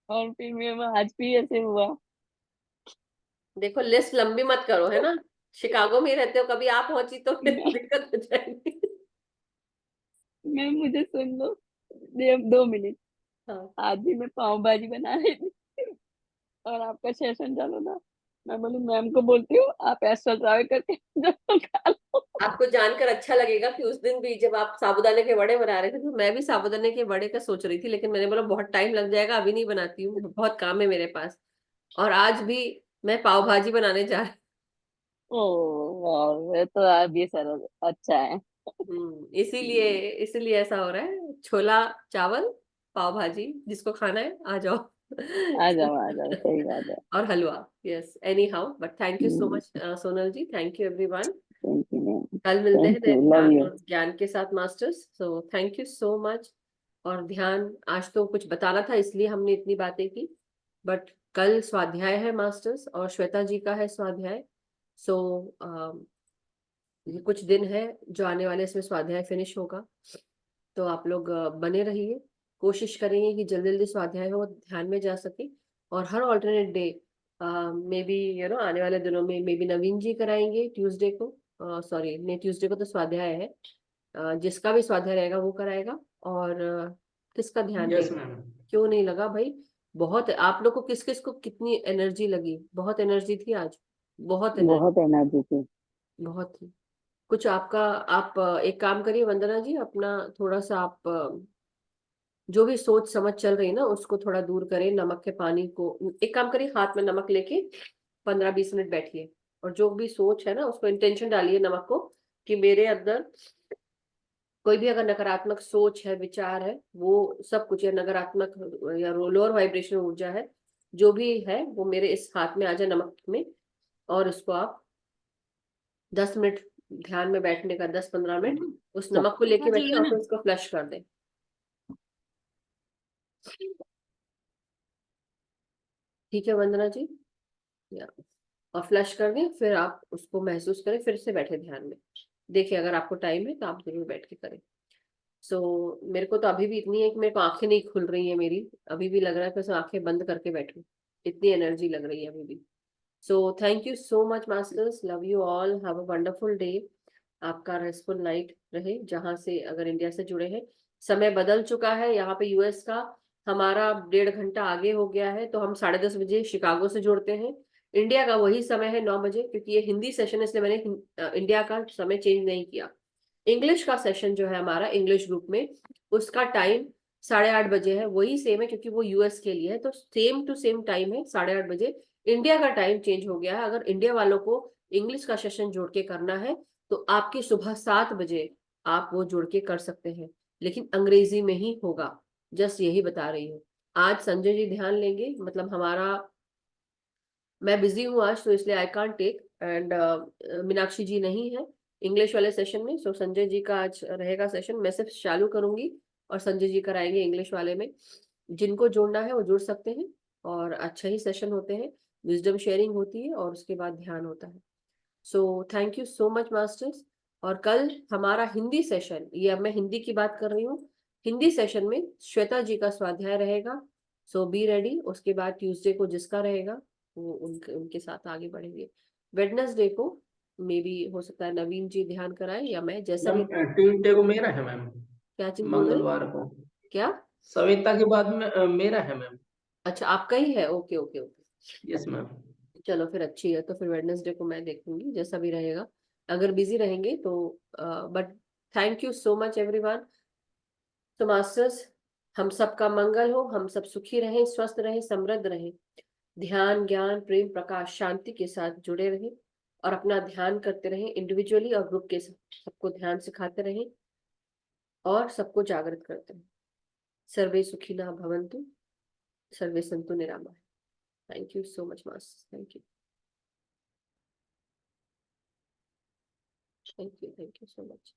और फिर मैं आज भी ऐसे हुआ। देखो, लिस्ट लंबी मत करो, है ना। शिकागो में ही रहते हो, कभी आप पहुंची तो फिर मैं दिक्कत हो जाएगी। मैम मुझे सुन लो, 2 मिनट। हाँ, आज भी मैं पाव भाजी बना रही थी और आपका सेशन चालू था। मैं बोली मैम को बोलती हूँ आप एस्ट्रल ट्रैवल करके जाओ, खा लो। आपको जानकर अच्छा लगेगा कि उस दिन भी जब आप साबूदाने के वड़े बना रहे थे तो मैं भी साबूदाने के वड़े का सोच रही थी, लेकिन मैंने बोला बहुत टाइम लग जाएगा, अभी नहीं बनाती हूँ, बहुत काम है मेरे पास। और आज भी मैं पाव भाजी बनाने जा रही वाह, ये तो आप भी सर अच्छा है। हूँ। इसीलिए इसीलिए ऐसा हो रहा है। छोला चावल पाव भाजी, जिसको खाना है आ जाओ। आ जाओ, सही बात है। और हलवा, yes, anyhow, but thank you so hmm, much Sonal ji, thank you everyone. Thank you ma'am, कल मिलते हैं थैंक यू, लव ध्यान यू। और ज्ञान के साथ masters, so thank you so much. और ध्यान, आज तो कुछ बताना था इसलिए हमने इतनी बातें की, बट कल स्वाध्याय है मास्टर्स और श्वेता जी का है स्वाध्याय। सो ये कुछ दिन है जो आने वाले, इसमें स्वाध्याय फिनिश होगा, तो आप लोग बने रहिए, कोशिश करेंगे कि जल्दी जल्दी स्वाध्याय हो, ध्यान में जा सके। और हर ऑल्टरनेट डे मे बी आने वाले दिनों में मे बी नवीन जी कराएंगे ट्यूसडे को, सॉरी नहीं, ट्यूसडे को तो स्वाध्याय है, जिसका भी स्वाध्याय रहेगा वो कराएगा। और किसका ध्यान यस रहेगा? मैम। क्यों नहीं लगा भाई? बहुत आप लोग को, किस किस को कितनी एनर्जी लगी? बहुत एनर्जी थी आज, बहुत एनर्जी, बहुत एनर्जी थी। बहुत थी। कुछ आपका, आप एक काम करिए वंदना जी, अपना थोड़ा सा आप जो भी सोच समझ चल रही है ना उसको थोड़ा दूर करें, नमक के पानी को एक काम करिए, हाथ में नमक लेके 15-20 मिनट बैठिए, और जो भी सोच है ना उसको इंटेंशन डालिए नमक को, कि मेरे अंदर कोई भी अगर नकारात्मक सोच है, विचार है, वो सब कुछ, या नकारात्मक या लोअर वाइब्रेशन ऊर्जा है, जो भी है वो मेरे इस हाथ में आ जाए नमक में, और उसको आप 10 मिनट ध्यान में बैठने का, 10-15 मिनट उस नमक को लेके बैठिए और फिर उसको फ्लश कर दें। ठीक है वंदना जी, या और फ्लश कर दें, फिर आप उसको महसूस करें, फिर से बैठे ध्यान में, देखिए अगर आपको टाइम है तो आप जरूर बैठ के करें। सो मेरे को तो अभी भी इतनी है कि मेरे को आंखें नहीं खुल रही है मेरी, अभी भी लग रहा है कि बस आंखें बंद करके बैठूं, इतनी एनर्जी लग रही है अभी भी। सो thank you so much masters, love you all, have a wonderful day. आपका रेस्टफुल नाइट रहे, जहां से अगर इंडिया से जुड़े हैं। समय बदल चुका है यहाँ पे यूएस का, हमारा 1.5 घंटा आगे हो गया है, तो हम 10:30 बजे शिकागो से जुड़ते हैं। इंडिया का वही समय है 9 बजे, क्योंकि ये हिंदी सेशन है इसलिए मैंने इंडिया का समय चेंज नहीं किया। इंग्लिश का सेशन जो है हमारा इंग्लिश ग्रुप में, उसका टाइम 8:30 बजे है, वही सेम है क्योंकि वो यूएस के लिए है, तो सेम टू सेम टाइम है 8:30 बजे। इंडिया का टाइम चेंज हो गया है, अगर इंडिया वालों को इंग्लिश का सेशन जोड़ के करना है तो आपकी सुबह 7 बजे आप वो जोड़ के कर सकते हैं, लेकिन अंग्रेजी में ही होगा, जस्ट यही बता रही हूँ। आज संजय जी ध्यान लेंगे, मतलब हमारा, मैं बिजी हूँ आज तो इसलिए I can't take, and Meenakshi ji नहीं है इंग्लिश वाले सेशन में, सो संजय जी का आज रहेगा सेशन, मैं सिर्फ चालू करूंगी और संजय जी कराएंगे इंग्लिश वाले में। जिनको जोड़ना है वो जुड़ सकते हैं, और अच्छा ही सेशन होते हैं, विजडम शेयरिंग होती है और उसके बाद ध्यान होता है। सो thank you so much masters. और कल हमारा हिंदी सेशन, ये अब मैं हिंदी की बात कर रही हूँ, हिंदी सेशन में श्वेता जी का स्वाध्याय रहेगा, सो बी रेडी। उसके बाद ट्यूसडे को जिसका रहेगा वो उनके साथ आगे बढ़ेंगे। वेडनेसडे को मे बी हो सकता है नवीन जी ध्यान कराए या मैं, जैसा मैम भी। ट्यूसडे को मेरा है मैम, क्या चीज बोल रहे हैं? मंगलवार को क्या? सविता के बाद में मेरा है मैम। अच्छा आपका ही है, okay okay okay. Yes ma'am. चलो फिर अच्छी है, तो फिर वेडनेसडे को मैं देखूंगी जैसा भी रहेगा, अगर बिजी रहेंगे तो, but thank you so much everyone. तो मास्टर्स, हम सबका मंगल हो, हम सब सुखी रहें, स्वस्थ रहें, समृद्ध रहें, ध्यान ज्ञान प्रेम प्रकाश शांति के साथ जुड़े रहें, और अपना ध्यान करते रहें इंडिविजुअली और ग्रुप के साथ, सबको ध्यान सिखाते रहें और सबको जागृत करते रहें। सर्वे सुखिनः भवन्तु, सर्वे सन्तु निरामया। Thank you so much masters, thank you, thank you so much.